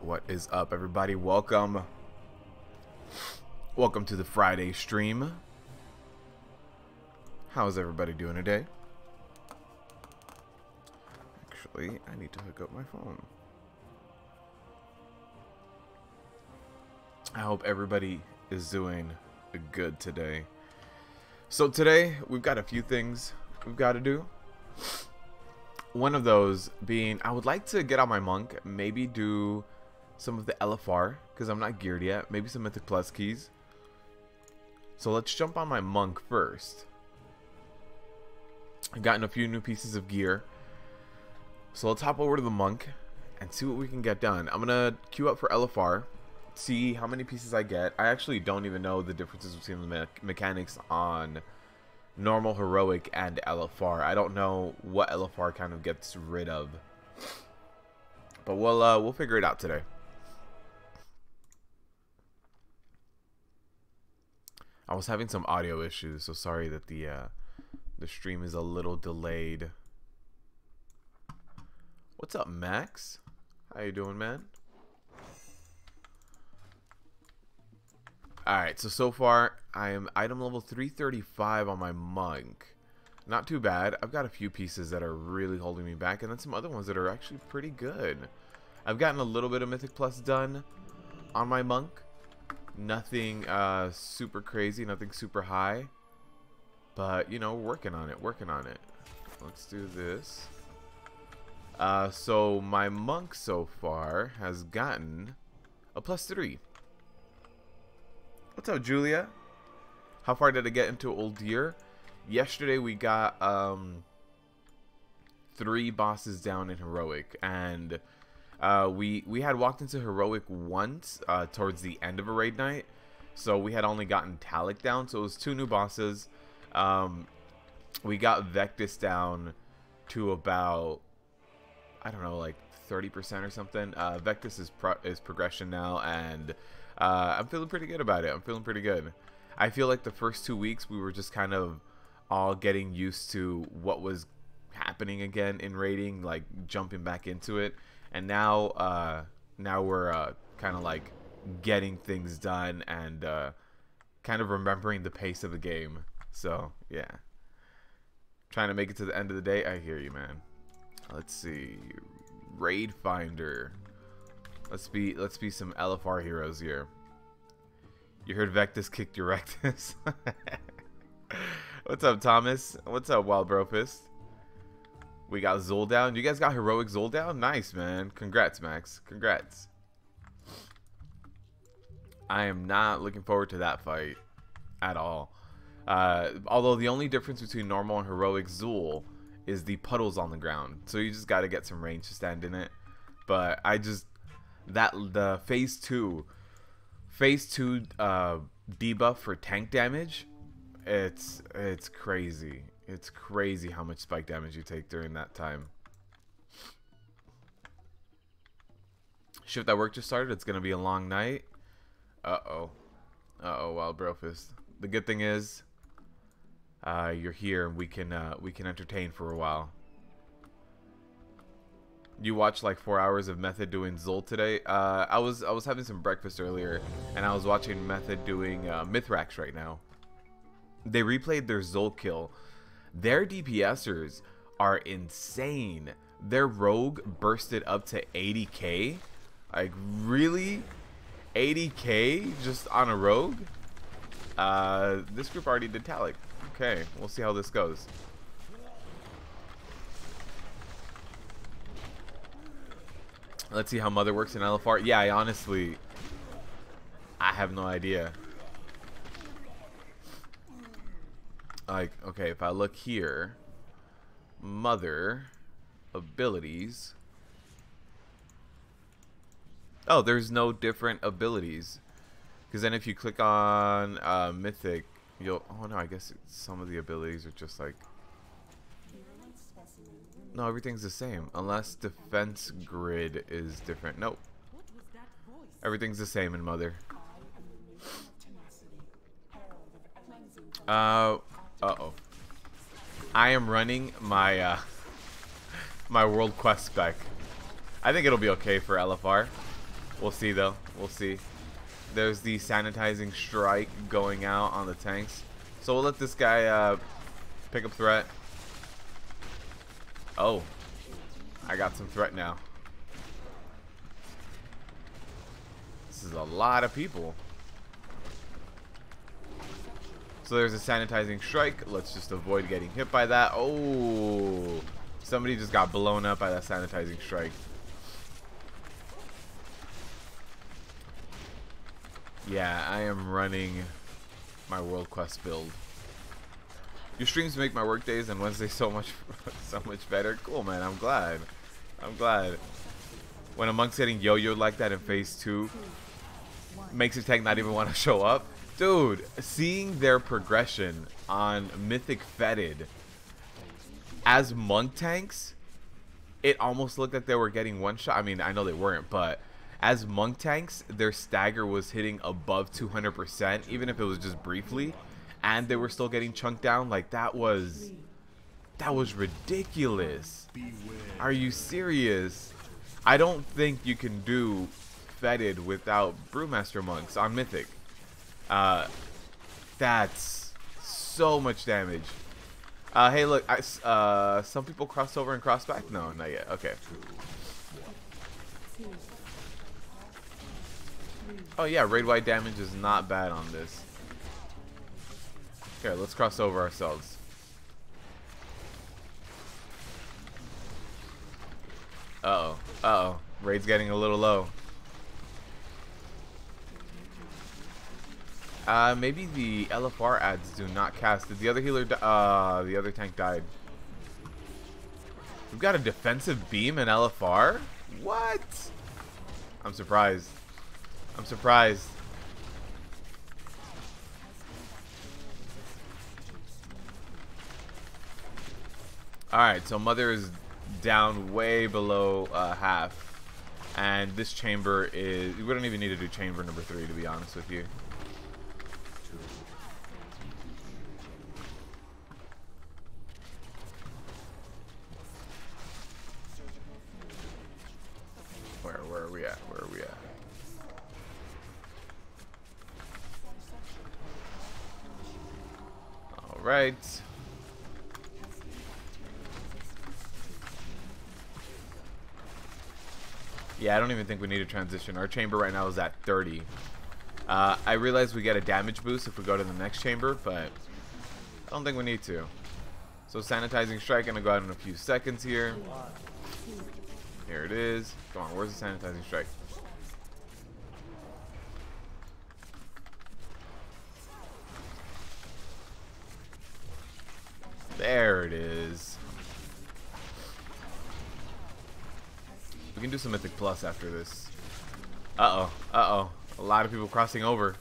What is up, everybody? Welcome to the Friday stream. How's everybody doing today? Actually, I need to hook up my phone. I hope everybody is doing good today. So today, we've got a few things we've got to do. One of those being, I would like to get on my monk, maybe do some of the LFR, because I'm not geared yet. Maybe some Mythic Plus keys. So let's jump on my monk first. I've gotten a few new pieces of gear. So let's hop over to the monk and see what we can get done. I'm going to queue up for LFR, see how many pieces I get. I actually don't even know the differences between the mechanics on normal, heroic, and LFR. I don't know what LFR kind of gets rid of. But we'll figure it out today. I was having some audio issues, so sorry that the stream is a little delayed. What's up, Max? How you doing, man? Alright, so far I am item level 335 on my monk. Not too bad. I've got a few pieces that are really holding me back, and then some other ones that are actually pretty good. I've gotten a little bit of Mythic Plus done on my monk. Nothing super crazy, nothing super high. But, you know, working on it. Let's do this. So my monk so far has gotten a +3. What's up, Julia? How far did I get into Old Deer? Yesterday we got 3 bosses down in Heroic, and we had walked into Heroic once towards the end of a raid night, so we had only gotten Talic down, so it was 2 new bosses. We got Vectis down to about, I don't know, like 30% or something. Vectis is progression now, and I'm feeling pretty good about it. I'm feeling pretty good. I feel like the first 2 weeks we were just kind of all getting used to what was happening again in raiding, like jumping back into it. And now we're kind of like getting things done and kind of remembering the pace of the game. So yeah, trying to make it to the end of the day. I hear you, man. Let's see, Raid Finder. Let's be some LFR heroes here. You heard Vectis kicked your rectus. What's up, Thomas? What's up, Wild Brofist? We got Zul down. You guys got Heroic Zul down? Nice, man. Congrats, Max. Congrats. I am not looking forward to that fight at all. Although the only difference between normal and Heroic Zul is the puddles on the ground. So you just got to get some range to stand in it. But the phase 2 debuff for tank damage, it's crazy. It's crazy how much spike damage you take during that time. Shift at work just started. It's gonna be a long night. Uh-oh, Wild Brofist. The good thing is, you're here and we can entertain for a while. You watched like 4 hours of Method doing Zul today. I was having some breakfast earlier, and I was watching Method doing Mithrax right now. They replayed their Zul kill. Their DPSers are insane. Their rogue bursted up to 80k. Like, really? 80k just on a rogue? This group already did Talic. Okay, we'll see how this goes. Let's see how Mother works in LFR. Yeah, I have no idea. Like, okay, if I look here, Mother abilities. Oh, there's no different abilities. Because then if you click on Mythic, you'll... Oh no, I guess some of the abilities are just like... No, everything's the same. Unless defense grid is different. Nope. Everything's the same in Mother. Uh-oh. I am running my my world quest spec. I think it'll be okay for LFR. We'll see though. We'll see. There's the sanitizing strike going out on the tanks. So we'll let this guy pick up threat. Oh. I got some threat now. This is a lot of people. So there's a sanitizing strike. Let's just avoid getting hit by that. Oh. Somebody just got blown up by that sanitizing strike. Yeah, I am running my World Quest build. Your streams make my work days and Wednesdays so much better. Cool, man. I'm glad. I'm glad. When a monk's getting yo-yoed like that in phase 2, makes a tank not even want to show up. Dude, seeing their progression on Mythic Fetid as monk tanks, it almost looked like they were getting one shot. I mean, I know they weren't, but as monk tanks, their stagger was hitting above 200%, even if it was just briefly, and they were still getting chunked down. Like, that was ridiculous. Are you serious? I don't think you can do Fetid without Brewmaster monks on Mythic. That's so much damage. Hey, look, some people crossed over and crossed back? No, not yet. Okay. Oh yeah, raid-wide damage is not bad on this. Okay, let's cross over ourselves. Uh-oh. Uh-oh. Raid's getting a little low. Maybe the LFR ads do not cast. Did the other healer the other tank died. We've got a defensive beam and LFR? What? I'm surprised. I'm surprised. Alright, so Mother is down way below half. And this chamber is... We don't even need to do chamber number 3, to be honest with you. Where are we at? Where are we at? Alright. Yeah, I don't even think we need a transition. Our chamber right now is at 30. I realize we get a damage boost if we go to the next chamber, but I don't think we need to. So sanitizing strike gonna go out in a few seconds here. Here it is. Come on, where's the sanitizing strike? There it is. We can do some Mythic Plus after this. Uh-oh. Uh-oh. A lot of people crossing over.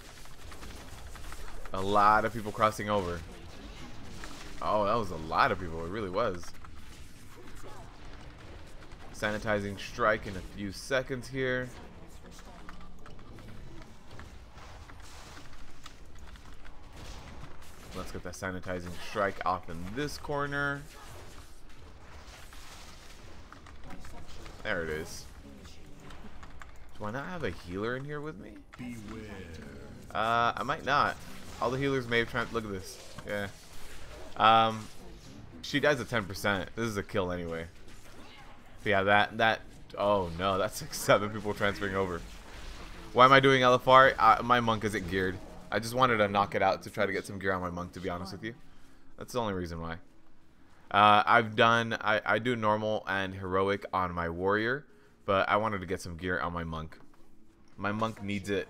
A lot of people crossing over. Oh, that was a lot of people. It really was. Sanitizing strike in a few seconds here. Let's get that sanitizing strike off in this corner. There it is. Do I not have a healer in here with me? I might not. All the healers may have tried. Look at this. Yeah. She dies at 10%. This is a kill anyway. But yeah, that. Oh no, that's like 7 people transferring over. Why am I doing LFR? My monk isn't geared. I just wanted to knock it out to try to get some gear on my monk, to be honest with you. That's the only reason why. I do normal and heroic on my warrior, but I wanted to get some gear on my monk. My monk needs it.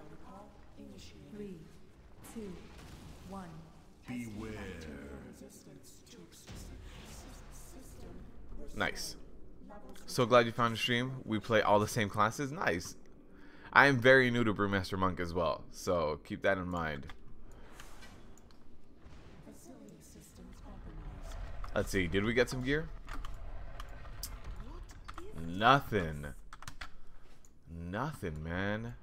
3, 2, 1. Beware. Nice. So glad you found a stream. We play all the same classes. Nice. I am very new to Brewmaster Monk as well, so keep that in mind. Let's see, did we get some gear? Nothing. Nothing, man.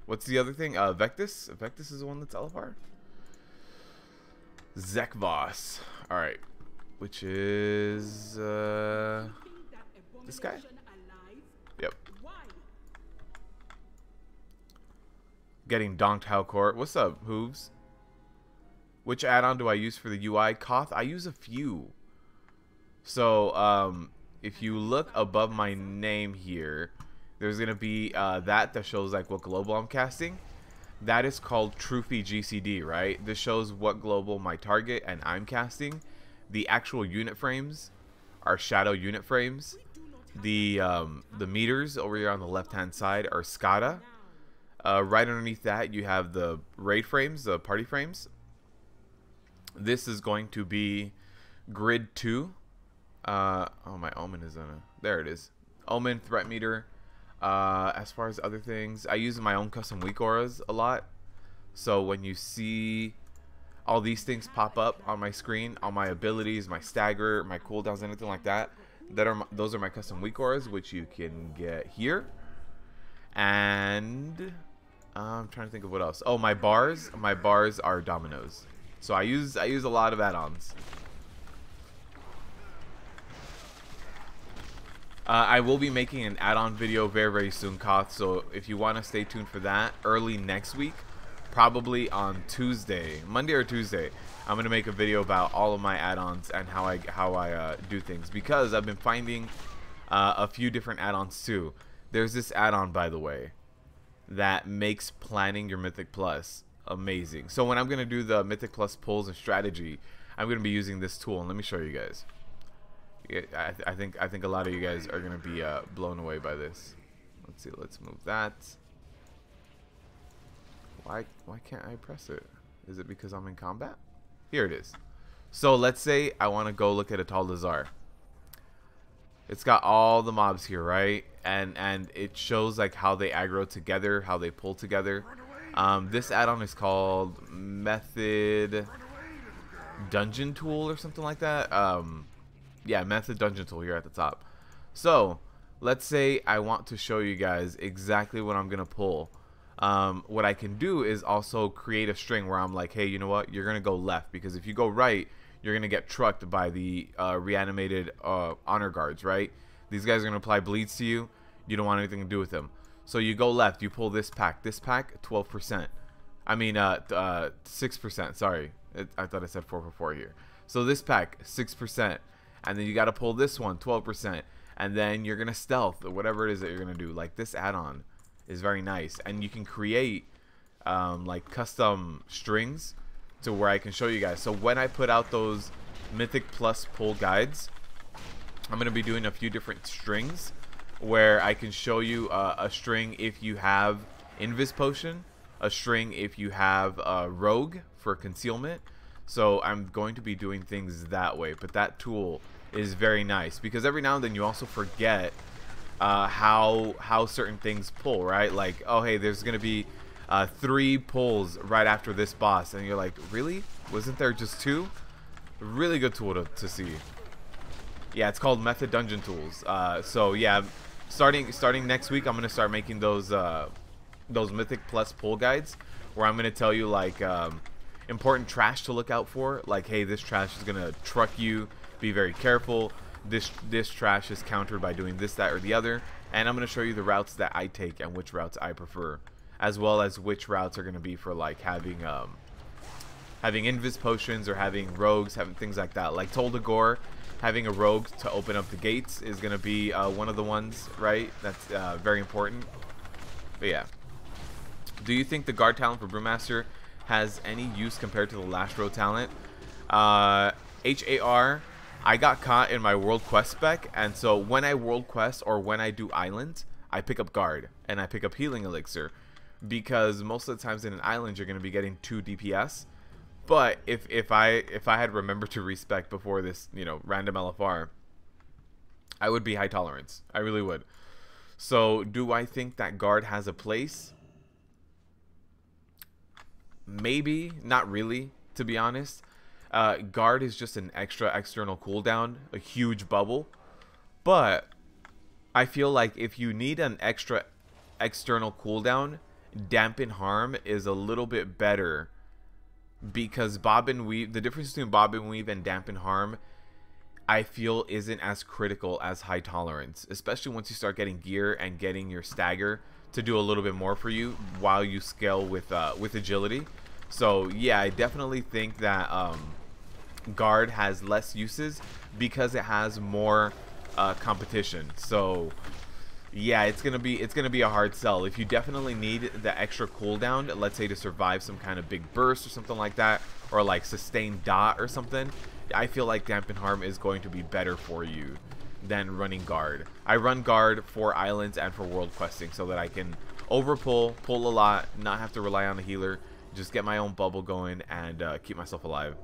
What's the other thing? Vectus? Vectus is the one that's LFR? Zekvos. Alright. Which is... this guy? Yep. Getting donked Halcourt. What's up, Hooves? Which add-on do I use for the UI? Koth, I use a few. So, if you look above my name here, there's going to be that shows like what global I'm casting. That is called Trophy GCD, right? This shows what global my target and I'm casting. The actual unit frames are shadow unit frames. The meters over here on the left-hand side are SCADA. Right underneath that, you have the raid frames, the party frames. This is going to be grid 2. Oh, my omen is on a... There it is. Omen, threat meter. As far as other things, I use my own custom weak auras a lot. So when you see all these things pop up on my screen, all my abilities, my stagger, my cooldowns, anything like that, those are my custom weak auras, which you can get here. And I'm trying to think of what else. Oh, my bars are dominoes. So I use a lot of add-ons. I will be making an add-on video very, very soon, Koth. So if you want to stay tuned for that, early next week, probably on Tuesday, Monday or Tuesday, I'm gonna make a video about all of my add-ons and how I do things, because I've been finding a few different add-ons too. There's this add-on, by the way, that makes planning your Mythic Plus amazing. So when I'm gonna do the Mythic Plus pulls and strategy, I'm gonna be using this tool, and let me show you guys. Yeah, I think a lot of you guys are gonna be blown away by this. Let's see. Let's move that. Why can't I press it? Is it because I'm in combat? Here it is. So let's say I want to go look at a Tal'Dazar. It's got all the mobs here, right? And it shows like how they aggro together, how they pull together. This add-on is called Method Dungeon Tool or something like that. Yeah, Method Dungeon Tool here at the top. So let's say I want to show you guys exactly what I'm gonna pull. What I can do is also create a string where I'm like, hey, you know what? You're gonna go left, because if you go right, you're gonna get trucked by the reanimated honor guards, right? These guys are gonna apply bleeds to you. You don't want anything to do with them. So you go left. You pull this pack. This pack, 12%. I mean, 6%. Sorry, I thought I said 4 for 4 here. So this pack, 6%. And then you got to pull this one, 12%. And then you're going to stealth, or whatever it is that you're going to do. Like, this add-on is very nice. And you can create, like, custom strings to where I can show you guys. So when I put out those Mythic Plus pull guides, I'm going to be doing a few different strings where I can show you a string if you have Invis Potion, a string if you have Rogue for concealment. So I'm going to be doing things that way. But that tool is very nice, because every now and then you also forget how certain things pull, right? Like, oh, hey, there's going to be 3 pulls right after this boss. And you're like, really? Wasn't there just 2? Really good tool to see. Yeah, it's called Method Dungeon Tools. So yeah, starting next week, I'm going to start making those Mythic Plus pull guides, where I'm going to tell you, like, important trash to look out for. Like, hey, this trash is going to truck you. Be very careful. This trash is countered by doing this, that, or the other. And I'm going to show you the routes that I take and which routes I prefer, as well as which routes are going to be for, like, having invis potions or having rogues, having things like that. Like Tal'Dazar, having a rogue to open up the gates is going to be one of the ones, right? That's very important. But yeah. Do you think the guard talent for Brewmaster has any use compared to the last row talent? HAR, I got caught in my world quest spec, and so when I world quest or when I do islands, I pick up guard and I pick up healing elixir, because most of the times in an island you're going to be getting 2 DPS. But if I had remembered to respec before this, you know, random LFR, I would be high tolerance. I really would. So do I think that guard has a place? Maybe, not really, to be honest. Guard is just an extra external cooldown, a huge bubble. But I feel like if you need an extra external cooldown, Dampen Harm is a little bit better, because Bob and Weave, the difference between Bob and Weave and Dampen Harm, I feel isn't as critical as high tolerance, especially once you start getting gear and getting your stagger to do a little bit more for you while you scale with agility. So yeah, I definitely think that guard has less uses because it has more competition. So yeah, it's gonna be a hard sell. If you definitely need the extra cooldown, let's say to survive some kind of big burst or something like that, or like sustained dot or something, I feel like Dampen Harm is going to be better for you than running guard. I run guard for islands and for world questing so that I can overpull, pull a lot, not have to rely on a healer, just get my own bubble going and keep myself alive.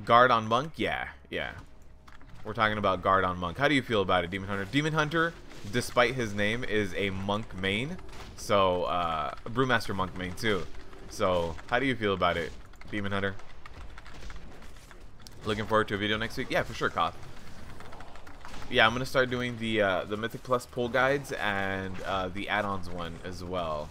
Guard on monk, yeah. We're talking about guard on monk. How do you feel about it, Demon Hunter? Demon Hunter, despite his name, is a monk main. So, Brewmaster monk main too. So, how do you feel about it, Demon Hunter? Looking forward to a video next week? Yeah, for sure, Koth. Yeah, I'm gonna start doing the Mythic Plus pull guides and the add-ons one as well.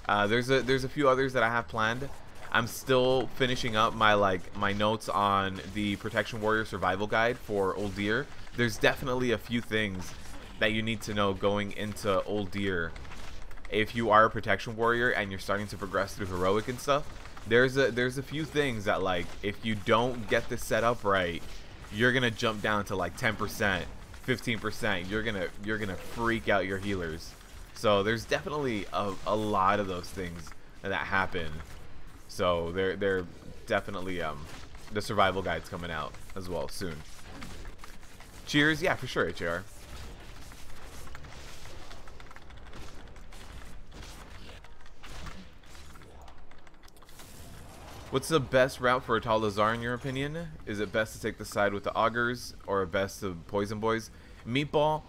There's a few others that I have planned. I'm still finishing up my notes on the Protection Warrior Survival Guide for Old Deer. There's definitely a few things that you need to know going into Old Deer. If you are a Protection Warrior and you're starting to progress through Heroic and stuff, there's a few things that, like, if you don't get this set up right, you're gonna jump down to like 10%, 15%. You're gonna freak out your healers. So there's definitely a lot of those things that happen. So they're definitely the survival guide's coming out as well soon. Cheers, yeah, for sure, HR. What's the best route for a Talazar in your opinion? Is it best to take the side with the augurs or best to poison boys? Meatball,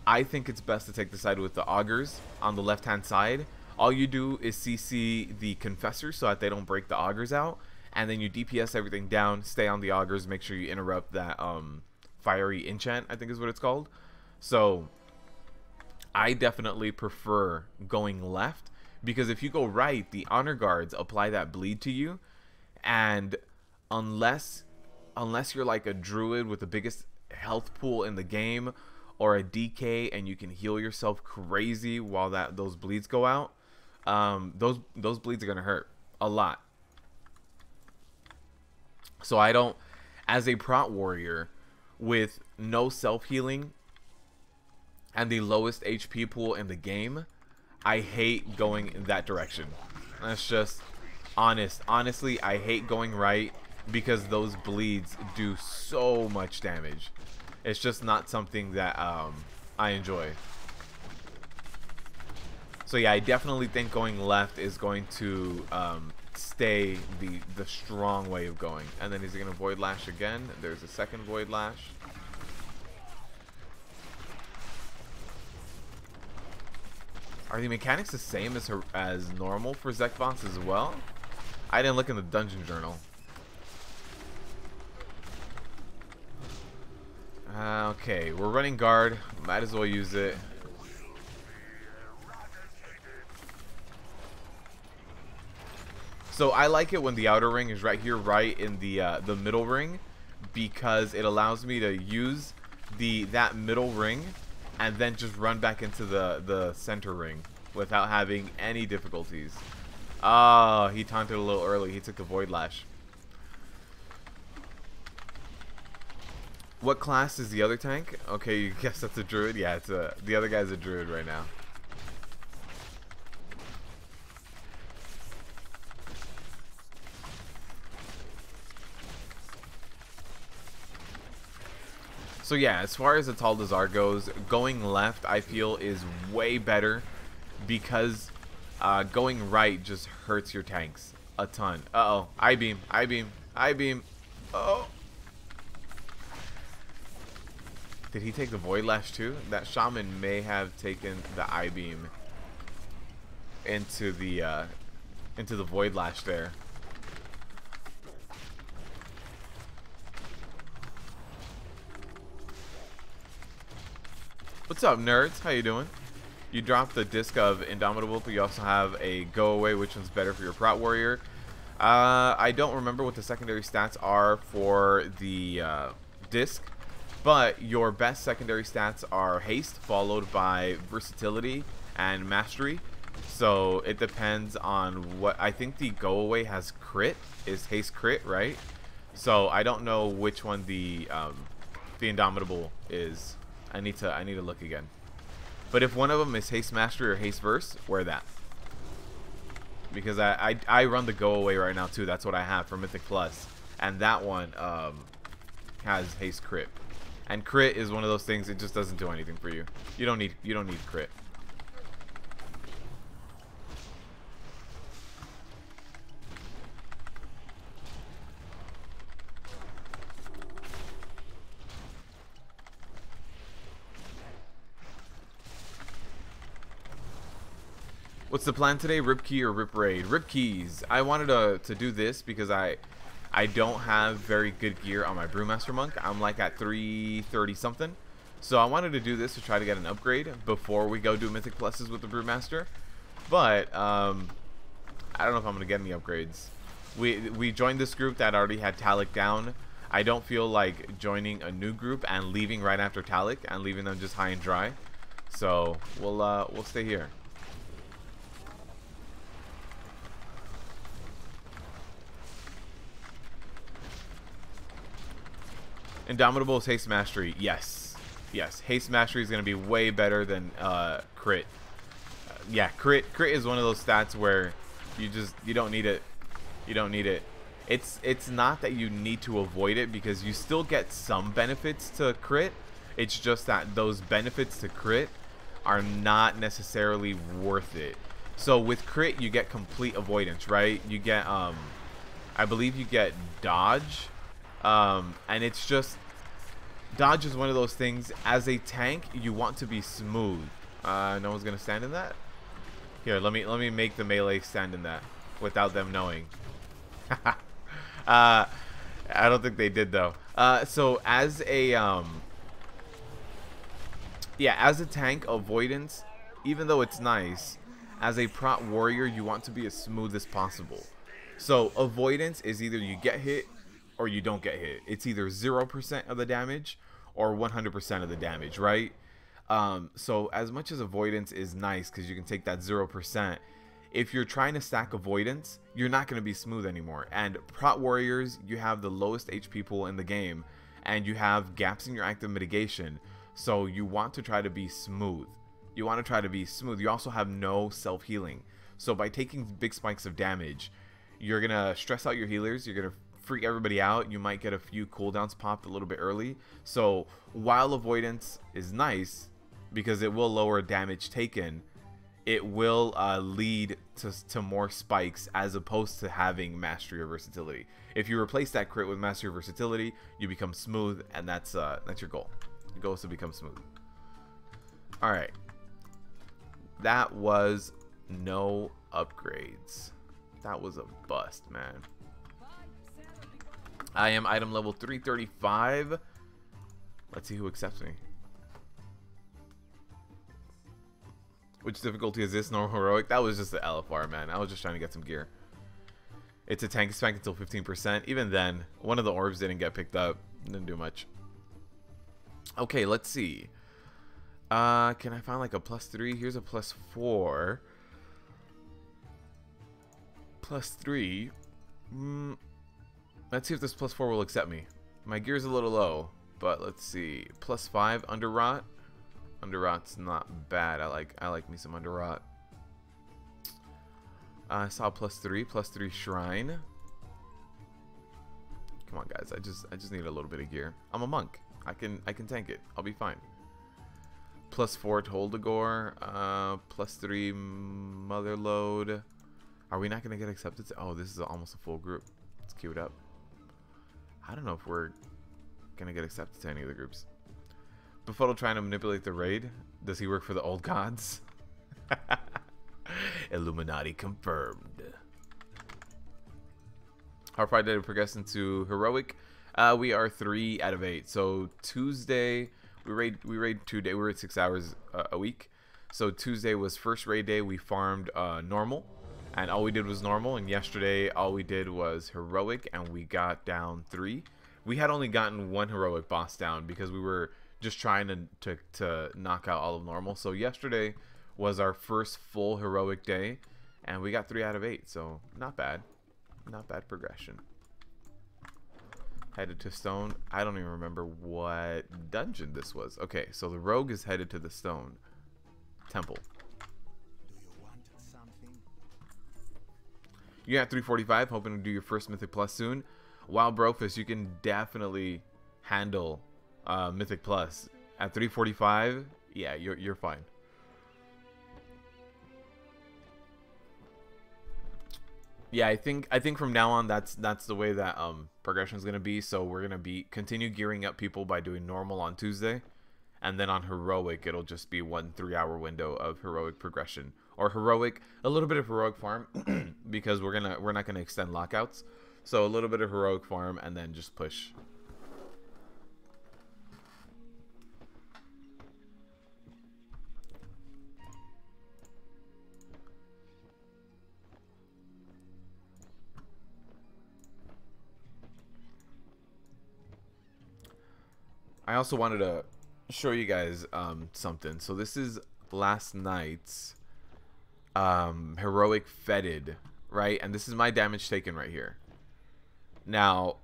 I think it's best to take the side with the augurs on the left hand side. All you do is CC the confessor so that they don't break the augurs out, and then you DPS everything down, stay on the augurs, make sure you interrupt that fiery enchant, I think is what it's called. So I definitely prefer going left, because if you go right, the honor guards apply that bleed to you, and unless you're like a druid with the biggest health pool in the game, or a DK and you can heal yourself crazy while those bleeds go out, those bleeds are gonna hurt a lot. So I don't, as a Prot warrior with no self-healing and the lowest HP pool in the game, I hate going in that direction. That's just honestly, I hate going right because those bleeds do so much damage. It's just not something that I enjoy. So yeah, I definitely think going left is going to stay the strong way of going. And then he's gonna Void Lash again. There's a second Void Lash. Are the mechanics the same as normal for Zekbots as well? I didn't look in the dungeon journal. Okay, we're running guard. Might as well use it. So I like it when the outer ring is right here, right in the middle ring, because it allows me to use that middle ring and then just run back into the center ring without having any difficulties. Ah, he taunted a little early. He took the Void Lash. What class is the other tank? Okay, you guess that's a druid. Yeah, it's the other guy's a druid right now. So yeah, as far as the Tal'Dazar goes, going left I feel is way better, because going right just hurts your tanks a ton. Uh-oh. I-beam. I-beam. I-beam. Oh. Did he take the Void Lash too? That shaman may have taken the I-beam into the Void Lash there. What's up, nerds? How you doing? You dropped the disc of Indomitable, but you also have a Go Away. Which one's better for your Prot Warrior? I don't remember what the secondary stats are for the disc, But your best secondary stats are haste, followed by versatility and mastery. So it depends on what. I think the go away has crit, is haste crit, right? So I don't know which one the Indomitable is. I need to look again. But if one of them is haste mastery or haste verse, wear that. Because I run the go away right now too. That's what I have for Mythic Plus, and that one has haste crit. And crit is one of those things, it just doesn't do anything for you. You don't need crit. What's the plan today? Rip key or rip raid? Rip keys. I wanted to do this because I don't have very good gear on my Brewmaster monk. I'm like at 330 something. So I wanted to do this to try to get an upgrade before we go do Mythic Pluses with the Brewmaster. But I don't know if I'm gonna get any upgrades. We joined this group that already had Talic down. I don't feel like joining a new group and leaving right after Talic and leaving them just high and dry. So we'll stay here. Indomitable is haste mastery. Yes. Yes. Haste mastery is going to be way better than crit. Yeah, crit is one of those stats where you don't need it. You don't need it. It's not that you need to avoid it, because you still get some benefits to crit. It's just that those benefits to crit are not necessarily worth it. So with crit you get complete avoidance, right? You get I believe you get dodge. And it's just, dodge is one of those things. As a tank, you want to be smooth. No one's gonna stand in that. Here, let me make the melee stand in that without them knowing. I don't think they did though. So as a yeah, as a tank, avoidance, even though it's nice, as a prot warrior, you want to be as smooth as possible. So avoidance is either you get hit or you don't get hit. It's either 0% of the damage or 100% of the damage, right? So as much as avoidance is nice because you can take that 0%, if you're trying to stack avoidance, you're not going to be smooth anymore. And prot warriors, you have the lowest HP pool in the game, and you have gaps in your active mitigation. So you want to try to be smooth. You want to try to be smooth. You also have no self-healing. So by taking big spikes of damage, you're going to stress out your healers. You're going to freak everybody out. You might get a few cooldowns popped a little bit early. So while avoidance is nice because it will lower damage taken, it will lead to more spikes as opposed to having mastery or versatility. If you replace that crit with mastery or versatility, you become smooth, and that's your goal. Your goal is to become smooth. All right, that was no upgrades. That was a bust, man. I am item level 335. Let's see who accepts me. Which difficulty is this? Normal, heroic? That was just the LFR, man. I was just trying to get some gear. It's a tank spec until 15%. Even then, one of the orbs didn't get picked up. Didn't do much. Okay, let's see. Can I find like a +3? Here's a +4. +3. Let's see if this +4 will accept me. My gear's a little low, but let's see. +5 under rot. Under rot's not bad. I like me some under rot. I saw +3 shrine. Come on, guys. I just need a little bit of gear. I'm a monk. I can tank it. I'll be fine. +4 Toldagore. +3 mother load. Are we not gonna get accepted? Oh, this is almost a full group. Let's queue it up. I don't know if we're gonna get accepted to any of the groups. Befuddle trying to manipulate the raid. Does he work for the old gods? Illuminati confirmed. How far did it progress into heroic? We are 3 out of 8. So Tuesday we raid 2 days. We're at 6 hours a week. So Tuesday was first raid day. We farmed normal, and all we did was normal. And yesterday all we did was heroic, and we got down 3. we had only gotten one heroic boss down because we were just trying to knock out all of normal. So yesterday was our first full heroic day, and we got 3 out of 8. So not bad, not bad progression. Headed to stone. I don't even remember what dungeon this was. Okay, so the rogue is headed to the stone temple. You're at 345, hoping to do your first Mythic Plus soon. Wow, Brofist, you can definitely handle Mythic Plus. At 345, yeah, you're fine. Yeah, I think from now on that's the way that progression is gonna be. So we're gonna continue gearing up people by doing normal on Tuesday, and then on heroic it'll just be 1 3-hour window of heroic progression, or heroic, a little bit of heroic farm because we're not gonna extend lockouts. So a little bit of heroic farm and then just push. I also wanted to show you guys something. So this is last night's heroic fetid, right? And this is my damage taken right here. Now,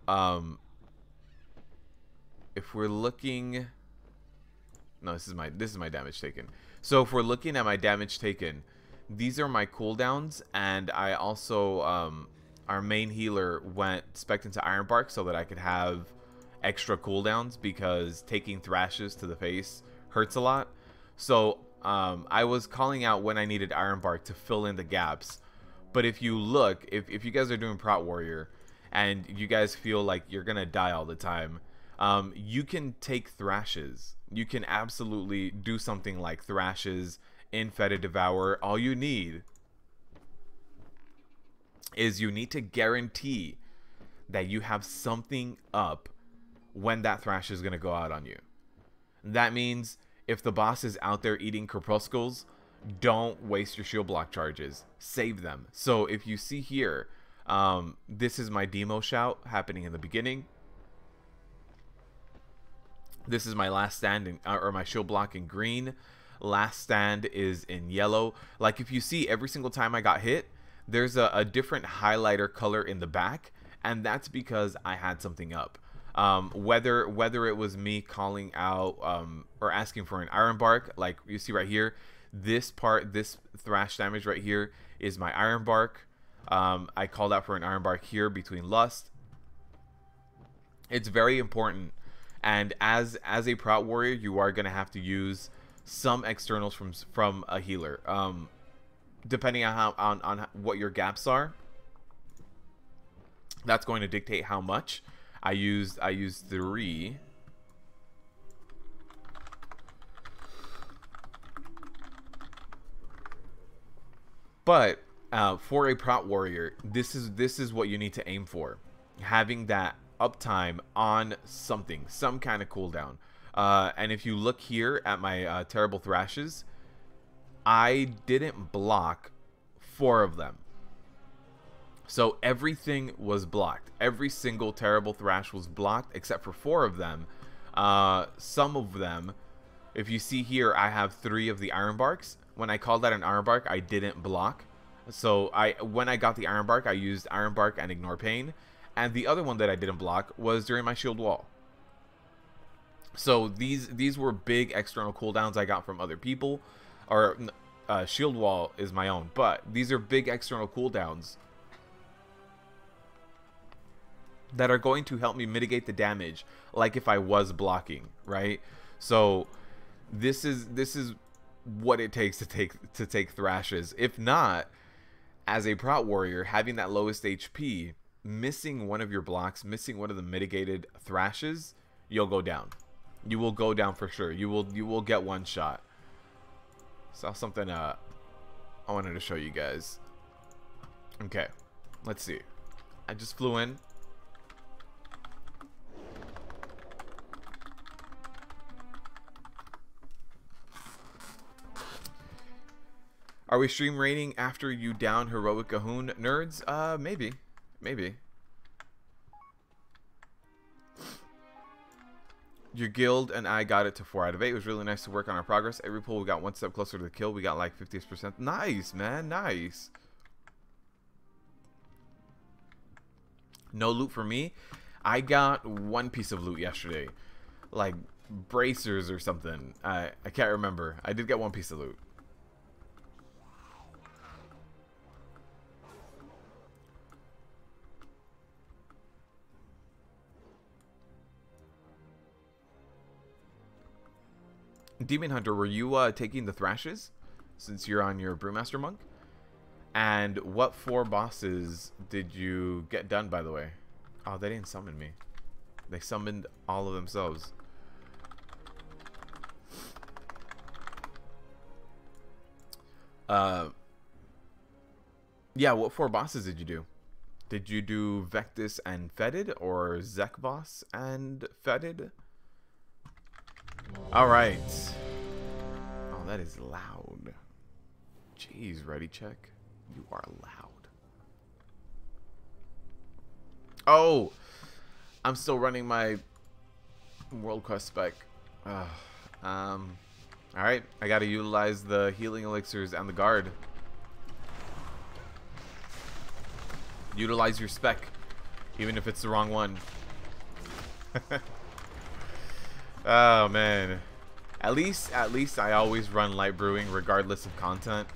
if we're looking, no, this is my damage taken. So if we're looking at my damage taken, these are my cooldowns, and I also our main healer went spec'd into Ironbark so that I could have extra cooldowns, because taking thrashes to the face hurts a lot. So I was calling out when I needed Ironbark to fill in the gaps. But if you look, if you guys are doing Prot Warrior and you guys feel like you're gonna die all the time, you can take thrashes. You can absolutely do something like thrashes in Fetid Devour. All you need is you need to guarantee that you have something up when that thrash is going to go out on you. That means if the boss is out there eating corpuscles, don't waste your shield block charges. Save them. So if you see here, this is my demo shout happening in the beginning. This is my last stand in, or my shield block in green. Last stand is in yellow. Like if you see, every single time I got hit, there's a different highlighter color in the back, and that's because I had something up. Whether it was me calling out or asking for an Ironbark, like you see right here, this thrash damage right here is my Ironbark. I called out for an Ironbark here between Lust. It's very important, and as a Prot Warrior, you are gonna have to use some externals from a healer, depending on what your gaps are. That's going to dictate how much. I used 3. But for a Prot Warrior, this is what you need to aim for. Having that uptime on something, some kind of cooldown. And if you look here at my terrible thrashes, I didn't block 4 of them. So everything was blocked. Every single terrible thrash was blocked except for 4 of them. Some of them, if you see here, I have 3 of the Ironbarks. When I called that an Ironbark, I didn't block. So when I got the Ironbark, I used Ironbark and Ignore Pain. And the other one that I didn't block was during my shield wall. So these were big external cooldowns I got from other people. Or shield wall is my own, but these are big external cooldowns that are going to help me mitigate the damage, like if I was blocking, right? So this is what it takes to take thrashes. If not, as a Prot Warrior, having that lowest HP, missing one of your blocks, missing one of the mitigated thrashes, you'll go down. You will go down for sure. You will get one shot. Saw something I wanted to show you guys. Okay, let's see. I just flew in. Are we stream rating after you down Heroic Cahoon, nerds? Maybe. Your guild and I got it to 4 out of 8. It was really nice to work on our progress. Every pull we got one step closer to the kill. We got like 50%. Nice, man. Nice. No loot for me. I got one piece of loot yesterday. Like bracers or something. I can't remember. I did get one piece of loot. Demon Hunter, were you taking the thrashes since you're on your Brewmaster monk? And what 4 bosses did you get done, by the way? Oh, they didn't summon me. They summoned all of themselves. Yeah, what 4 bosses did you do? Did you do Vectis and Fetid, or Zek boss and Fetid? Alright. Oh, that is loud. Jeez, ready check. You are loud. Oh! I'm still running my World Quest spec. Alright, I gotta utilize the healing elixirs and the guard. Utilize your spec, even if it's the wrong one. Oh man, at least I always run light brewing regardless of content.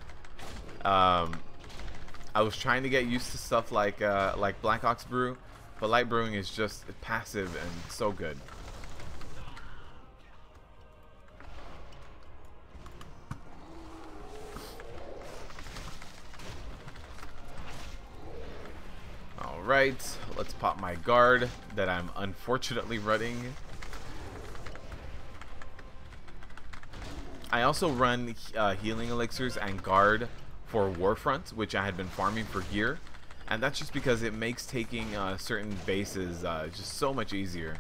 I was trying to get used to stuff like Black Ox brew, but light brewing is just passive and so good. Alright, let's pop my guard that I'm unfortunately running. I also run healing elixirs and guard for Warfront, which I had been farming for gear, and that's just because it makes taking certain bases just so much easier.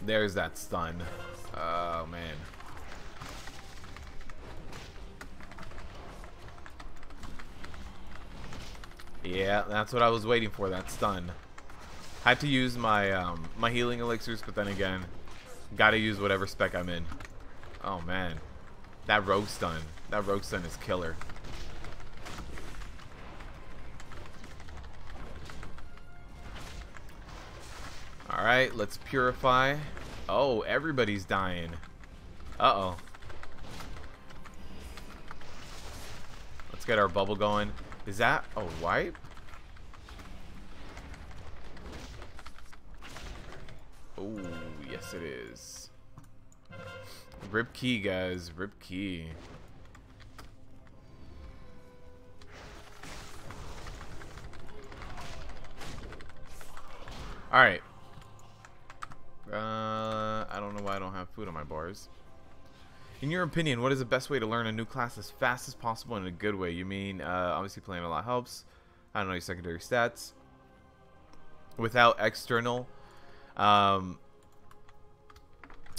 There's that stun. Oh man. Yeah, that's what I was waiting for, that stun. Had to use my my healing elixirs, but then again, gotta use whatever spec I'm in. Oh man. That rogue stun. That rogue stun is killer. Alright, let's purify. Oh, everybody's dying. Uh-oh. Let's get our bubble going. Is that a wipe? Oh, yes it is. Rip key, guys. Rip key. Alright. I don't know why I don't have food on my bars. In your opinion, what is the best way to learn a new class as fast as possible in a good way? You mean, obviously playing a lot helps. I don't know your secondary stats. Without external, I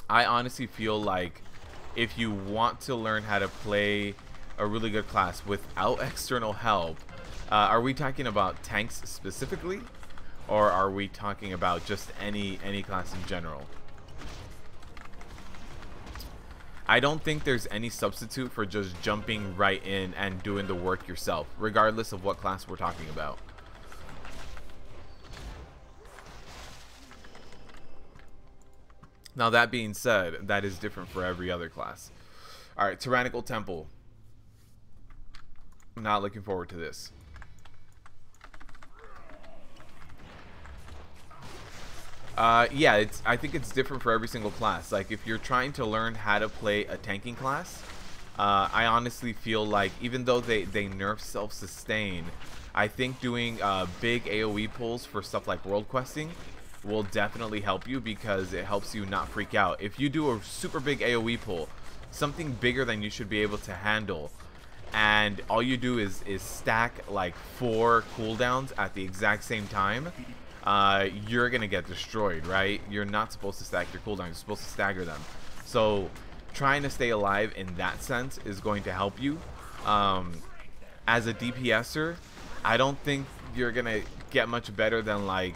honestly feel like if you want to learn how to play a really good class without external help, are we talking about tanks specifically? Or are we talking about just any class in general? I don't think there's any substitute for just jumping right in and doing the work yourself, regardless of what class we're talking about. Now that being said, that is different for every other class. Alright, Tyrannical Temple. I'm not looking forward to this. Yeah, I think it's different for every single class. Like, if you're trying to learn how to play a tanking class, I honestly feel like, even though they nerf self-sustain, I think doing big AoE pulls for stuff like world questing will definitely help you, because it helps you not freak out. If you do a super big AoE pull, something bigger than you should be able to handle, and all you do is stack like 4 cooldowns at the exact same time, you're gonna get destroyed, right? You're not supposed to stack your cooldowns, you're supposed to stagger them. So trying to stay alive in that sense is going to help you. as a DPSer, I don't think you're gonna get much better than like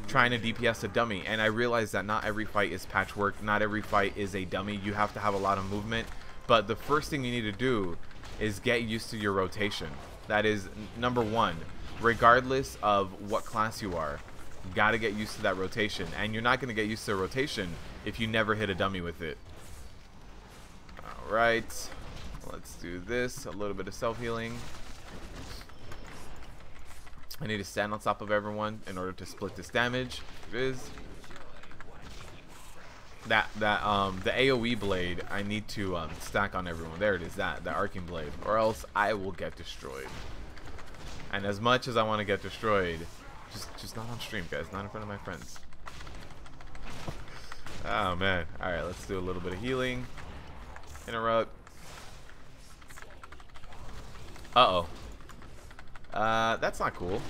trying to DPS a dummy. And I realize that not every fight is patchwork, not every fight is a dummy. You have to have a lot of movement, but the first thing you need to do is get used to your rotation. That is number one. Regardless of what class you are, you gotta get used to that rotation, and you're not gonna get used to rotation if you never hit a dummy with it. Alright, let's do this. A little bit of self-healing. I need to stand on top of everyone in order to split this damage. It is. The AoE blade, I need to stack on everyone. There it is, the arcing blade, or else I will get destroyed. And as much as I want to get destroyed, just not on stream, guys, not in front of my friends. Oh man. All right, let's do a little bit of healing. Interrupt. Uh-oh. That's not cool.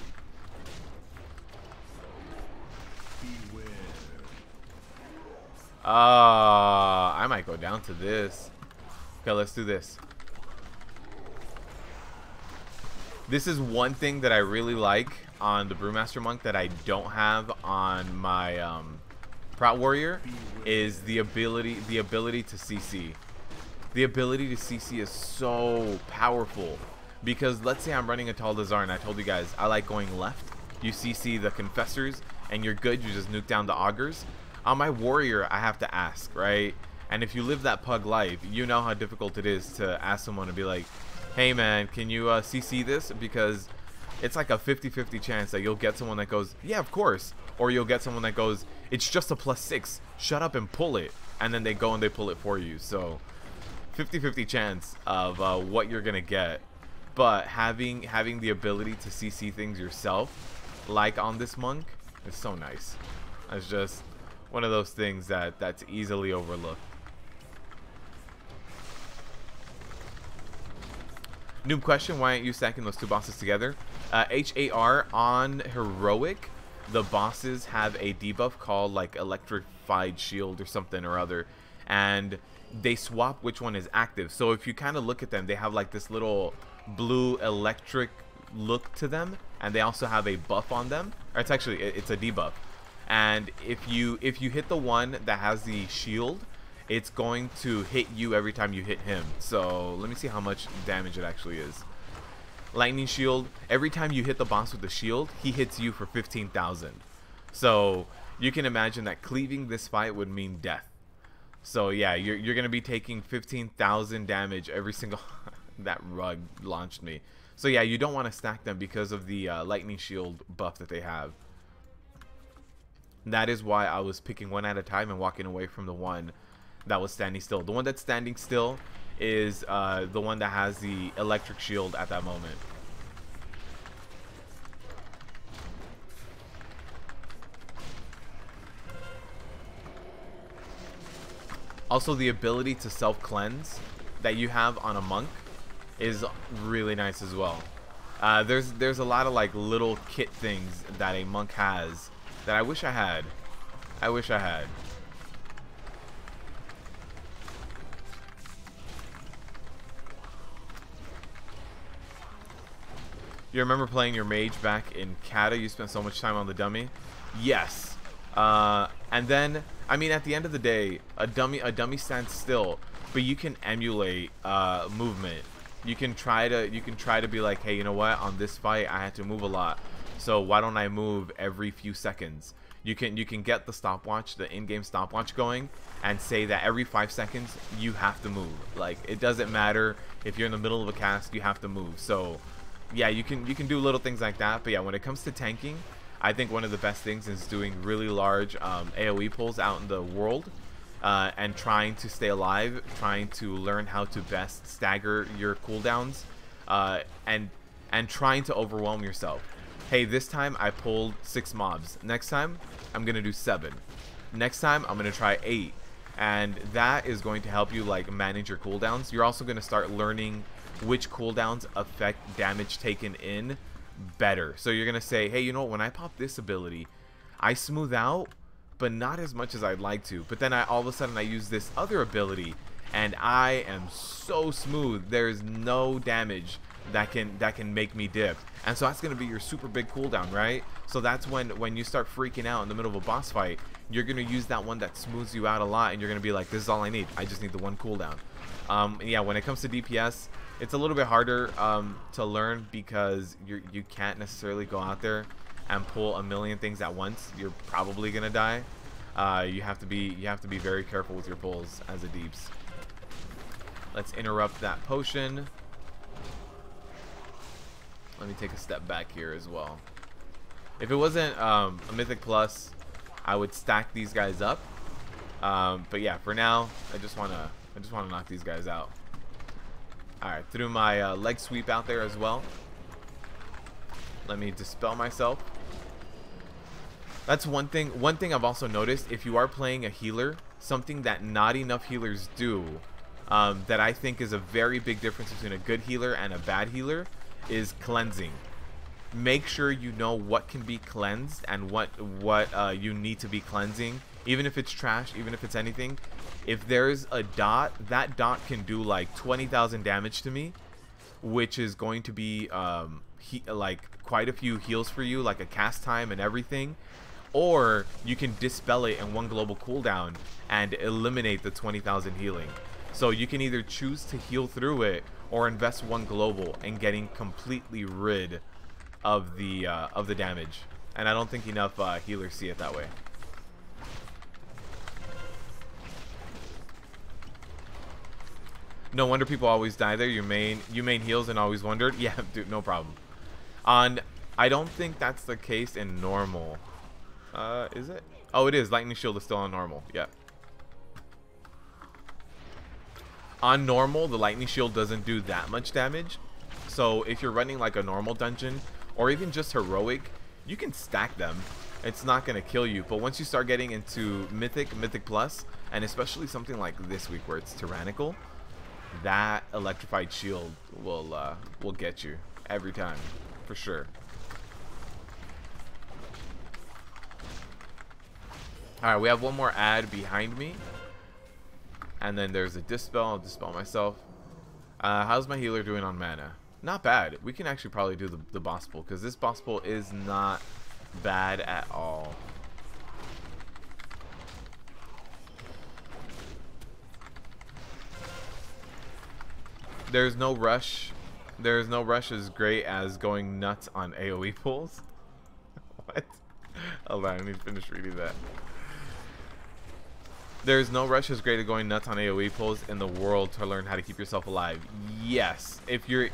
I might go down to this. Okay, let's do this. This is one thing that I really like on the Brewmaster Monk that I don't have on my Prot Warrior, is the ability to CC. The ability to CC is so powerful, because let's say I'm running a Taldazar and I told you guys I like going left. You CC the Confessors and you're good, you just nuke down the Augurs. On my Warrior, I have to ask, right? And if you live that PugLife, you know how difficult it is to ask someone to be like, hey man, can you CC this? Because it's like a 50-50 chance that you'll get someone that goes, yeah, of course. Or you'll get someone that goes, it's just a +6, shut up and pull it. And then they go and they pull it for you. So 50-50 chance of what you're gonna get. But having the ability to CC things yourself, like on this monk, is so nice. It's just one of those things that's easily overlooked. Noob question, why aren't you stacking those two bosses together? HAR on Heroic, the bosses have a debuff called like Electrified Shield or something or other, and they swap which one is active. So if you kind of look at them, they have like this little blue electric look to them, and they also have a buff on them. Or it's actually, it's a debuff. And if you hit the one that has the shield, it's going to hit you every time you hit him. So let me see how much damage it actually is. Lightning shield, every time you hit the boss with the shield, he hits you for 15,000. So you can imagine that cleaving this fight would mean death. So yeah, you're gonna be taking 15,000 damage every single that rug launched me. So yeah, you don't want to stack them because of the lightning shield buff that they have. That is why I was picking one at a time and walking away from the one that was standing still. The one that's standing still is the one that has the electric shield at that moment. Also, the ability to self-cleanse that you have on a monk is really nice as well. There's a lot of like little kit things that a monk has that I wish I had. I wish I had. You remember playing your mage back in Kata? You spent so much time on the dummy. Yes. And then, I mean, at the end of the day, a dummy stands still, but you can emulate movement. You can try to be like, hey, you know what? On this fight, I had to move a lot, so why don't I move every few seconds? You can get the stopwatch, the in-game stopwatch going, and say that every 5 seconds you have to move. Like, it doesn't matter if you're in the middle of a cast, you have to move. So yeah, you can do little things like that. But yeah, when it comes to tanking, I think one of the best things is doing really large AoE pulls out in the world, and trying to stay alive, trying to learn how to best stagger your cooldowns, and trying to overwhelm yourself. Hey, this time I pulled 6 mobs. Next time, I'm going to do 7. Next time, I'm going to try 8. And that is going to help you like manage your cooldowns. You're also going to start learning which cooldowns affect damage taken in better. So you're going to say, hey, you know what? When I pop this ability, I smooth out, but not as much as I'd like to. But then all of a sudden I use this other ability, and I am so smooth. There's no damage that can make me dip. And so that's gonna be your super big cooldown, right? So that's when you start freaking out in the middle of a boss fight, you're gonna use that one that smooths you out a lot, and you're gonna be like, this is all I need. I just need the one cooldown. Yeah, when it comes to DPS, it's a little bit harder to learn because you can't necessarily go out there and pull a million things at once. You're probably gonna die. You have to be very careful with your pulls as a deeps. Let's interrupt that potion. Let me take a step back here as well. If it wasn't a Mythic Plus, I would stack these guys up. But yeah, for now, I just wanna knock these guys out. All right, threw my leg sweep out there as well. Let me dispel myself. That's one thing. One thing I've also noticed, if you are playing a healer, something that not enough healers do, that I think is a very big difference between a good healer and a bad healer, is cleansing. Make sure you know what can be cleansed and what you need to be cleansing, even if it's trash, even if it's anything. If there's a dot, that dot can do like 20,000 damage to me, which is going to be like quite a few heals for you, like a cast time and everything. Or you can dispel it in one global cooldown and eliminate the 20,000 healing. So you can either choose to heal through it or invest one global and getting completely rid of the damage. And I don't think enough healers see it that way. No wonder people always die there. You main heals and always wondered. Yeah, dude, no problem. I don't think that's the case in normal. Is it? Oh, it is. Lightning shield is still on normal. Yeah. On normal, the lightning shield doesn't do that much damage. So if you're running like a normal dungeon or even just heroic, you can stack them. It's not gonna kill you. But once you start getting into Mythic Plus, and especially something like this week where it's tyrannical, that electrified shield will get you every time, for sure. All right, we have one more ad behind me, and then there's a dispel. I'll dispel myself. How's my healer doing on mana? Not bad. We can actually probably do the boss pull, because this boss pull is not bad at all. There's no rush. There's no rush as great as going nuts on AoE pulls. What? Hold on, I need to finish reading that. There's no rush as great as going nuts on AoE pulls in the world to learn how to keep yourself alive. Yes, if you're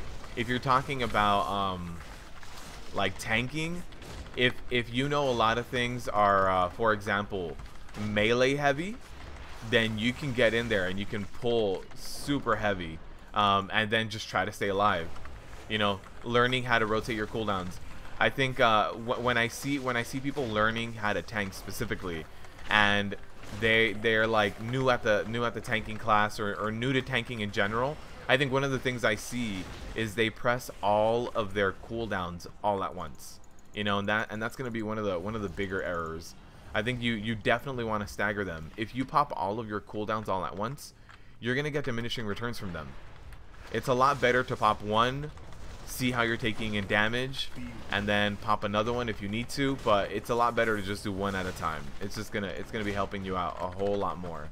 talking about like tanking, if you know a lot of things are for example melee heavy, then you can get in there and you can pull super heavy, and then just try to stay alive. You know, learning how to rotate your cooldowns. I think when I see people learning how to tank specifically, and they're like new at the tanking class or new to tanking in general, I think one of the things I see is they press all of their cooldowns all at once. You know, and that's going to be one of the bigger errors. I think you definitely want to stagger them. If you pop all of your cooldowns all at once, you're going to get diminishing returns from them. It's a lot better to pop one, see how you're taking in damage, and then pop another one if you need to, but it's a lot better to just do one at a time. It's gonna be helping you out a whole lot more.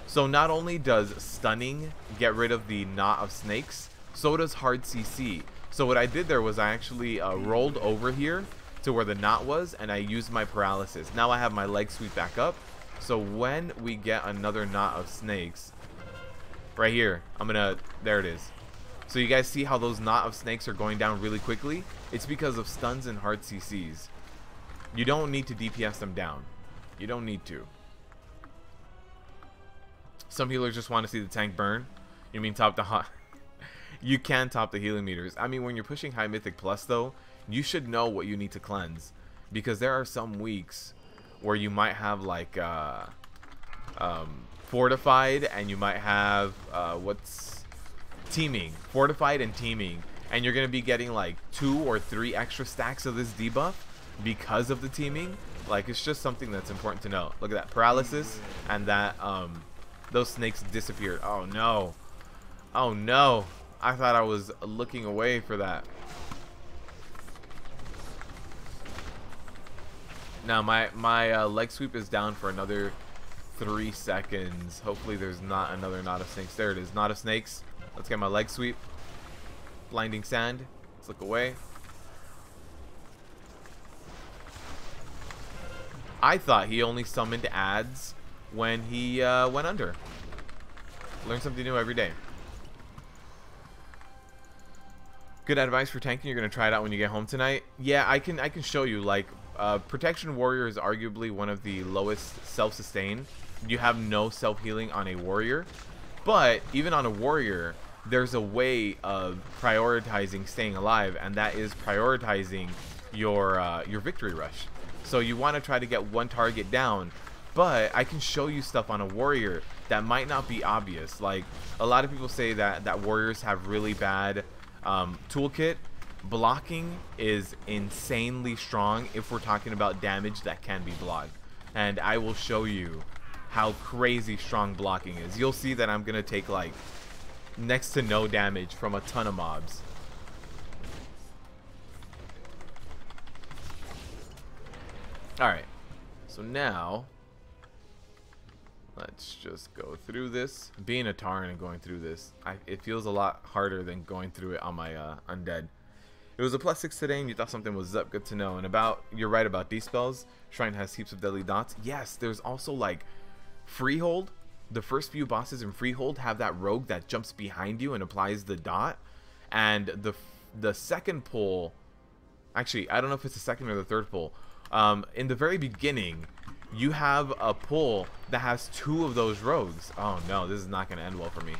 So not only does stunning get rid of the knot of snakes, so does hard CC. So what I did there was I actually rolled over here to where the knot was, and I used my paralysis. Now I have my leg sweep back up, so when we get another knot of snakes right here, there it is. So you guys see how those knot of snakes are going down really quickly? It's because of stuns and hard CCs. You don't need to DPS them down. You don't need to. Some healers just want to see the tank burn. You mean top the hot? You can top the healing meters. I mean, when you're pushing high Mythic Plus though, you should know what you need to cleanse, because there are some weeks where you might have like fortified, and you might have teaming, fortified and teaming, and you're gonna be getting like 2 or 3 extra stacks of this debuff because of the teaming. Like, it's just something that's important to know. Look at that paralysis and that Those snakes disappeared. Oh no. Oh no. I thought I was looking away for that. Now my leg sweep is down for another 3 seconds. Hopefully there's not another knot of snakes. There it is. Knot of snakes. Let's get my leg sweep. Blinding sand. Let's look away. I thought he only summoned ads when he went under. Learn something new every day. Good advice for tanking. You're gonna try it out when you get home tonight. Yeah, I can show you. Like, Protection Warrior is arguably one of the lowest self-sustain. You have no self-healing on a warrior, but even on a warrior, there's a way of prioritizing staying alive, and that is prioritizing your victory rush. So you want to try to get one target down, but I can show you stuff on a warrior that might not be obvious. Like, a lot of people say that warriors have really bad toolkit. Blocking is insanely strong if we're talking about damage that can be blocked, and I will show you how crazy strong blocking is. You'll see that I'm gonna take like next to no damage from a ton of mobs. Alright, so now let's just go through this. Being a Tauren and going through this, it feels a lot harder than going through it on my undead. It was a +6 today and you thought something was up. Good to know. And you're right about these spells. Shrine has heaps of deadly dots. Yes, there's also like Freehold. The first few bosses in Freehold have that rogue that jumps behind you and applies the dot. And the second pull, actually, I don't know if it's the second or the third pull. In the very beginning, you have a pull that has 2 of those rogues. Oh no, this is not going to end well for me.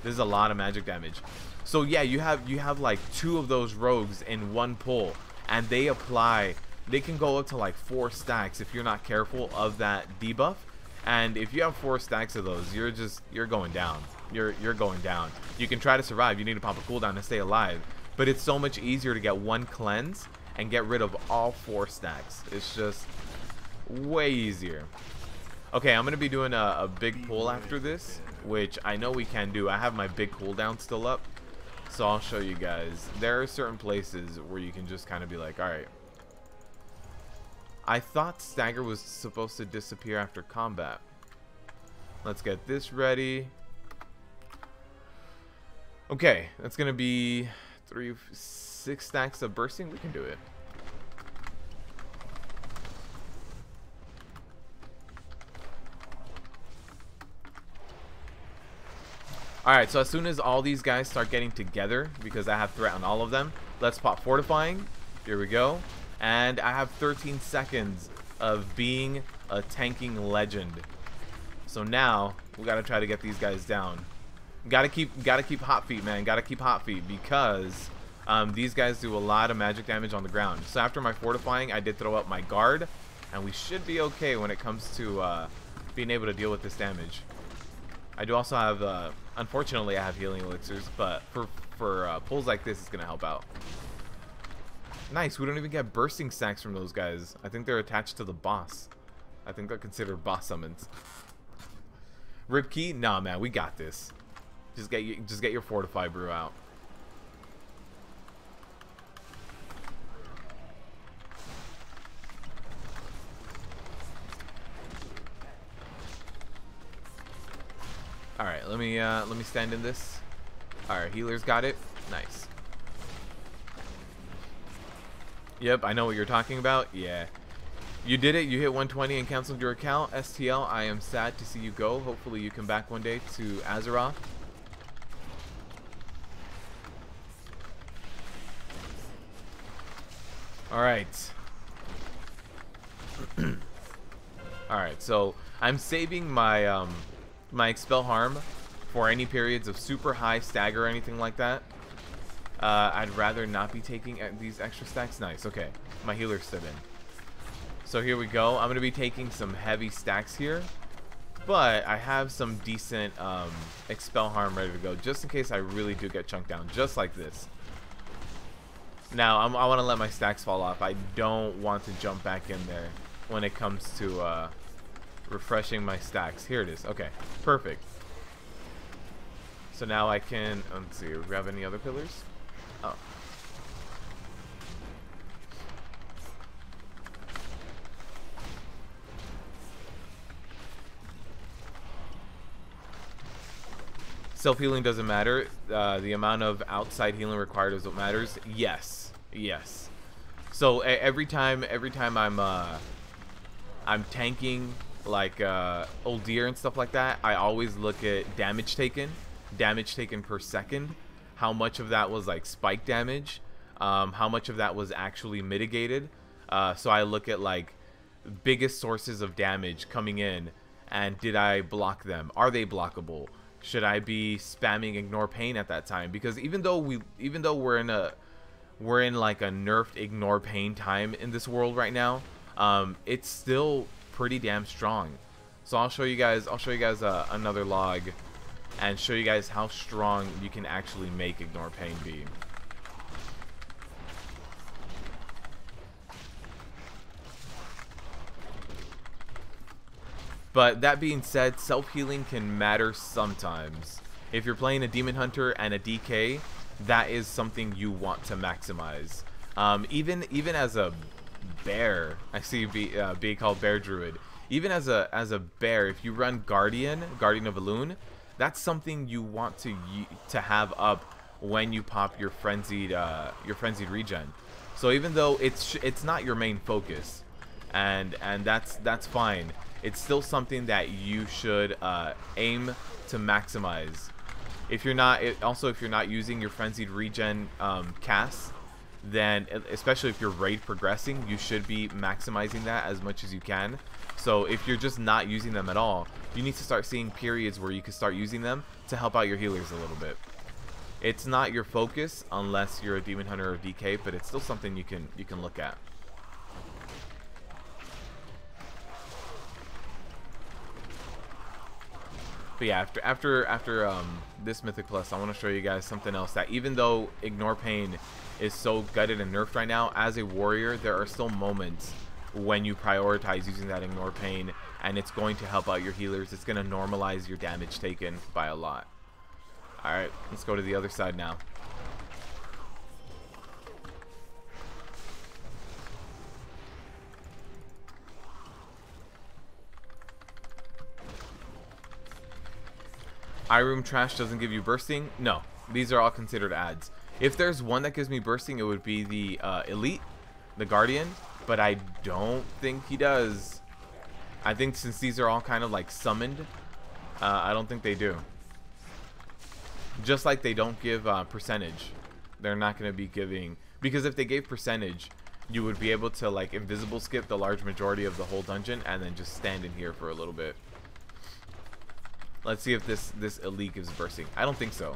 This is a lot of magic damage. So yeah, you have like 2 of those rogues in one pull, and they can go up to like 4 stacks if you're not careful of that debuff. And if you have 4 stacks of those, you're going down. You're going down. You can try to survive. You need to pop a cooldown to stay alive, but it's so much easier to get one cleanse and get rid of all 4 stacks. It's just way easier. Okay, I'm gonna be doing a big pull after this, which I know we can do. I have my big cooldown still up, so I'll show you guys. There are certain places where you can just kind of be like, alright. I thought stagger was supposed to disappear after combat. Let's get this ready. Okay, that's gonna be 6 stacks of bursting. We can do it. Alright, so as soon as all these guys start getting together, because I have threat on all of them, let's pop fortifying. Here we go. And I have 13 seconds of being a tanking legend. So now we gotta try to get these guys down. Gotta keep hot feet, man. Gotta keep hot feet, because these guys do a lot of magic damage on the ground. So after my fortifying, I did throw up my guard, and we should be okay when it comes to being able to deal with this damage. I do also have, unfortunately, I have healing elixirs, but for pulls like this, it's gonna help out. Nice. We don't even get bursting stacks from those guys. I think they're attached to the boss. I think they're considered boss summons. Rip key? Nah, man, we got this. Just get your fortify brew out. All right, let me stand in this. All right, healers got it. Nice. Yep, I know what you're talking about. Yeah. You did it. You hit 120 and canceled your account. STL, I am sad to see you go. Hopefully you come back one day to Azeroth. Alright. Alright, so I'm saving my my expel harm for any periods of super high stagger or anything like that. I'd rather not be taking these extra stacks. Nice. Okay, my healer stood in. So here we go. I'm going to be taking some heavy stacks here, but I have some decent expel harm ready to go, just in case I really do get chunked down, just like this. Now, I want to let my stacks fall off. I don't want to jump back in there when it comes to refreshing my stacks. Here it is. Okay, perfect. So now I can, let's see, grab any other pillars? Oh. Self-healing doesn't matter. The amount of outside healing required is what matters. Yes. Yes. So every time I'm tanking like old deer and stuff like that, I always look at damage taken per second, how much of that was like spike damage, how much of that was actually mitigated. So I look at like biggest sources of damage coming in, and did I block them? Are they blockable? Should I be spamming ignore pain at that time? Because even though we're in like a nerfed ignore pain time in this world right now, it's still pretty damn strong. So I'll show you guys another log and show you guys how strong you can actually make ignore pain be. But that being said, self-healing can matter sometimes. If you're playing a Demon Hunter and a DK, that is something you want to maximize. Even as a bear, I see be called Bear Druid. Even as a bear, if you run Guardian of Elune, that's something you want to have up when you pop your frenzied regen. So even though it's not your main focus, and that's fine, it's still something that you should aim to maximize. If you're not using your frenzied regen casts, then especially if you're raid progressing, you should be maximizing that as much as you can. So if you're just not using them at all, you need to start seeing periods where you can start using them to help out your healers a little bit. It's not your focus unless you're a Demon Hunter or DK, but it's still something you can look at. But yeah, after this Mythic Plus, I want to show you guys something else that even though Ignore Pain is so gutted and nerfed right now, as a warrior, there are still moments when you prioritize using that Ignore Pain, and it's going to help out your healers. It's going to normalize your damage taken by a lot. Alright, let's go to the other side now. iRoom Trash doesn't give you bursting? No, these are all considered ads. If there's one that gives me bursting, it would be the Elite, the Guardian, but I don't think he does. I think since these are all kind of like summoned, I don't think they do. Just like they don't give percentage. They're not going to be giving, because if they gave percentage, you would be able to like invisible skip the large majority of the whole dungeon and then just stand in here for a little bit. Let's see if this Elite gives bursting. I don't think so.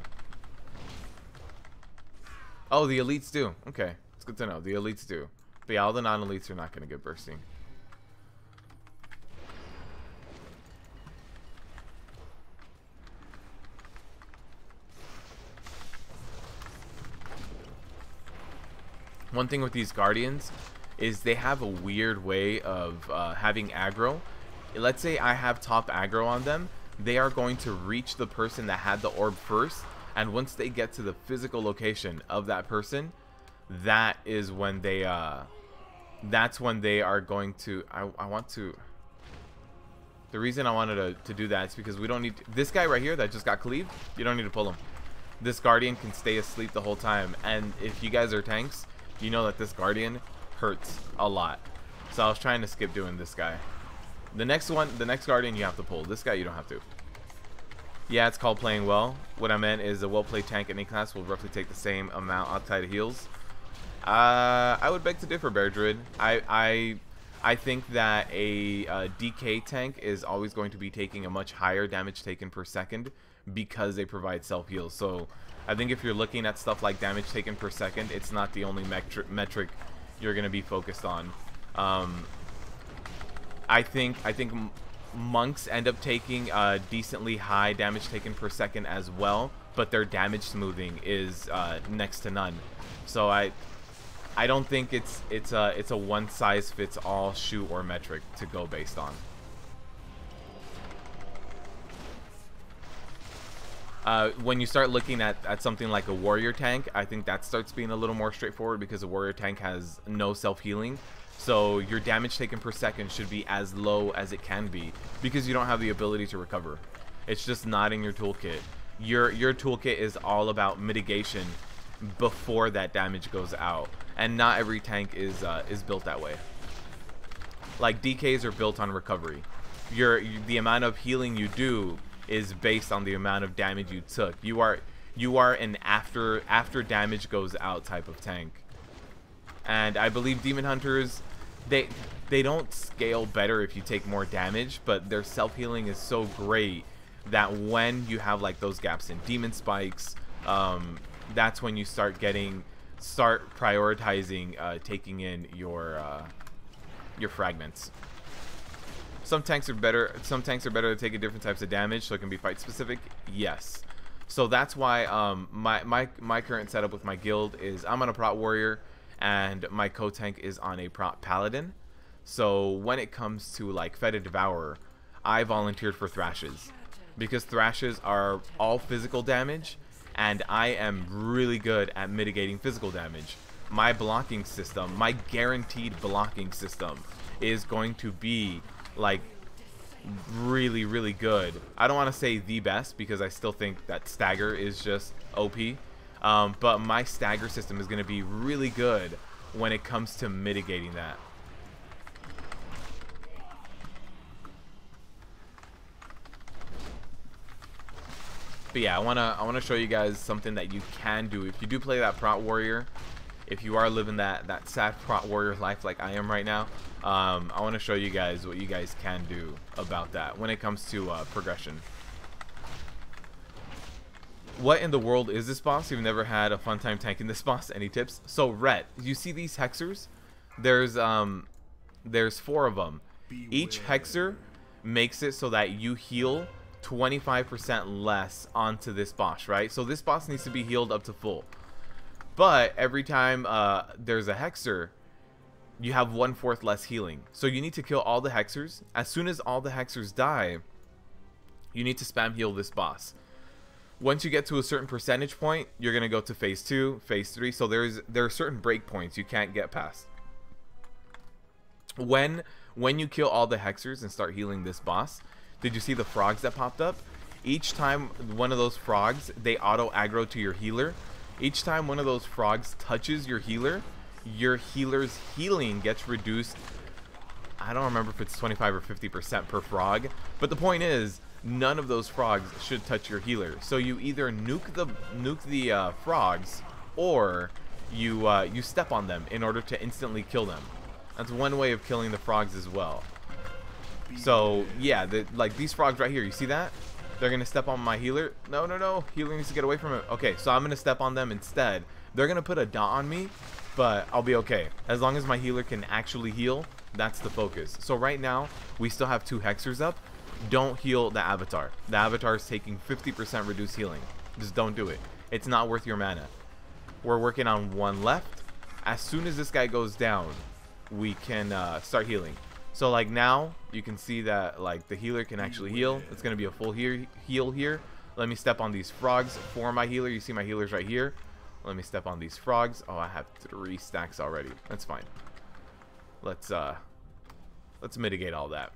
Oh, the Elites do. Okay, it's good to know. The Elites do. But yeah, all the non-Elites are not going to get bursting. One thing with these Guardians is they have a weird way of having aggro. Let's say I have top aggro on them. They are going to reach the person that had the orb first, and once they get to the physical location of that person, that is when they that's when they are going to the reason I wanted to do that is because we don't need this guy right here that just got cleaved. You don't need to pull him. This Guardian can stay asleep the whole time, and if you guys are tanks, you know that this Guardian hurts a lot. So I was trying to skip doing this guy. The next Guardian you have to pull. This guy you don't have to. Yeah, it's called playing well. What I meant is a well-played tank in any class will roughly take the same amount outside of heals. I would beg to differ, Bear Druid. I think that a DK tank is always going to be taking a much higher damage taken per second because they provide self-heals. So I think if you're looking at stuff like damage taken per second, it's not the only metric you're going to be focused on. I think monks end up taking decently high damage taken per second as well, but their damage smoothing is next to none. So I don't think it's a one size fits all shoe or metric to go based on. When you start looking at something like a warrior tank, I think that starts being a little more straightforward because a warrior tank has no self-healing. So your damage taken per second should be as low as it can be because you don't have the ability to recover. It's just not in your toolkit. Your toolkit is all about mitigation before that damage goes out, and not every tank is built that way. Like DKs are built on recovery. The amount of healing you do is based on the amount of damage you took. You are an after damage goes out type of tank. And I believe demon hunters, they don't scale better if you take more damage, but their self-healing is so great that when you have like those gaps in demon spikes, that's when you start prioritizing taking in your fragments. Some tanks are better at taking different types of damage, so it can be fight specific. Yes. So that's why my current setup with my guild is I'm on a Prot warrior and my co-tank is on a Prot paladin. So when it comes to like Fetid Devourer, I volunteered for Thrashes because Thrashes are all physical damage and I am really good at mitigating physical damage. My blocking system, my guaranteed blocking system is going to be like really, really good. I don't want to say the best because I still think that stagger is just OP, but my stagger system is going to be really good when it comes to mitigating that. But yeah, I wanna show you guys something that you can do if you do play that Prot warrior. If you are living that sad Prot warrior life like I am right now, I want to show you guys what you guys can do about that when it comes to progression. What in the world is this boss? You've never had a fun time tanking this boss. Any tips? So Rhett, you see these hexers? There's 4 of them. Each hexer makes it so that you heal 25% less onto this boss, right? So this boss needs to be healed up to full. But every time there's a hexer, you have 1/4 less healing. So you need to kill all the hexers. As soon as all the hexers die, you need to spam heal this boss. Once you get to a certain percentage point, you're going to go to phase 2, phase 3. So there are certain breakpoints you can't get past. When you kill all the hexers and start healing this boss, did you see the frogs that popped up? Each time one of those frogs, they auto aggro to your healer. Each time one of those frogs touches your healer's healing gets reduced. I don't remember if it's 25 or 50% per frog, but the point is none of those frogs should touch your healer. So you either nuke the frogs, or you step on them in order to instantly kill them. That's one way of killing the frogs as well. So yeah, like these frogs right here, you see that? They're gonna step on my healer. No, healer needs to get away from it. Okay, so I'm gonna step on them instead. They're gonna put a dot on me, but I'll be okay. As long as my healer can actually heal, that's the focus. So right now, we still have 2 hexers up. Don't heal the avatar. The avatar is taking 50% reduced healing. Just don't do it. It's not worth your mana. We're working on 1 left. As soon as this guy goes down, we can start healing. So like now, you can see that like the healer can actually heal. It's going to be a full heal here. Let me step on these frogs for my healer. You see my healer's right here. Let me step on these frogs. Oh, I have 3 stacks already. That's fine. Let's mitigate all that.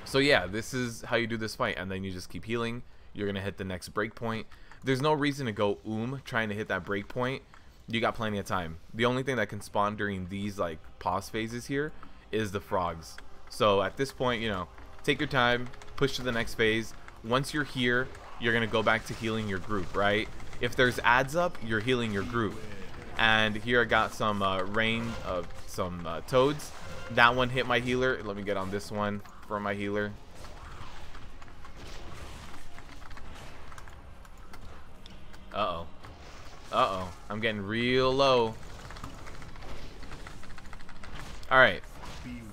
So yeah, this is how you do this fight, and then you just keep healing. You're going to hit the next breakpoint. There's no reason to go trying to hit that breakpoint. You got plenty of time. The only thing that can spawn during these like pause phases here is the frogs. So at this point, you know, take your time, push to the next phase. Once you're here, you're gonna go back to healing your group, right? If there's ads up, you're healing your group. And here I got some toads. That one hit my healer. Let me get on this one for my healer. Uh-oh, I'm getting real low. Alright.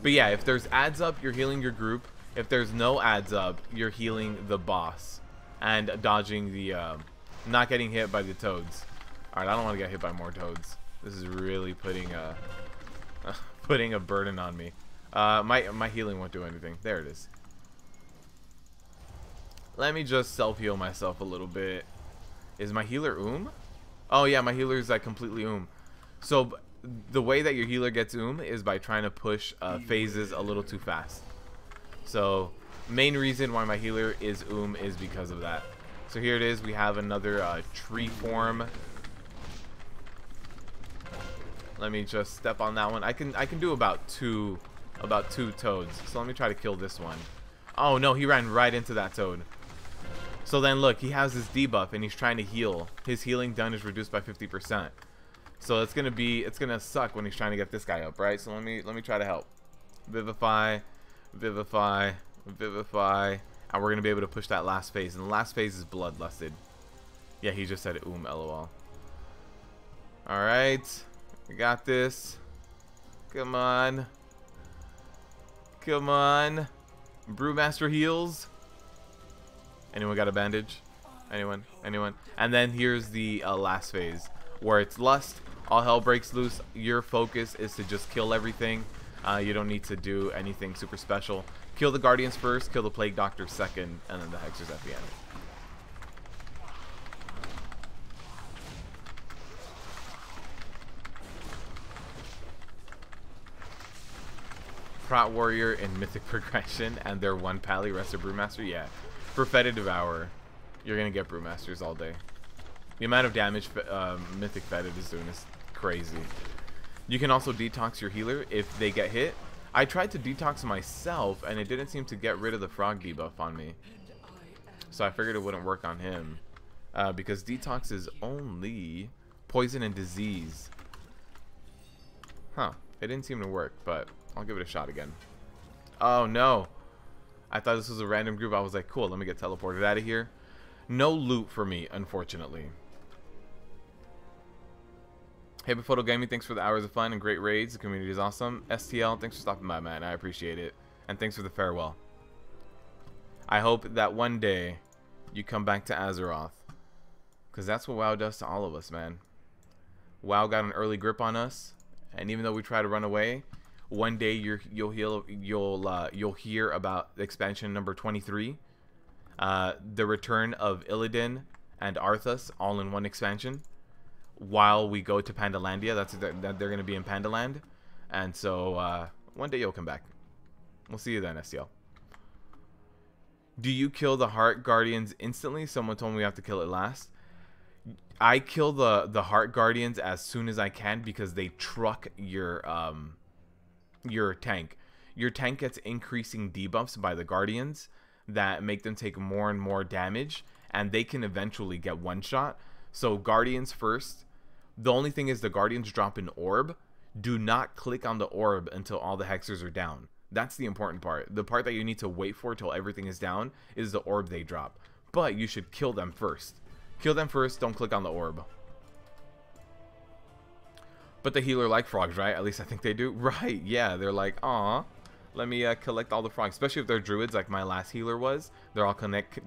But yeah, if there's ads up, you're healing your group. If there's no ads up, you're healing the boss. And dodging the, not getting hit by the toads. Alright, I don't want to get hit by more toads. This is really putting a burden on me. My healing won't do anything. There it is. Let me just self-heal myself a little bit. Is my healer Oh yeah, my healer is like completely So the way that your healer gets is by trying to push phases a little too fast. So main reason why my healer is is because of that. So here it is. We have another tree form. Let me just step on that one. I can do about two toads. So let me try to kill this one. Oh no, he ran right into that toad. So then look, he has this debuff and he's trying to heal. His healing done is reduced by 50%. So it's gonna suck when he's trying to get this guy up, right? So let me try to help. Vivify, Vivify, Vivify. And we're gonna be able to push that last phase. And the last phase is bloodlusted. Yeah, he just said lol. Alright. We got this. Come on. Come on. Brewmaster heals. Anyone got a bandage? Anyone? Anyone? And then here's the last phase, where it's lust. All hell breaks loose. Your focus is to just kill everything. You don't need to do anything super special. Kill the guardians first, kill the plague doctor second, and then the hexers at the end. Prot warrior in mythic progression, and their one pally rest of brewmaster. Yeah. For Fetid Devourer, you're going to get Brewmasters all day. The amount of damage Mythic Fetid is doing is crazy. You can also detox your healer if they get hit. I tried to detox myself, and it didn't seem to get rid of the frog debuff on me. So I figured it wouldn't work on him. Because detox is only poison and disease. Huh. It didn't seem to work, but I'll give it a shot again. Oh, no. I thought this was a random group. I was like, cool, let me get teleported out of here. No loot for me, unfortunately. Hey, Photo Gaming, thanks for the hours of fun and great raids. The community is awesome. STL, thanks for stopping by, man. I appreciate it. And thanks for the farewell. I hope that one day you come back to Azeroth. Because that's what WoW does to all of us, man. WoW got an early grip on us. And even though we try to run away, one day you'll hear about expansion number 23, the return of Illidan and Arthas all in one expansion. While we go to Pandalandia, they're going to be in Pandaland, and so one day you'll come back. We'll see you then, STL. Do you kill the Heart Guardians instantly? Someone told me we have to kill it last. I kill the Heart Guardians as soon as I can because they truck your tank. Your tank gets increasing debuffs by the Guardians that make them take more and more damage, and they can eventually get one shot. So Guardians first. The only thing is the Guardians drop an orb. Do not click on the orb until all the hexers are down. That's the important part. The part that you need to wait for till everything is down is the orb they drop. But you should kill them first. Kill them first, don't click on the orb. But the healer like frogs, right? At least I think they do. Right, yeah. They're like, aw, let me collect all the frogs. Especially if they're druids like my last healer was. They're all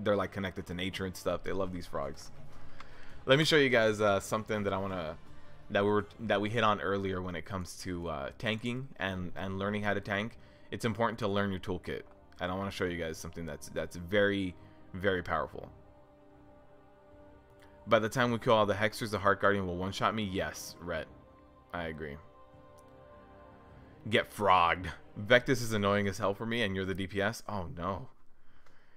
they're like connected to nature and stuff. They love these frogs. Let me show you guys something that I want to that we hit on earlier when it comes to tanking and learning how to tank. It's important to learn your toolkit. And I want to show you guys something that's very, very powerful. By the time we kill all the hexers, the Heart Guardian will one-shot me. Yes, Rhett. I agree. Get frogged. Vectus is annoying as hell for me, and you're the DPS? Oh, no.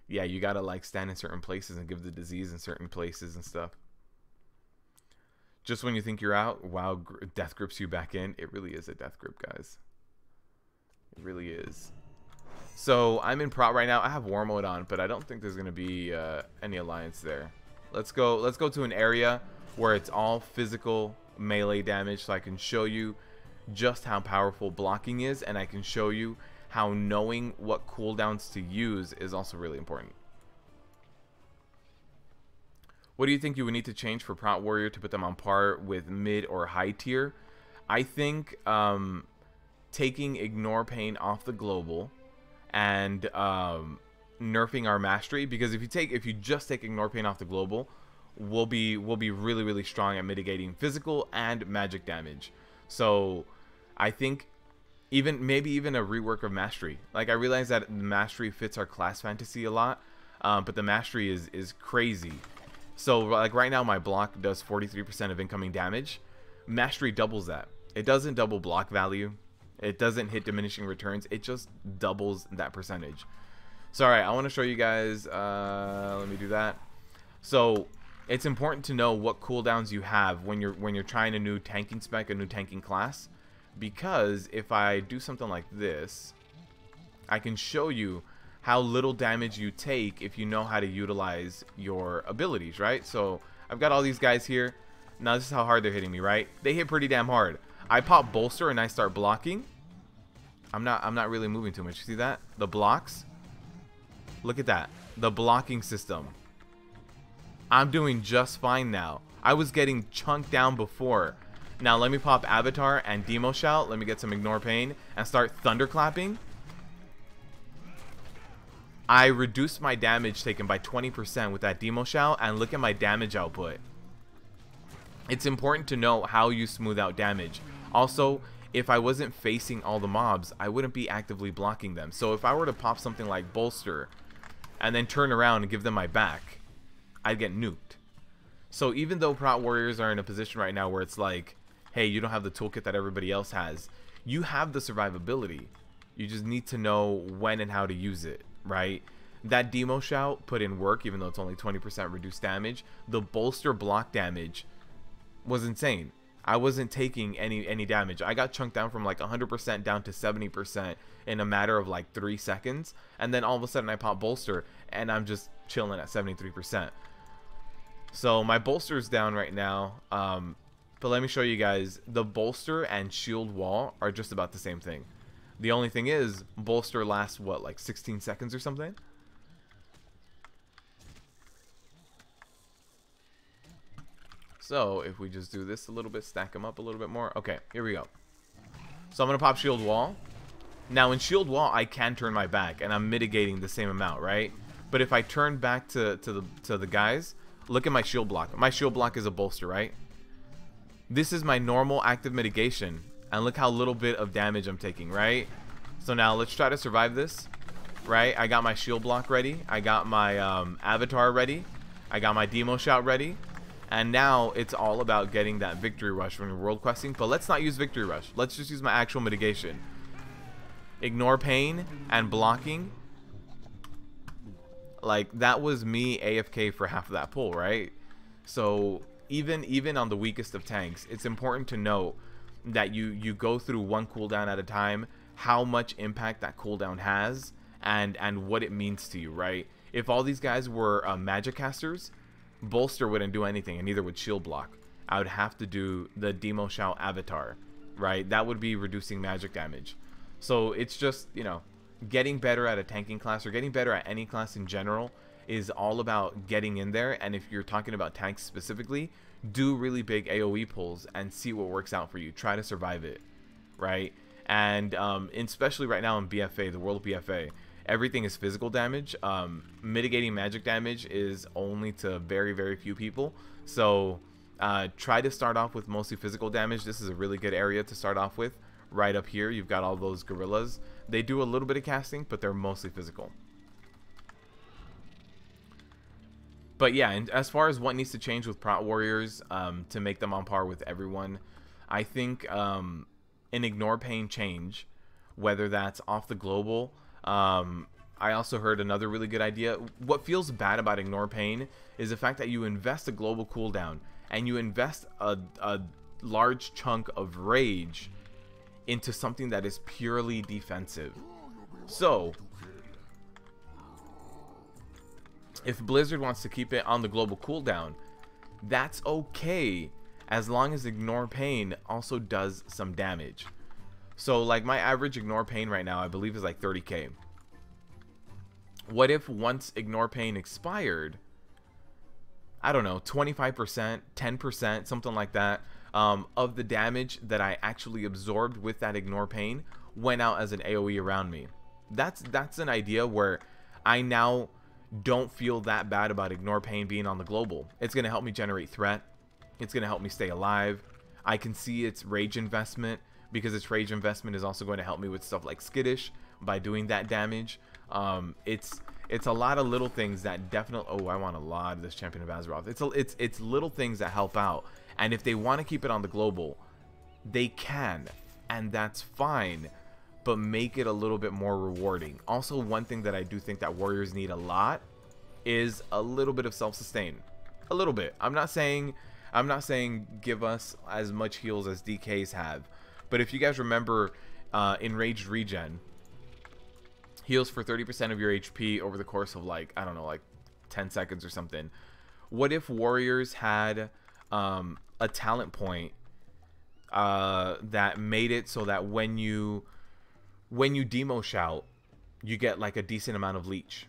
Yeah, you gotta, like, stand in certain places and give the disease in certain places and stuff. Just when you think you're out, WoW death grips you back in. It really is a death grip, guys. It really is. So, I'm in Prot right now. I have War Mode on, but I don't think there's gonna be any alliance there. Let's go to an area where it's all physical melee damage so I can show you just how powerful blocking is, and I can show you how knowing what cooldowns to use is also really important. What do you think you would need to change for Prot Warrior to put them on par with mid or high tier? I think taking Ignore Pain off the global and nerfing our mastery, because if you just take Ignore Pain off the global, we'll be really, really strong at mitigating physical and magic damage. So I think maybe even a rework of mastery. Like, I realize that mastery fits our class fantasy a lot, but the mastery is crazy. So like right now my block does 43% of incoming damage. Mastery doubles that. It doesn't double block value. It doesn't hit diminishing returns. It just doubles that percentage. So alright, I want to show you guys, let me do that. So it's important to know what cooldowns you have when you're trying a new tanking spec, a new tanking class, because if I do something like this, I can show you how little damage you take if you know how to utilize your abilities, right? So I've got all these guys here. Now this is how hard they're hitting me, right? They hit pretty damn hard. I pop bolster and I start blocking. I'm not really moving too much. You see that? The blocks. Look at that. The blocking system. I'm doing just fine now. I was getting chunked down before. Now let me pop Avatar and Demo Shout. Let me get some Ignore Pain and start thunderclapping. I reduced my damage taken by 20% with that Demo Shout, and look at my damage output. It's important to know how you smooth out damage. Also, if I wasn't facing all the mobs, I wouldn't be actively blocking them. So if I were to pop something like Bolster and then turn around and give them my back, I'd get nuked. So even though Prot Warriors are in a position right now where it's like, hey, you don't have the toolkit that everybody else has, you have the survivability. You just need to know when and how to use it, right? That Demo Shout put in work, even though it's only 20% reduced damage. The Bolster block damage was insane. I wasn't taking any damage. I got chunked down from like 100% down to 70% in a matter of like 3 seconds, and then all of a sudden I pop Bolster and I'm just chilling at 73%. So my Bolster is down right now, but let me show you guys. The Bolster and Shield Wall are just about the same thing. The only thing is, Bolster lasts what, like 16 seconds or something? So if we just do this a little bit, stack them up a little bit more. Okay, here we go. So I'm going to pop Shield Wall. Now in Shield Wall, I can turn my back, and I'm mitigating the same amount, right? But if I turn back to the guys, look at my shield block. My shield block is a Bolster, right? This is my normal active mitigation, and look how little bit of damage I'm taking, right? So now let's try to survive this, right? I got my shield block ready. I got my Avatar ready. I got my Demo Shout ready. And now it's all about getting that Victory Rush when you're world questing. But let's not use Victory Rush. Let's just use my actual mitigation. Ignore Pain and blocking. Like, that was me AFK for half of that pull, right? So even on the weakest of tanks, it's important to know that you go through one cooldown at a time, how much impact that cooldown has, and what it means to you, right? If all these guys were magic casters, Bolster wouldn't do anything, and neither would Shield Block. I would have to do the Demo Shout Avatar, right? That would be reducing magic damage. So it's just, you know, getting better at a tanking class, or getting better at any class in general, is all about getting in there. And if you're talking about tanks specifically, do really big AoE pulls and see what works out for you. Try to survive it, right? And especially right now in BFA, the world of BFA, everything is physical damage. Mitigating magic damage is only to very, very few people. So try to start off with mostly physical damage. This is a really good area to start off with. Right up here, you've got all those gorillas. They do a little bit of casting, but they're mostly physical. But yeah, and as far as what needs to change with Prot Warriors to make them on par with everyone, I think an Ignore Pain change, whether that's off the global. I also heard another really good idea. What feels bad about Ignore Pain is the fact that you invest a global cooldown and you invest a large chunk of rage into something that is purely defensive. So if Blizzard wants to keep it on the global cooldown, that's okay, as long as Ignore Pain also does some damage. So like my average Ignore Pain right now, I believe, is like 30k. What if once Ignore Pain expired, I don't know, 25%, 10%, something like that, of the damage that I actually absorbed with that Ignore Pain went out as an AoE around me. That's an idea where I now don't feel that bad about Ignore Pain being on the global. It's going to help me generate threat. It's going to help me stay alive. I can see its rage investment, because its rage investment is also going to help me with stuff like Skittish by doing that damage. It's a lot of little things that definitely. Oh, I want a lot of this Champion of Azeroth. It's little things that help out, and if they want to keep it on the global, they can, and that's fine. But make it a little bit more rewarding. Also, one thing that I do think that warriors need a lot is a little bit of self-sustain. A little bit. I'm not saying give us as much heals as DKs have, but if you guys remember, enraged regen heals for 30% of your HP over the course of, like, I don't know, like 10 seconds or something. What if warriors had a talent point that made it so that when you demo shout, you get like a decent amount of leech?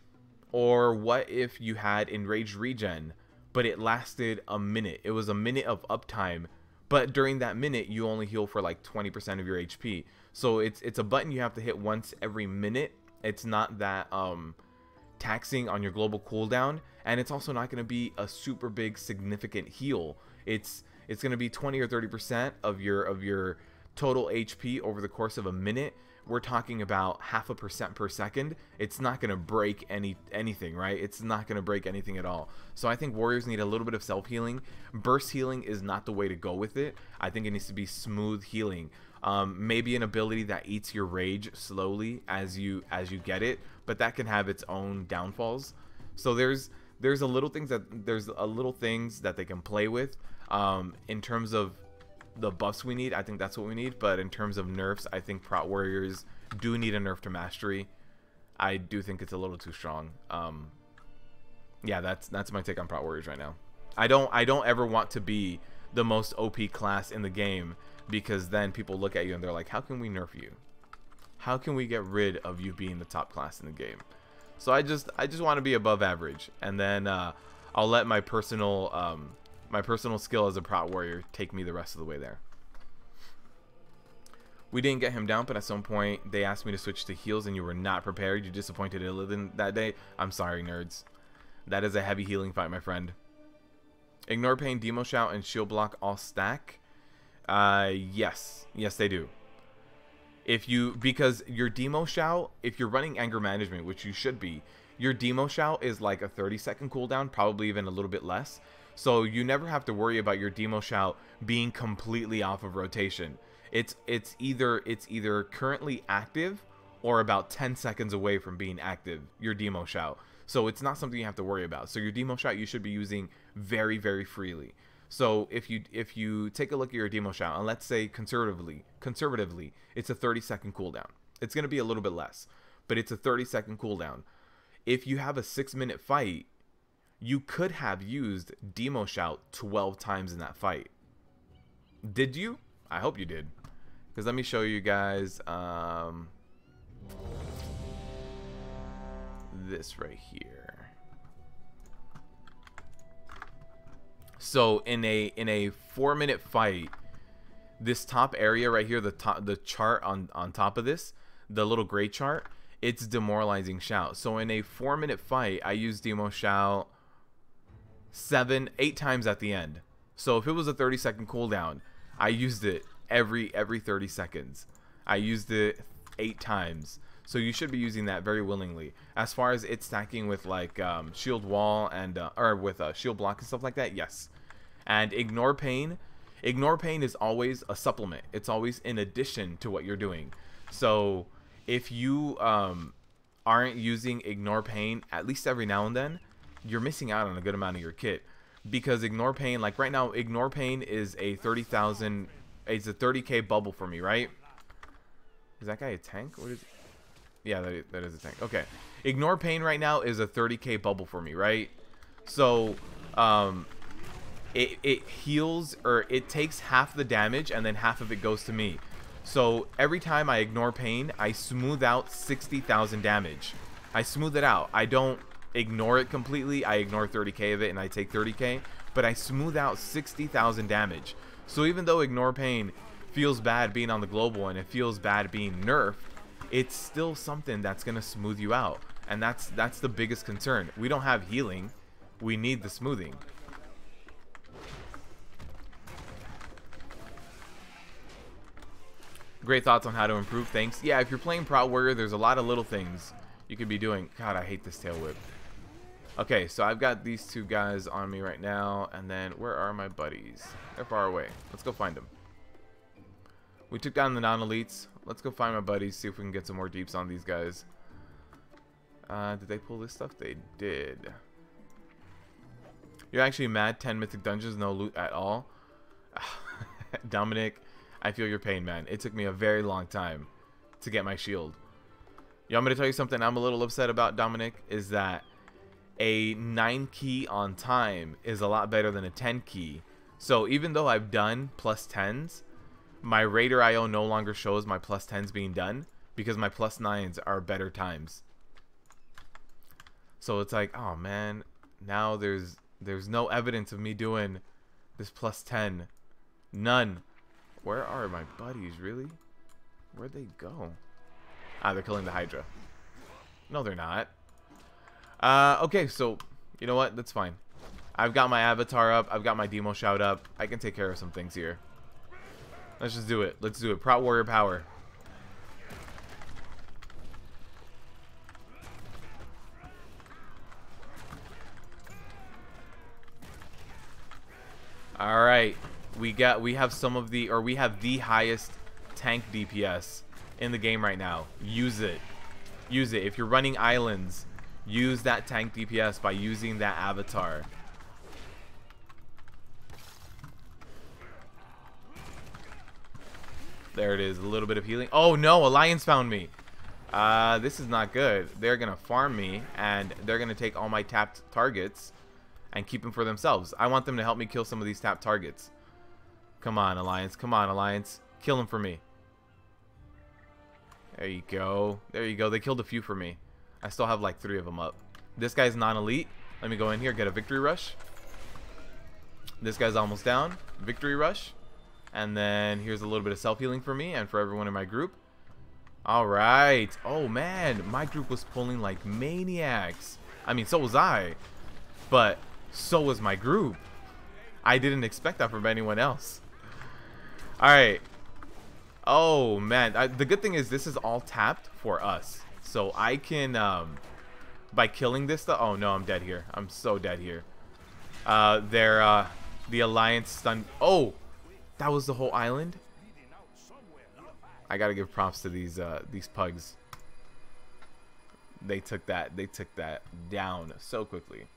Or what if you had enraged regen, but it lasted a minute? It was a minute of uptime, but during that minute you only heal for like 20% of your HP. So it's a button you have to hit once every minute. It's not that taxing on your global cooldown, and it's also not going to be a super big significant heal. It's going to be 20 or 30% of your total HP over the course of a minute. We're talking about 0.5% per second. It's not going to break anything, right? It's not going to break anything at all. So I think warriors need a little bit of self-healing. Burst healing is not the way to go with it. I think it needs to be smooth healing. Maybe an ability that eats your rage slowly as you get it, but that can have its own downfalls. So there's a little things that they can play with. In terms of the buffs we need, I think that's what we need. But in terms of nerfs, I think Prot warriors do need a nerf to mastery. I do think it's a little too strong. Yeah, that's my take on Prot warriors right now. I don't ever want to be the most OP class in the game, because then people look at you and they're like, how can we nerf you? How can we get rid of you being the top class in the game? So I just want to be above average, and then I'll let my personal skill as a Prot warrior take me the rest of the way there. We didn't get him down, but at some point they asked me to switch to heals and you were not prepared. You disappointed Illidan that day. I'm sorry, nerds. That is a heavy healing fight, my friend. Ignore Pain, Demo Shout, and Shield Block all stack. Yes, they do. Because your Demo Shout, if you're running anger management, which you should be, your Demo Shout is like a 30-second cooldown, probably even a little bit less. So you never have to worry about your Demo Shout being completely off of rotation. It's either currently active or about 10 seconds away from being active, your Demo Shout. So it's not something you have to worry about. So your Demo Shout you should be using very, very freely. So if you take a look at your Demo Shout, and let's say conservatively, it's a 30-second cooldown. It's going to be a little bit less, but it's a 30-second cooldown. If you have a 6-minute fight, you could have used Demo Shout 12 times in that fight. Did you? I hope you did. Because let me show you guys this right here. So in a 4-minute fight, this top area right here, the chart on top of this, the little gray chart, it's demoralizing shout. So in a 4-minute fight, I used Demo Shout 8 times at the end. So if it was a 30-second cooldown, I used it every 30 seconds. I used it 8 times. So you should be using that very willingly. As far as it stacking with like shield wall and or with shield block and stuff like that, yes. And Ignore Pain is always a supplement. It's always in addition to what you're doing. So if you aren't using Ignore Pain at least every now and then, you're missing out on a good amount of your kit. Because Ignore Pain, like right now, Ignore Pain is a 30,000, it's a 30k bubble for me, right? Is that guy a tank? What is it? Yeah, that is a tank. Okay. Ignore Pain right now is a 30k bubble for me, right? So, it heals, or it takes half the damage and then half of it goes to me. So every time I Ignore Pain, I smooth out 60,000 damage. I smooth it out. I don't ignore it completely. I ignore 30k of it and I take 30k, but I smooth out 60,000 damage. So even though Ignore Pain feels bad being on the global and it feels bad being nerfed, it's still something that's gonna smooth you out, and that's the biggest concern. We don't have healing, we need the smoothing. Great thoughts on how to improve. Thanks. Yeah, if you're playing Prot Warrior, there's a lot of little things you could be doing. God, I hate this tail whip. Okay, so I've got these two guys on me right now, and then where are my buddies? They're far away. Let's go find them. We took down the non-elites. Let's go find my buddies, see if we can get some more deeps on these guys. Did they pull this stuff? They did. You're actually mad? 10 mythic dungeons, no loot at all? Dominic, I feel your pain, man. It took me a very long time to get my shield. You want me to tell you something I'm a little upset about, Dominic? Is that a 9 key on time is a lot better than a 10 key. So even though I've done plus 10s, my Raider IO no longer shows my plus 10s being done because my plus 9s are better times. So it's like, oh man, now there's no evidence of me doing this plus 10. None. Where are my buddies, really? Where'd they go? Ah, they're killing the Hydra. No, they're not. Okay, so, you know what? That's fine. I've got my avatar up. I've got my demo shout up. I can take care of some things here. Let's just do it. Let's do it. Prot warrior power. All right, we have some of the, or we have the highest tank DPS in the game right now. Use it. Use it. If you're running islands, use that tank DPS by using that avatar. There it is. A little bit of healing. Oh no, Alliance found me. This is not good. They're gonna farm me, and they're gonna take all my tapped targets and keep them for themselves. I want them to help me kill some of these tapped targets. Come on, Alliance. Come on, Alliance. Kill them for me. There you go. There you go. They killed a few for me. I still have like 3 of them up. This guy's non-elite. Let me go in here, get a victory rush. This guy's almost down. Victory rush. And then here's a little bit of self-healing for me and for everyone in my group. All right. Oh, man. My group was pulling like maniacs. I mean, so was I. But so was my group. I didn't expect that from anyone else. All right. Oh, man. The good thing is this is all tapped for us. So I can, by killing this stuff. Oh, no, I'm dead here. I'm so dead here. The Alliance stunned. Oh, that was the whole island. I got to give props to these pugs. They took that down so quickly.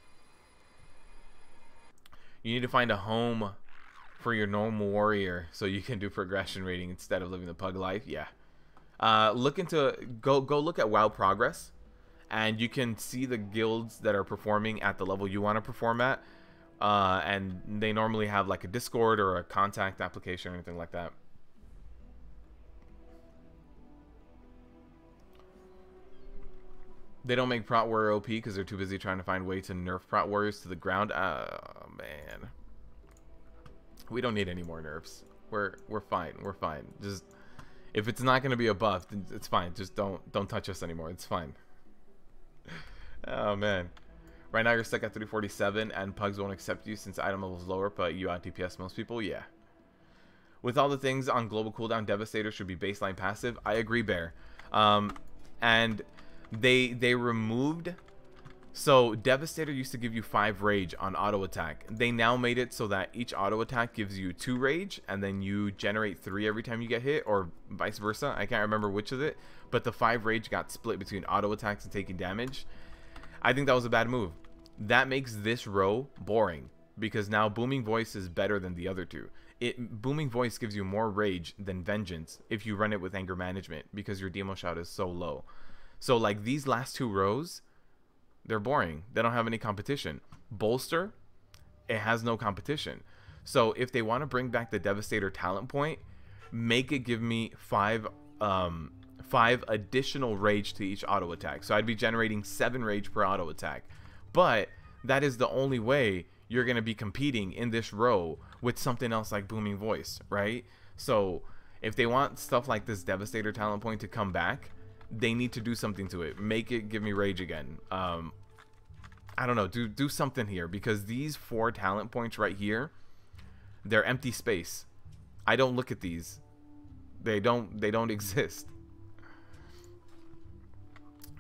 You need to find a home for your normal warrior so you can do progression rating instead of living the pug life. Yeah. Look into go look at WoW progress, and you can see the guilds that are performing at the level you want to perform at. And they normally have like a Discord or a contact application or anything like that. They don't make Prot Warrior OP because they're too busy trying to find a way to nerf Prot Warriors to the ground. Oh, man. We don't need any more nerfs. We're fine. We're fine. Just, if it's not going to be a buff, then it's fine. Just don't touch us anymore. It's fine. Oh, man. Right now you're stuck at 347 and pugs won't accept you since item level is lower, but you out DPS most people. Yeah. With all the things on global cooldown, Devastator should be baseline passive. I agree, Bear. And they removed, so Devastator used to give you 5 rage on auto attack. They now made it so that each auto attack gives you 2 rage and then you generate 3 every time you get hit, or vice versa. I can't remember which of it, but the 5 rage got split between auto attacks and taking damage. I think that was a bad move. That makes this row boring because now Booming Voice is better than the other two. Booming Voice gives you more rage than Vengeance if you run it with anger management because your demo shout is so low. So like these last 2 rows, they're boring. They don't have any competition. Bolster, it has no competition. So if they want to bring back the Devastator talent point, make it give me 5 additional rage to each auto attack. So I'd be generating 7 rage per auto attack. But that is the only way you're going to be competing in this row with something else like Booming Voice, right? So if they want stuff like this Devastator talent point to come back, they need to do something to it. Make it give me rage again. I don't know. Do something here because these 4 talent points right here, they're empty space. I don't look at these. They don't exist.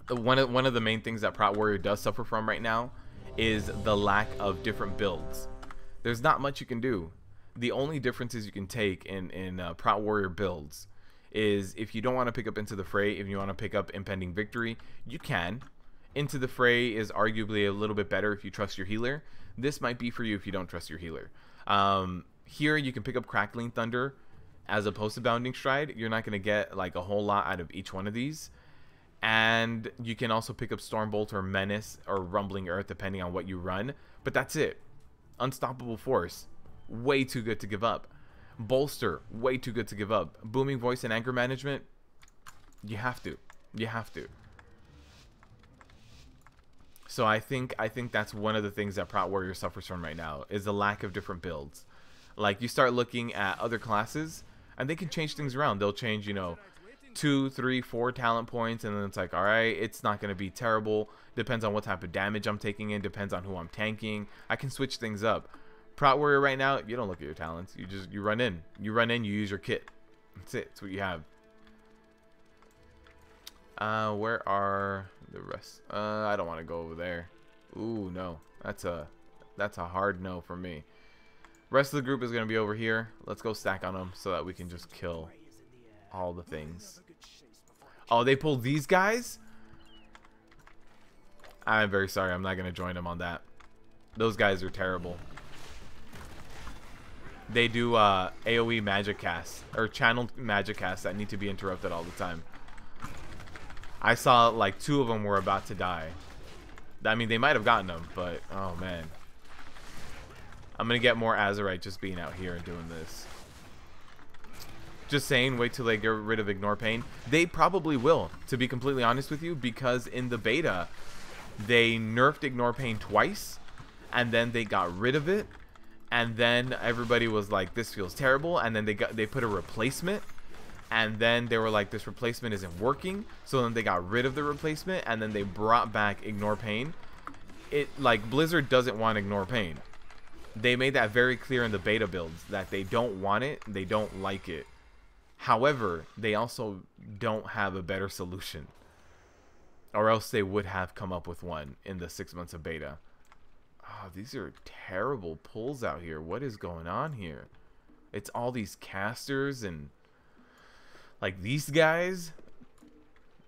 one of the main things that Prot Warrior does suffer from right now is the lack of different builds. There's not much you can do. The only differences you can take in Prot Warrior builds is if you don't want to pick up Into the Fray, if you want to pick up Impending Victory, you can. Into the Fray is arguably a little bit better if you trust your healer. This might be for you if you don't trust your healer. Here you can pick up Crackling Thunder as opposed to Bounding Stride. You're not going to get like a whole lot out of each one of these. And you can also pick up Stormbolt or Menace or Rumbling Earth depending on what you run. But that's it. Unstoppable Force, way too good to give up. Bolster, way too good to give up. Booming Voice and Anger Management, you have to. You have to. So I think that's one of the things that Prot Warrior suffers from right now is the lack of different builds. Like you start looking at other classes and they can change things around. They'll change, you know, 2, 3, 4 talent points, and then it's like, all right, it's not going to be terrible. Depends on what type of damage I'm taking in. Depends on who I'm tanking. I can switch things up. Prot Warrior right now, you don't look at your talents. You run in. You run in, you use your kit. That's it. That's what you have. Where are the rest? I don't want to go over there. Ooh, no. That's a hard no for me. Rest of the group is going to be over here. Let's go stack on them so that we can just kill all the things. Oh, they pulled these guys? I'm very sorry. I'm not going to join them on that. Those guys are terrible. They do AoE magic casts or channeled magic casts that need to be interrupted all the time. I saw like 2 of them were about to die. I mean, they might have gotten them, but oh man. I'm gonna get more Azurite just being out here and doing this. Just saying, wait till they get rid of Ignore Pain. They probably will, to be completely honest with you, because in the beta they nerfed Ignore Pain twice and then they got rid of it. And then everybody was like, this feels terrible. And then they put a replacement. And then they were like, this replacement isn't working. So then they got rid of the replacement. And then they brought back Ignore Pain. Like, Blizzard doesn't want Ignore Pain. They made that very clear in the beta builds. That they don't want it. They don't like it. However, they also don't have a better solution. Or else they would have come up with one in the 6 months of beta. Oh, these are terrible pulls out here. What is going on here? It's all these casters and like these guys.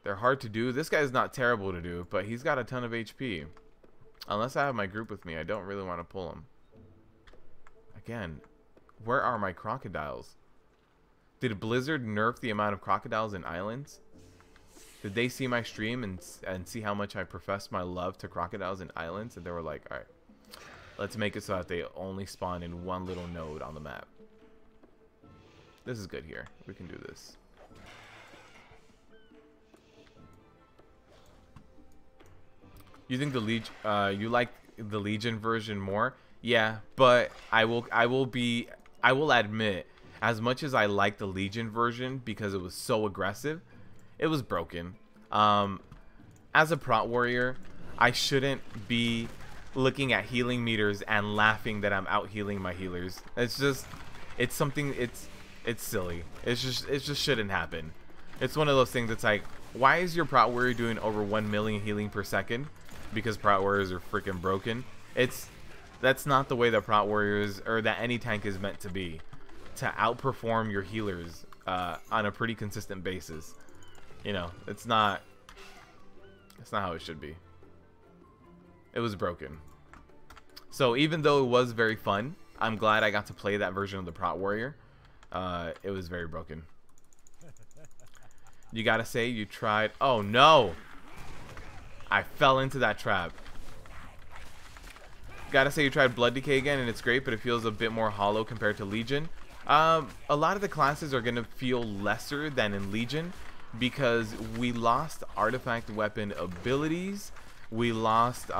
They're hard to do. This guy's not terrible to do, but he's got a ton of HP. Unless I have my group with me, I don't really want to pull him. Again, where are my crocodiles? Did Blizzard nerf the amount of crocodiles in islands? Did they see my stream and see how much I professed my love to crocodiles in islands? And they were like, all right, let's make it so that they only spawn in one little node on the map. This is good here. We can do this. You think the you like the Legion version more? Yeah, but I will admit, as much as I like the Legion version because it was so aggressive, it was broken. As a Prot Warrior, I shouldn't be looking at healing meters and laughing that I'm out healing my healers. It's just, it's something, it's silly. It just shouldn't happen. It's one of those things that's like, why is your Prot Warrior doing over 1 million healing per second? Because Prot Warriors are freaking broken. That's not the way that Prot Warriors, or that any tank is meant to be. To outperform your healers on a pretty consistent basis. You know, it's not how it should be. It was broken. So even though it was very fun, I'm glad I got to play that version of the Prot Warrior. It was very broken. You gotta say you tried. Oh no! I fell into that trap. Gotta say you tried Blood Decay again, and it's great, but it feels a bit more hollow compared to Legion. A lot of the classes are gonna feel lesser than in Legion because we lost artifact weapon abilities. We lost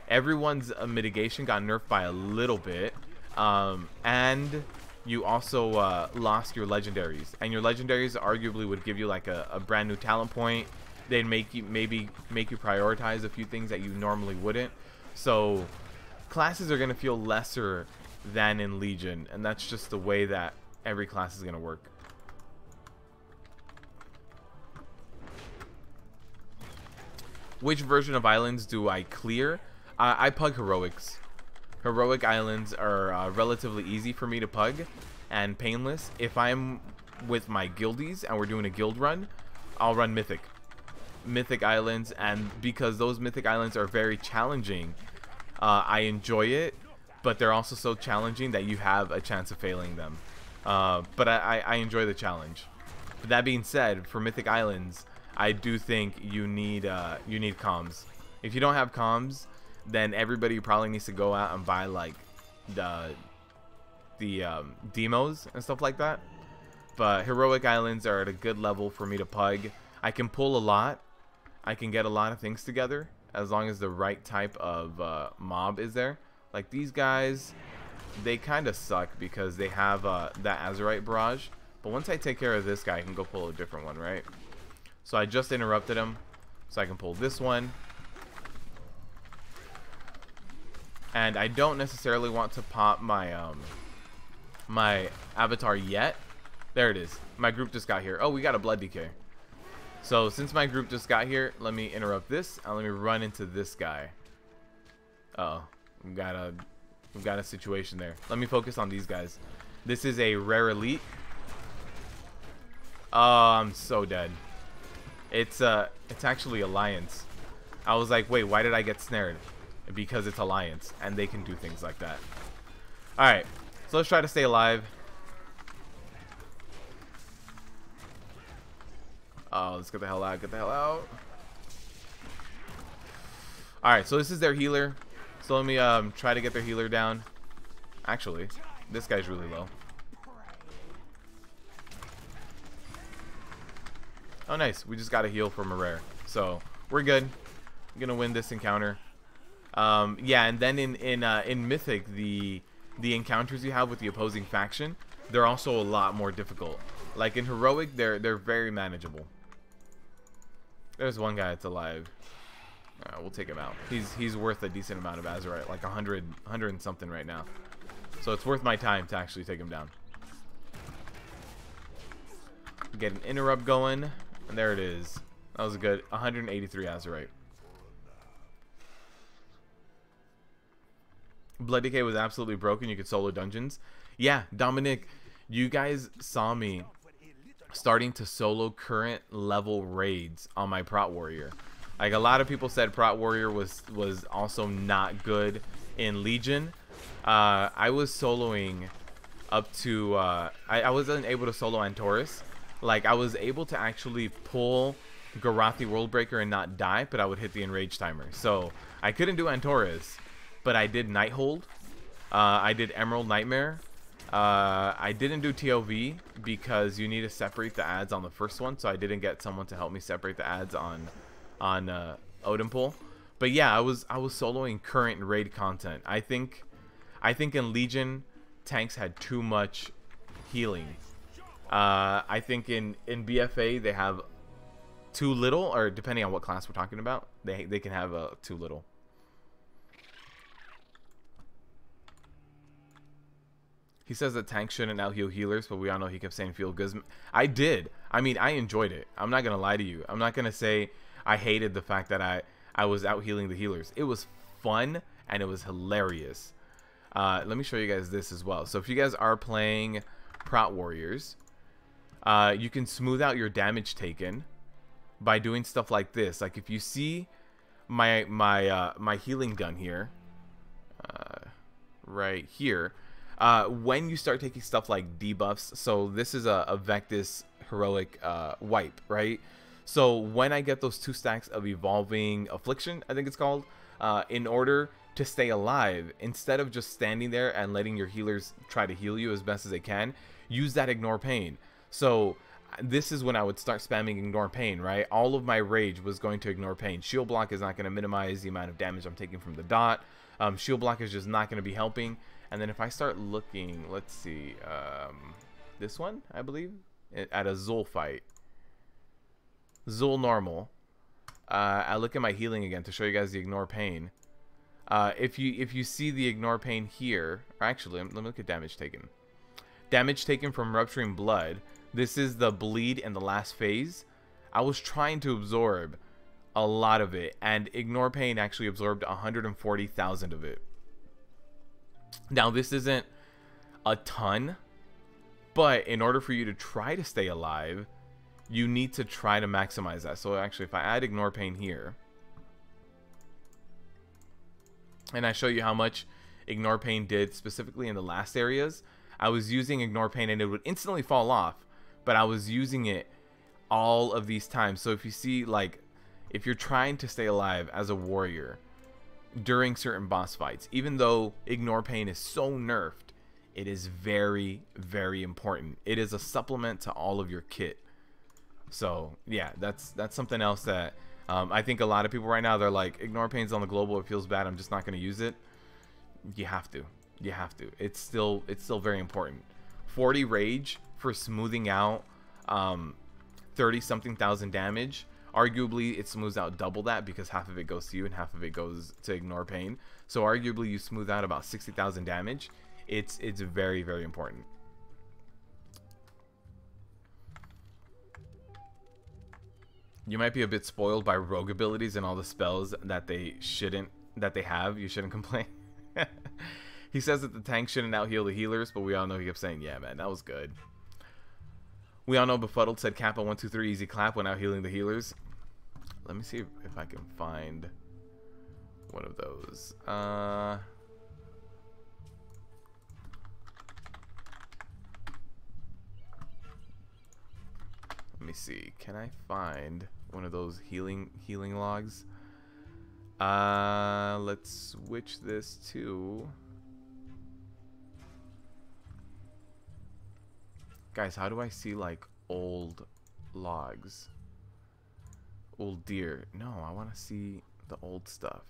everyone's mitigation got nerfed by a little bit, and you also lost your legendaries, and your legendaries arguably would give you like a brand new talent point. They'd maybe make you prioritize a few things that you normally wouldn't. So classes are gonna feel lesser than in Legion, and that's just the way that every class is gonna work. Which version of islands do I clear? I pug heroics. Heroic islands are relatively easy for me to pug and painless. If I'm with my guildies and we're doing a guild run, I'll run Mythic islands, and because those Mythic islands are very challenging, I enjoy it, but they're also so challenging that you have a chance of failing them. But I enjoy the challenge. But that being said, for Mythic islands, I do think you need comms. If you don't have comms, then everybody probably needs to go out and buy like the demos and stuff like that. But heroic islands are at a good level for me to pug. I can pull a lot. I can get a lot of things together as long as the right type of mob is there. Like these guys, they kind of suck because they have that Azurite barrage. But once I take care of this guy, I can go pull a different one, right? So I just interrupted him, so I can pull this one. And I don't necessarily want to pop my my avatar yet. There it is. My group just got here. Oh, we got a blood DK. So since my group just got here, let me interrupt this and let me run into this guy. Uh-oh, we've got a situation there. Let me focus on these guys. This is a rare elite. Oh, I'm so dead. It's actually Alliance. I was like, wait, why did I get snared? Because it's Alliance, and they can do things like that. Alright, so let's try to stay alive. Oh, let's get the hell out, get the hell out. Alright, so this is their healer. So let me try to get their healer down. Actually, this guy's really low. Oh, nice. We just got a heal from a rare. So, we're good. I'm gonna win this encounter. Yeah, and then in Mythic, the encounters you have with the opposing faction, they're also a lot more difficult. Like in Heroic, they're very manageable. There's one guy that's alive. We'll take him out. He's worth a decent amount of Azurite, like 100 and something right now. So it's worth my time to actually take him down. Get an interrupt going. And there it is. That was a good 183 Azurite. Blood Decay was absolutely broken. You could solo dungeons. Yeah, Dominic, you guys saw me starting to solo current level raids on my Prot Warrior. Like a lot of people said Prot Warrior was also not good in Legion. I was soloing up to I wasn't able to solo Antorus. Like, I was able to actually pull Garathi Worldbreaker and not die, but I would hit the Enrage timer. So, I couldn't do Antorus, but I did Nighthold. I did Emerald Nightmare. I didn't do TOV because you need to separate the ads on the first one, so I didn't get someone to help me separate the ads on Odinpool. But yeah, I was soloing current raid content. I think in Legion, tanks had too much healing. I think in BFA they have too little, or depending on what class we're talking about, they can have too little. He says that tanks shouldn't out-heal healers, but we all know he kept saying feel good. I did. I mean, I enjoyed it. I'm not gonna lie to you. I'm not gonna say I hated the fact that I was out-healing the healers. It was fun and it was hilarious. Let me show you guys this as well. So if you guys are playing Prot Warriors, you can smooth out your damage taken by doing stuff like this. Like if you see my healing gun here, right here, when you start taking stuff like debuffs, so this is a Vectis heroic wipe, right? So when I get those 2 stacks of evolving affliction, I think it's called, in order to stay alive, instead of just standing there and letting your healers try to heal you as best as they can, use that ignore pain. So this is when I would start spamming ignore pain, right? All of my rage was going to ignore pain. Shield block is not going to minimize the amount of damage I'm taking from the dot. Shield block is just not going to be helping. And then if I start looking, let's see, this one, I believe, at a Zul fight. Zul normal. I look at my healing again to show you guys the ignore pain. If you see the ignore pain here, or actually, let me look at damage taken. Damage taken from rupturing blood. This is the bleed in the last phase. I was trying to absorb a lot of it, and Ignore Pain actually absorbed 140,000 of it. Now, this isn't a ton, but in order for you to try to stay alive, you need to try to maximize that. So actually, if I add Ignore Pain here, and I show you how much Ignore Pain did specifically in the last areas, I was using Ignore Pain and it would instantly fall off, but I was using it all of these times. So if you see, like, if you're trying to stay alive as a warrior during certain boss fights, even though Ignore Pain is so nerfed, it is very, very important. It is a supplement to all of your kit. So yeah, that's something else that I think a lot of people right now, they're like, Ignore Pain's on the global, it feels bad, I'm just not going to use it. You have to. You have to. It's still very important. 40 rage for smoothing out 30-something thousand damage. Arguably, it smooths out double that because half of it goes to you and half of it goes to Ignore Pain. So arguably, you smooth out about 60,000 damage. It's very, very important. You might be a bit spoiled by rogue abilities and all the spells that they have. You shouldn't complain. He says that the tank shouldn't out heal the healers, but we all know he kept saying, yeah, man, that was good. We all know Befuddled said Kappa 1, 2, 3 easy clap when out healing the healers. Let me see if I can find one of those. Let me see. Can I find one of those healing logs? Let's switch this to... Guys, how do I see, like, old logs? Old deer. No, I want to see the old stuff.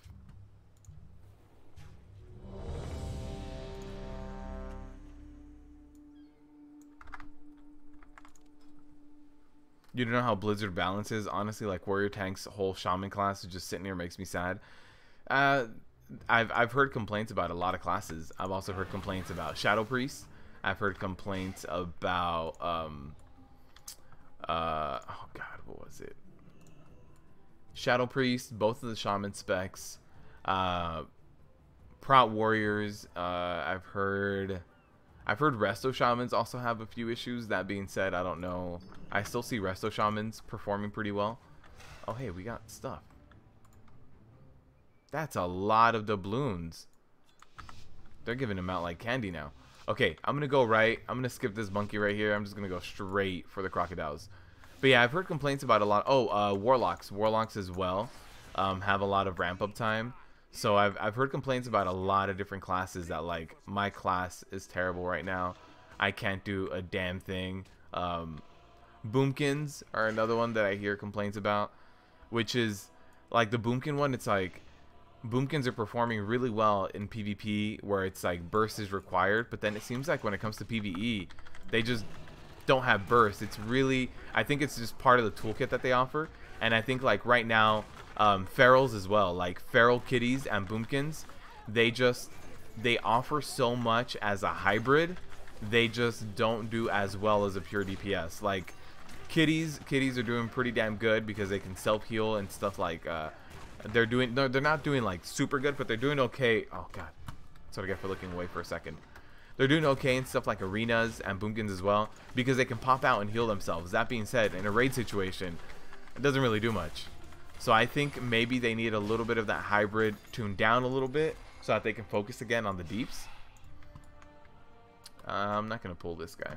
You don't know how Blizzard balances. Honestly, like, Warrior Tank's whole Shaman class is just sitting here, makes me sad. I've heard complaints about a lot of classes. I've also heard complaints about Shadow Priest. I've heard complaints about oh god, what was it? Shadow Priest, both of the Shaman specs, Prot Warriors. I've heard Resto Shamans also have a few issues. That being said, I don't know. I still see Resto Shamans performing pretty well. Oh hey, we got stuff. That's a lot of doubloons. They're giving them out like candy now. Okay, I'm gonna go right. I'm gonna skip this monkey right here. I'm just gonna go straight for the crocodiles. But yeah, I've heard complaints about a lot. Oh, warlocks as well have a lot of ramp up time. So I've heard complaints about a lot of different classes that, like, my class is terrible right now. I can't do a damn thing. Boomkins are another one that I hear complaints about, which is like the Boomkin one. It's like Boomkins are performing really well in PvP where it's like burst is required, but then it seems like when it comes to PvE, they just don't have burst. It's really, I think it's just part of the toolkit that they offer. And I think, like, right now, ferals as well, like feral kitties and Boomkins, they offer so much as a hybrid. They just don't do as well as a pure DPS. Like kitties are doing pretty damn good because they can self-heal and stuff. Like they're not doing like super good, but they're doing okay. Oh god, that's what I get for looking away for a second. They're doing okay in stuff like arenas and Boomkins as well because they can pop out and heal themselves. That being said, in a raid situation, it doesn't really do much. So I think maybe they need a little bit of that hybrid tuned down a little bit so that they can focus again on the deeps. I'm not going to pull this guy.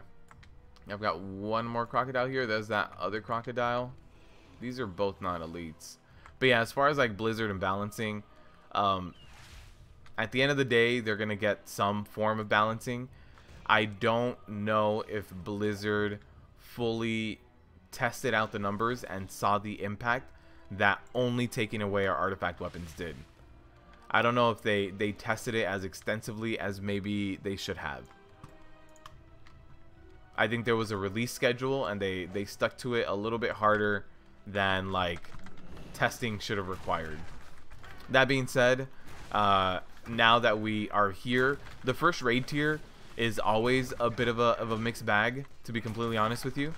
I've got one more crocodile here. There's that other crocodile. These are both non-elites. But yeah, as far as like Blizzard and balancing, at the end of the day, they're going to get some form of balancing. I don't know if Blizzard fully tested out the numbers and saw the impact that only taking away our artifact weapons did. I don't know if they tested it as extensively as maybe they should have. I think there was a release schedule and they stuck to it a little bit harder than like testing should have required. That being said, now that we are here, the first raid tier is always a bit of a mixed bag, to be completely honest with you.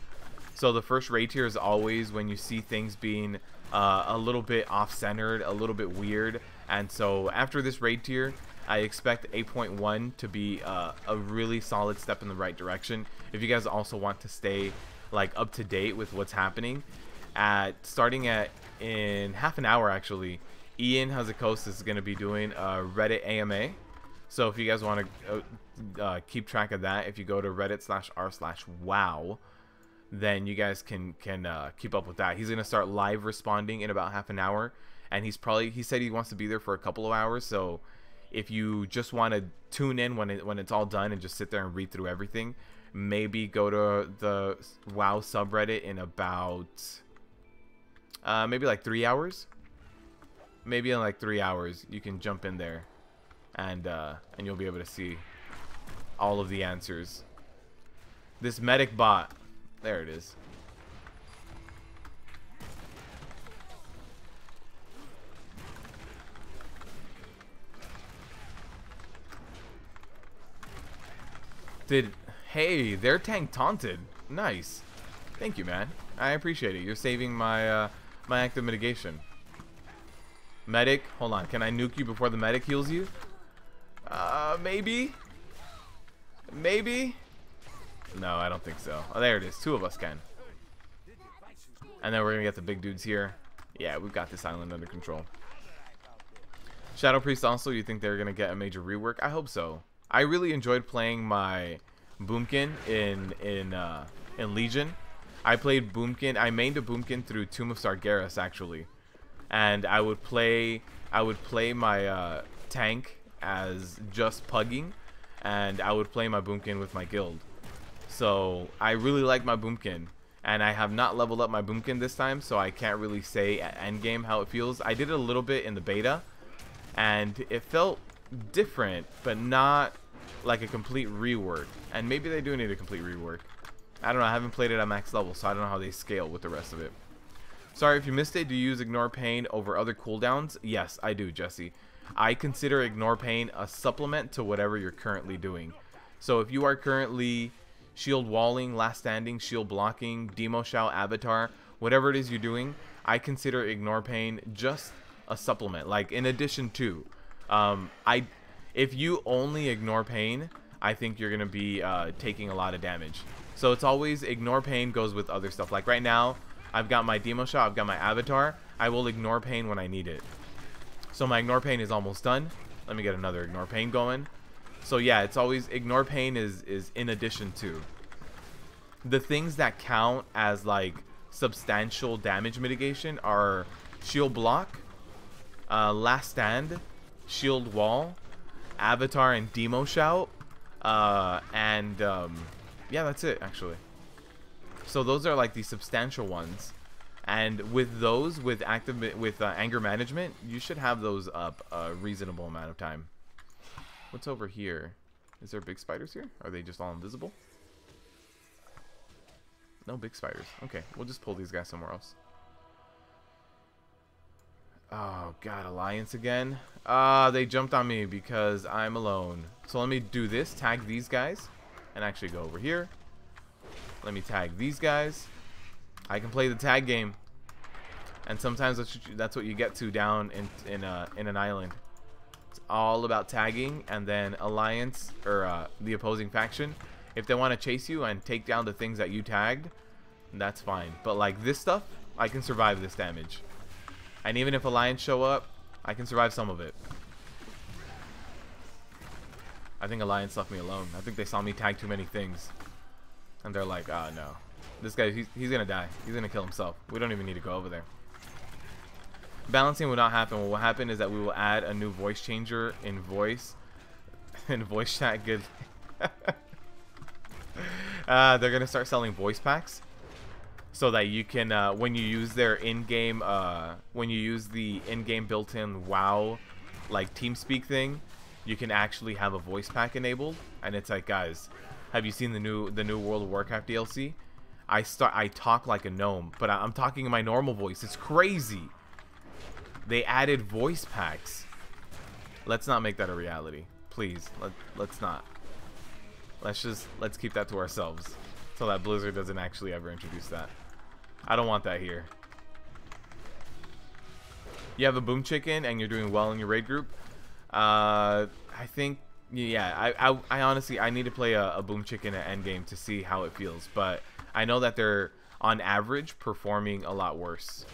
So the first raid tier is always when you see things being a little bit off-centered, a little bit weird. And so after this raid tier, I expect 8.1 to be a really solid step in the right direction. If you guys also want to stay like up to date with what's happening, starting in half an hour actually, Ian Hazakost is going to be doing a Reddit AMA. So if you guys want to keep track of that, if you go to reddit.r/wow, then you guys can keep up with that. He's going to start live responding in about half an hour, and he said he wants to be there for a couple of hours. So if you just want to tune in when it's all done and just sit there and read through everything, maybe go to the WoW subreddit in about maybe like 3 hours. Maybe in like 3 hours you can jump in there, and you'll be able to see all of the answers. This medic bot, there it is. Hey, their tank taunted. Nice. Thank you, man. I appreciate it. You're saving my my active mitigation. Medic, hold on. Can I nuke you before the medic heals you? Maybe. Maybe. No, I don't think so. Oh, there it is. 2 of us can. And then we're gonna get the big dudes here. Yeah, we've got this island under control. Shadow Priest also, you think they're gonna get a major rework? I hope so. I really enjoyed playing my Boomkin in Legion. I played Boomkin. I mained a Boomkin through Tomb of Sargeras actually, and I would play my tank as just pugging, and I would play my Boomkin with my guild. So I really like my Boomkin, and I have not leveled up my Boomkin this time, so I can't really say at endgame how it feels. I did it a little bit in the beta, and it felt different, but not like a complete rework. And maybe they do need a complete rework. I don't know. I haven't played it at max level, so I don't know how they scale with the rest of it. Sorry if you missed it. Do you use Ignore Pain over other cooldowns? Yes, I do, Jesse. I consider Ignore Pain a supplement to whatever you're currently doing. So if you are currently shield walling, last standing, shield blocking, demo shout, avatar, whatever it is you're doing, I consider Ignore Pain just a supplement, like in addition to. If you only Ignore Pain, I think you're gonna be taking a lot of damage. So it's always Ignore Pain goes with other stuff. Like right now, I've got my demo shot, I've got my avatar. I will Ignore Pain when I need it. So my Ignore Pain is almost done. Let me get another Ignore Pain going. So yeah, it's always Ignore Pain is in addition to. The things that count as like substantial damage mitigation are shield block, last stand, shield wall, avatar and demo shout, yeah, that's it actually. So those are like the substantial ones, and with those, with anger management, you should have those up a reasonable amount of time. What's over here? Is there big spiders here? Are they just all invisible? No big spiders. Okay, we'll just pull these guys somewhere else. Oh god, Alliance again. They jumped on me because I'm alone. So let me do this, tag these guys, and actually go over here. Let me tag these guys. I can play the tag game, and sometimes that's what you get to down in an island. It's all about tagging, and then Alliance or the opposing faction, if they want to chase you and take down the things that you tagged, that's fine. But like this stuff, I can survive this damage. And even if Alliance show up, I can survive some of it. I think Alliance left me alone. I think they saw me tag too many things, and they're like, ah, no. This guy, he's gonna die. He's gonna kill himself. We don't even need to go over there. Balancing will not happen. What will happen is that we will add a new voice changer in voice chat. Good. They're gonna start selling voice packs, so that you can when you use their in-game when you use the in-game built-in WoW like TeamSpeak thing, you can actually have a voice pack enabled. And it's like, guys, have you seen the new World of Warcraft DLC? I talk like a gnome, but I'm talking in my normal voice. It's crazy. They added voice packs. Let's not make that a reality, please. Let's not. Let's keep that to ourselves. So that Blizzard doesn't actually ever introduce that. I don't want that here. You have a boom chicken and you're doing well in your raid group. I think, yeah, I honestly, I need to play a boom chicken at endgame to see how it feels. But I know that they're, on average, performing a lot worse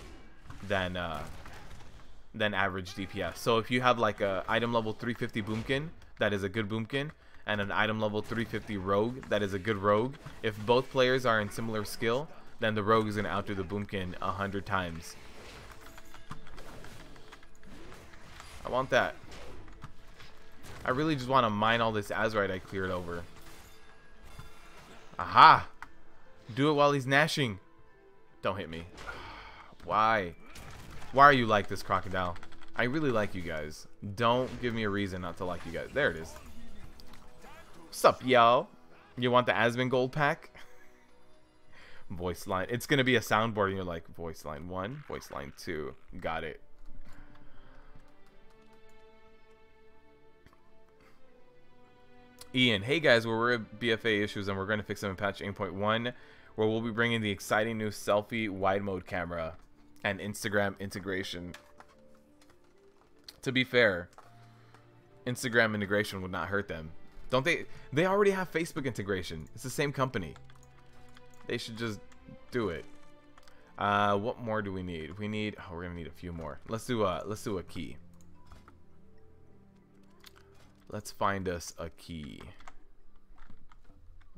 than average DPS. So if you have like a item level 350 boomkin, that is a good boomkin, and an item level 350 rogue, that is a good rogue. If both players are in similar skill, then the rogue is going to outdo the boomkin 100 times. I want that. I really just want to mine all this Azurite I cleared over. Aha! Do it while he's gnashing. Don't hit me. Why? Why are you like this, Crocodile? I really like you guys. Don't give me a reason not to like you guys. There it is. What's up, y'all? You want the Asmongold pack? Voice line. It's going to be a soundboard and you're like, voice line 1, voice line 2. Got it. Ian, hey guys, we're at BFA issues and we're going to fix them in patch 8.1, where we'll be bringing the exciting new selfie wide mode camera and Instagram integration. To be fair, Instagram integration would not hurt them. Don't they? They already have Facebook integration. It's the same company. They should just do it. What more do we need? We need, oh, we're gonna need a few more. Let's do a key. Let's find us a key.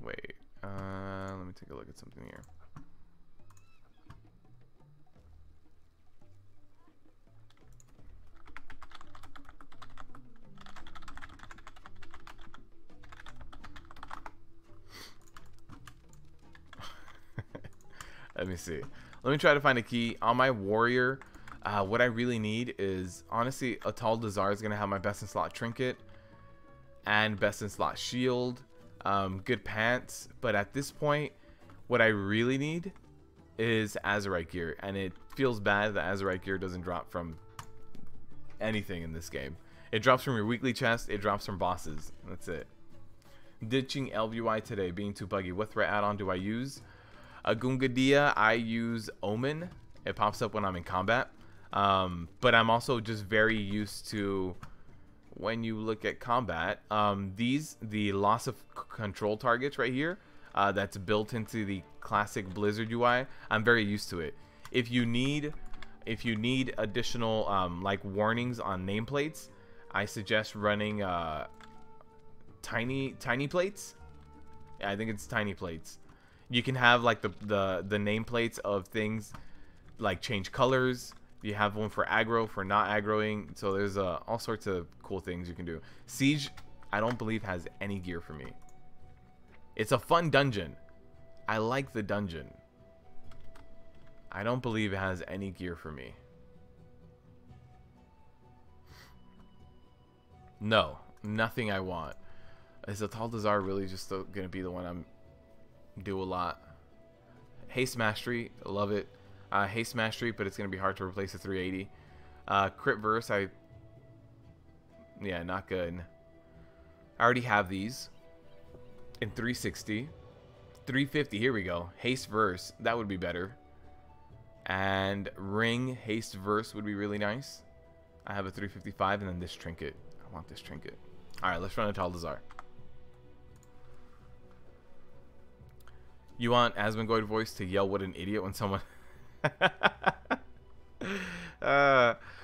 Wait, let me take a look at something here. Let me see. Let me try to find a key. On my warrior, what I really need is, honestly, a Tall Dazar is going to have my best in slot trinket and best in slot shield, good pants. But at this point, what I really need is Azurite gear. And it feels bad that Azurite gear doesn't drop from anything in this game. It drops from your weekly chest. It drops from bosses. That's it. Ditching LVY today, being too buggy. What threat add-on do I use? A Gungadia, I use Omen. It pops up when I'm in combat. But I'm also just very used to, when you look at combat, the loss of control targets right here, that's built into the classic Blizzard UI, I'm very used to it. If you need additional like warnings on nameplates, I suggest running tiny plates. Yeah, I think it's tiny plates. You can have like the nameplates of things like change colors. You have one for aggro, for not aggroing. So there's all sorts of cool things you can do. Siege, I don't believe has any gear for me. It's a fun dungeon. I like the dungeon. I don't believe it has any gear for me. No, nothing I want. Is the Tall Dazar really just gonna be the one I'm do a lot? Haste Mastery, love it. Haste Mastery, but it's gonna be hard to replace a 380. Crit Verse, yeah, not good. I already have these in 360. 350, here we go. Haste Verse, that would be better. And Ring Haste Verse would be really nice. I have a 355 and then this trinket. I want this trinket. Alright, let's run a Tall Dazar. You want Asmongold voice to yell what an idiot when someone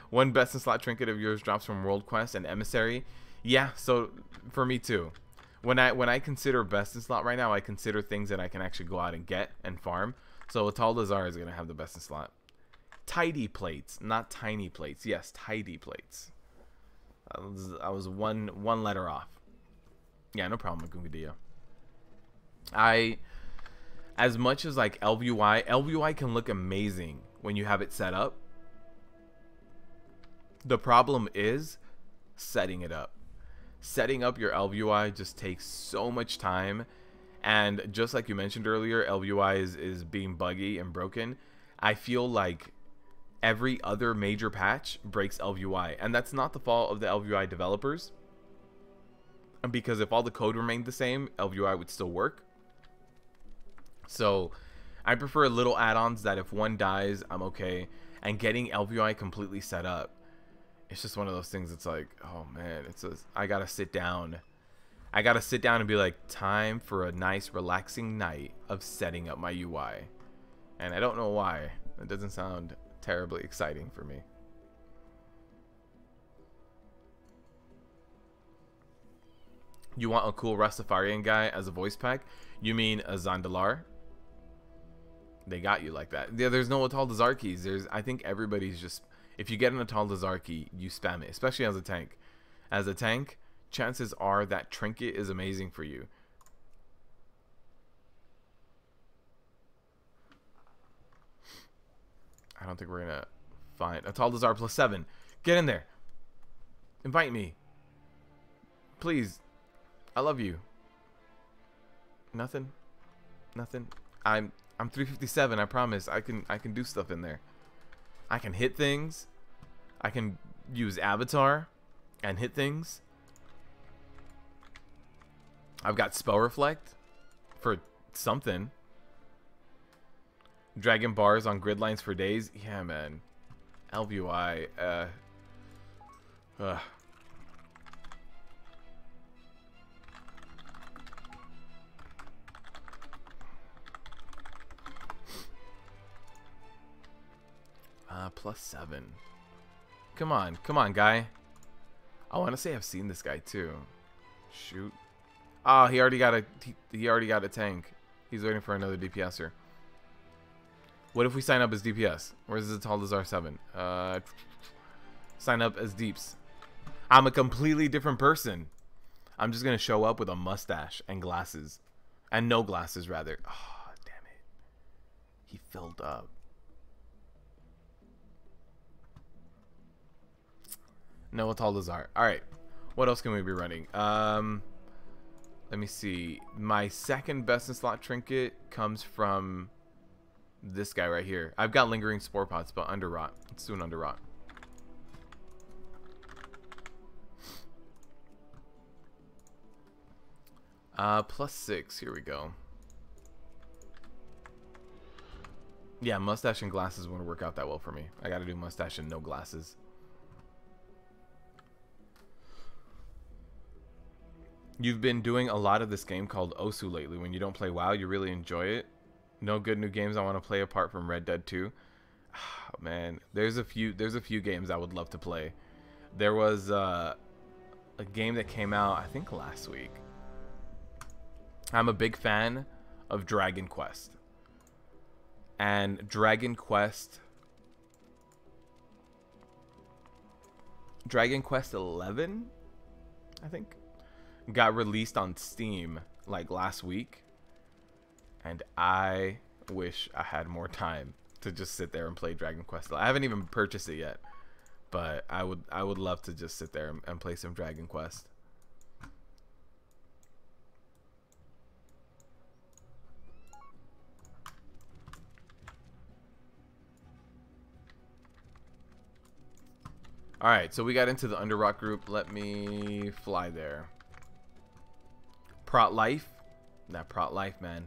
one best in slot trinket of yours drops from World Quest and Emissary. Yeah, so for me too. When I consider best in slot right now, I consider things that I can actually go out and get and farm. So a Tall Dazar is gonna have the best in slot. Tidy plates, not tiny plates. Yes, tidy plates. I was one letter off. Yeah, no problem with Gungadia. As much as like LVY can look amazing when you have it set up. The problem is setting it up. Setting up your LVY just takes so much time. And just like you mentioned earlier, LVY is being buggy and broken. I feel like every other major patch breaks LVY. And that's not the fault of the LVY developers. Because if all the code remained the same, LVY would still work. So I prefer little add-ons that if one dies, I'm okay. And getting LVI completely set up, it's just one of those things. It's like, oh man, I gotta sit down. I gotta sit down and be like, time for a nice relaxing night of setting up my UI. And I don't know why. It doesn't sound terribly exciting for me. You want a cool Rastafarian guy as a voice pack? You mean a Zandalar? They got you like that. Yeah, there's no Atal Dazarkis. I think everybody's just, if you get an Atal Dazarki, you spam it, especially as a tank. As a tank, chances are that trinket is amazing for you. I don't think we're gonna find Atal Dazar +7. Get in there. Invite me. Please. I love you. Nothing. Nothing. I'm 357. I promise. I can do stuff in there. I can hit things. I can use avatar and hit things. I've got spell reflect for something. Dragon bars on grid lines for days. Yeah, man. LVI. +7. Come on, guy. I want to say I've seen this guy too. Shoot. Ah, he already got a tank. He's waiting for another DPSer. What if we sign up as DPS? Where's the Atal Dazar 7? Sign up as Deeps. I'm a completely different person. I'm just gonna show up with a mustache and glasses, and no glasses rather. Oh, damn it. He filled up. No Atal Dazar. Alright. What else can we be running? Let me see. My second best in slot trinket comes from this guy right here. I've got lingering spore pots, but underrot. Let's do an underrot. +6. Here we go. Yeah, mustache and glasses wouldn't work out that well for me. I gotta do mustache and no glasses. You've been doing a lot of this game called Osu lately. When you don't play WoW, you really enjoy it. No good new games I want to play apart from Red Dead 2. Oh, man, there's a few games I would love to play. There was a game that came out I think last week. I'm a big fan of Dragon Quest. And Dragon Quest 11, I think, got released on Steam like last week, and I wish I had more time to just sit there and play Dragon Quest. I haven't even purchased it yet, but I would love to just sit there and play some Dragon Quest. Alright, so we got into the Underrock group. Let me fly there. PugLife. That PugLife, man.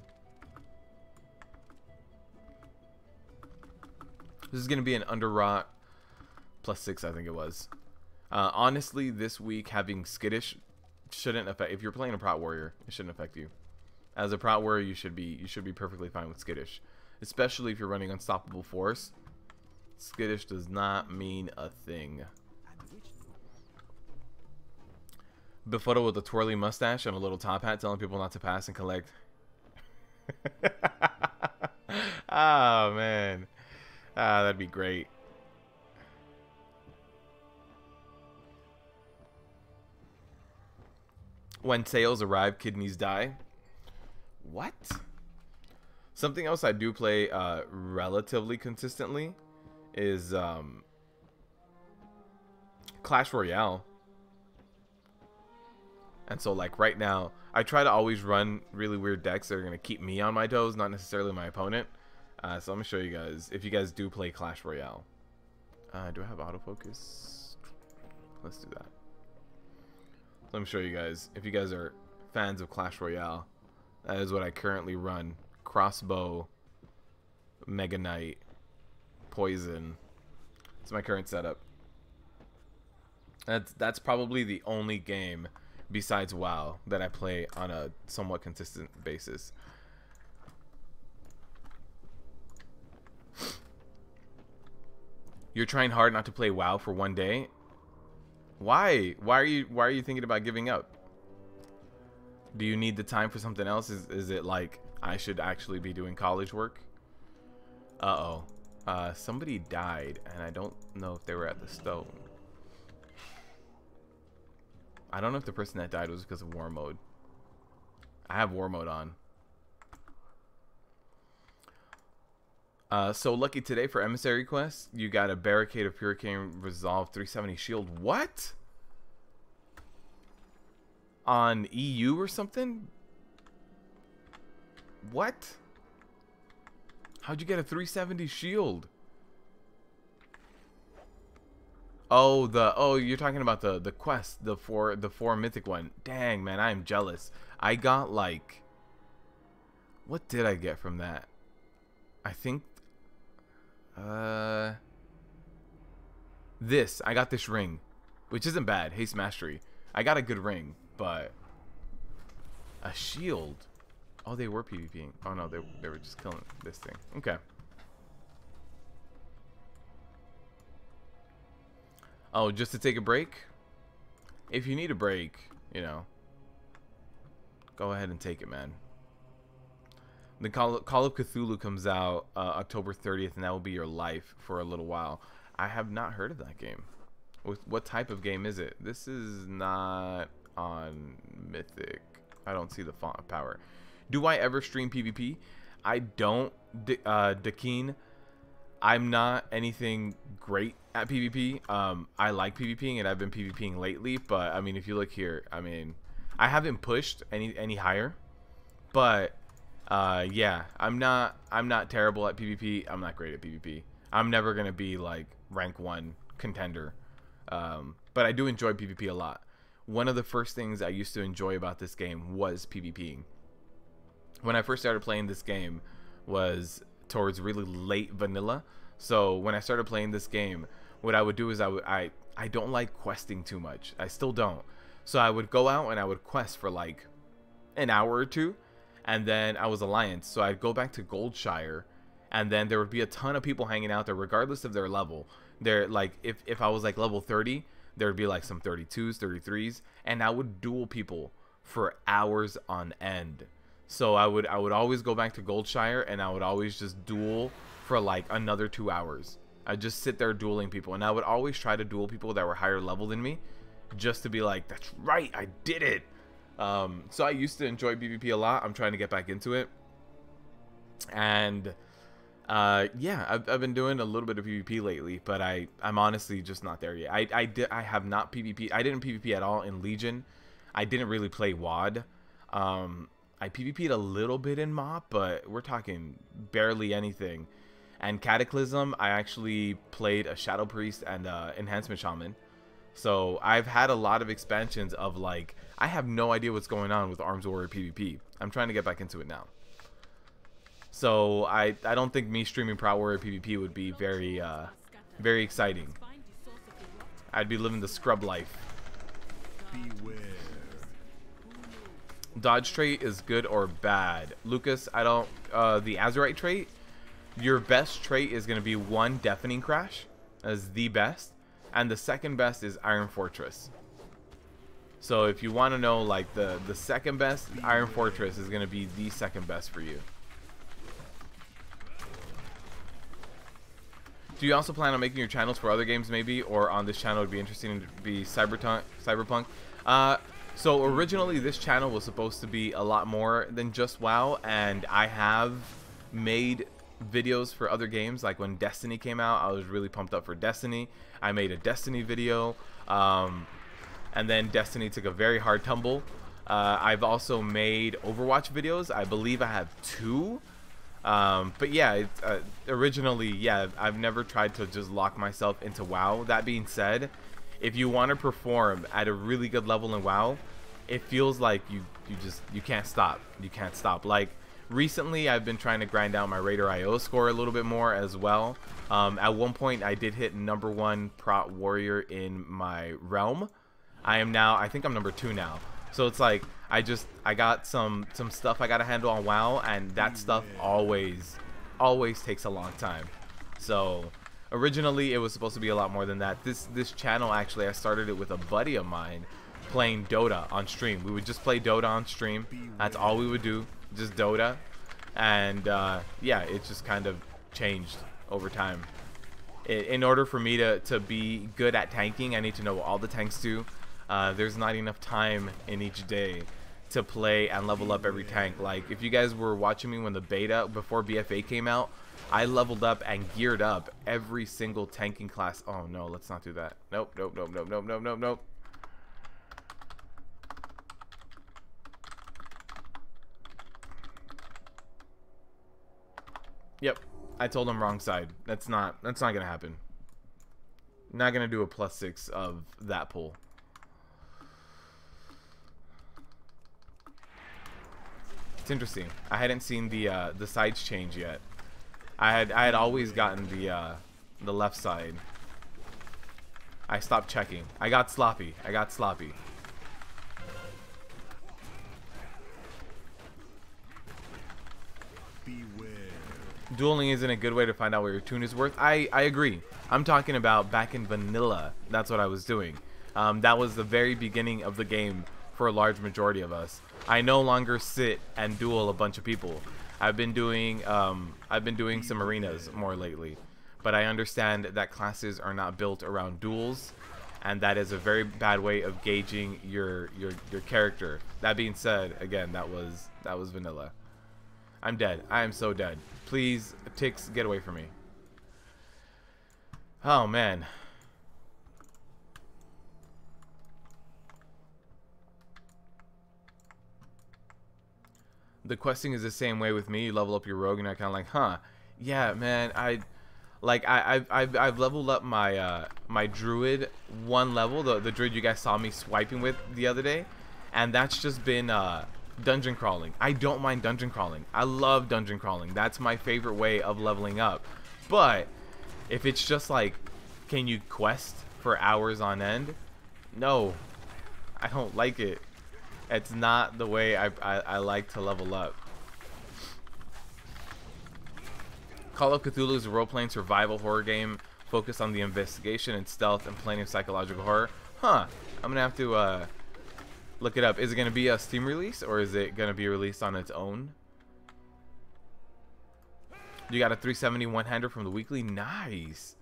This is going to be an Underrock +6, I think it was. Honestly, this week having Skittish shouldn't affect. If you're playing a Prot Warrior, it shouldn't affect you. As a Prot Warrior, you should be perfectly fine with Skittish. Especially if you're running Unstoppable Force. Skittish does not mean a thing. Befuddle with a twirly mustache and a little top hat telling people not to pass and collect. Oh, man. Ah, that'd be great. When sales arrive, kidneys die. What? Something else I do play relatively consistently is Clash Royale. And so, like, right now, I try to always run really weird decks that are going to keep me on my toes, not necessarily my opponent. So I'm going to show you guys, if you guys do play Clash Royale. Do I have autofocus? Let's do that. Let me show you guys, if you guys are fans of Clash Royale, that is what I currently run crossbow, Mega Knight, poison. It's my current setup. That's probably the only game besides WoW that I play on a somewhat consistent basis. You're trying hard not to play WoW for one day. Why? Why are you thinking about giving up? Do you need the time for something else? Is it like I should actually be doing college work? Uh-oh. Somebody died, and I don't know if they were at the stone. I don't know if the person that died was because of war mode. I have war mode on. So lucky today for emissary quest, you got a barricade of Hurricane Resolve 370 shield. What? On EU or something? What? How'd you get a 370 shield? Oh, you're talking about the quest, the four mythic one. Dang, man, I am jealous. I got like, what did I get from that? I think this. I got this ring, which isn't bad. Haste Mastery. I got a good ring, but a shield. Oh, they were PvPing. Oh no, they were just killing this thing. Okay. Oh, just to take a break? If you need a break, you know, go ahead and take it, man. The Call of Cthulhu comes out October 30th, and that will be your life for a little while. I have not heard of that game. What type of game is it? This is not on Mythic. I don't see the font of power. Do I ever stream PvP? I don't, Dakeen. I'm not anything great at PvP. I like PvPing, and I've been PvPing lately, but I mean, if you look here, I mean, I haven't pushed any higher, but yeah, I'm not terrible at PvP. I'm not great at PvP. I'm never gonna be like rank 1 contender, but I do enjoy PvP a lot. One of the first things I used to enjoy about this game was PvPing. When I first started playing this game was towards really late vanilla. So when I started playing this game, what I would do is I don't like questing too much. I still don't. So I would go out and I would quest for like an hour or two, and then I was Alliance. So I'd go back to Goldshire, and then there would be a ton of people hanging out there regardless of their level. They're like, if I was like level 30, there would be like some 32s, 33s, and I would duel people for hours on end. So I would always go back to Goldshire, and I would always just duel for like another 2 hours. I'd just sit there dueling people, and I would always try to duel people that were higher level than me, just to be like, that's right, I did it. So I used to enjoy PvP a lot. I'm trying to get back into it, and yeah, I've been doing a little bit of PvP lately, but I'm honestly just not there yet. I have not PvP. I didn't PvP at all in Legion. I didn't really play WoD. I PvP'd a little bit in MoP, but we're talking barely anything. And Cataclysm, I actually played a Shadow Priest and Enhancement Shaman. So I've had a lot of expansions of like, I have no idea what's going on with Arms Warrior PvP. I'm trying to get back into it now. So I don't think me streaming Prot Warrior PvP would be very very exciting. I'd be living the scrub life. Beware. Dodge trait is good or bad? Lucas, I don't, the Azurite trait, your best trait is going to be 1 Deafening Crash as the best, and the second best is Iron Fortress. So if you want to know like the second best, Iron Fortress is going to be the second best for you. Do you also plan on making your channels for other games maybe, or on this channel it would be interesting to be Cyberpunk? So originally this channel was supposed to be a lot more than just WoW, and I have made videos for other games. Like when Destiny came out, I was really pumped up for Destiny. I made a Destiny video, and then Destiny took a very hard tumble. I've also made Overwatch videos. I believe I have 2. But yeah, originally, yeah, I've never tried to just lock myself into WoW. That being said, if you want to perform at a really good level in WoW, it feels like you can't stop. You can't stop. Like Recently, I've been trying to grind down my Raider IO score a little bit more as well. At one point, I did hit #1 Prot warrior in my realm. I am now, I think I'm #2 now. So it's like, I got some stuff I got to handle on WoW, and that stuff always takes a long time. So originally, it was supposed to be a lot more than that. This channel, actually, I started it with a buddy of mine playing Dota on stream. We would just play Dota on stream. That's all we would do, just Dota. And yeah, it just kind of changed over time. In order for me to be good at tanking, I need to know what all the tanks do. There's not enough time in each day to play and level up every tank. Like, if you guys were watching me when the beta, before BFA came out, I leveled up and geared up every single tanking class. Oh no, let's not do that. Nope, nope, nope, nope, nope, nope, nope, nope. Yep, I told him wrong side. That's not gonna happen. Not gonna do a +6 of that pull. It's interesting. I hadn't seen the sides change yet. I had always gotten the left side. I stopped checking. I got sloppy. Dueling isn't a good way to find out what your tune is worth. I agree. I'm talking about back in vanilla. That's what I was doing. That was the very beginning of the game for a large majority of us. I no longer sit and duel a bunch of people. I've been doing some arenas more lately, but I understand that classes are not built around duels, and that is a very bad way of gauging your character. That being said, again, that was vanilla. I'm dead. I am so dead. Please, ticks, get away from me. Oh man. The questing is the same way with me. You level up your rogue and I kind of like, huh? Yeah, man. I've leveled up my my druid 1 level, the druid you guys saw me swiping with the other day, and that's just been dungeon crawling. I don't mind dungeon crawling. I love dungeon crawling. That's my favorite way of leveling up. But if it's just like, can you quest for hours on end? No, I don't like it. It's not the way I like to level up. Call of Cthulhu is a role-playing survival horror game focused on the investigation and stealth and plenty of psychological horror. Huh. I'm gonna have to look it up. Is it gonna be a Steam release or is it gonna be released on its own? You got a 370 one-hander from the weekly? Nice.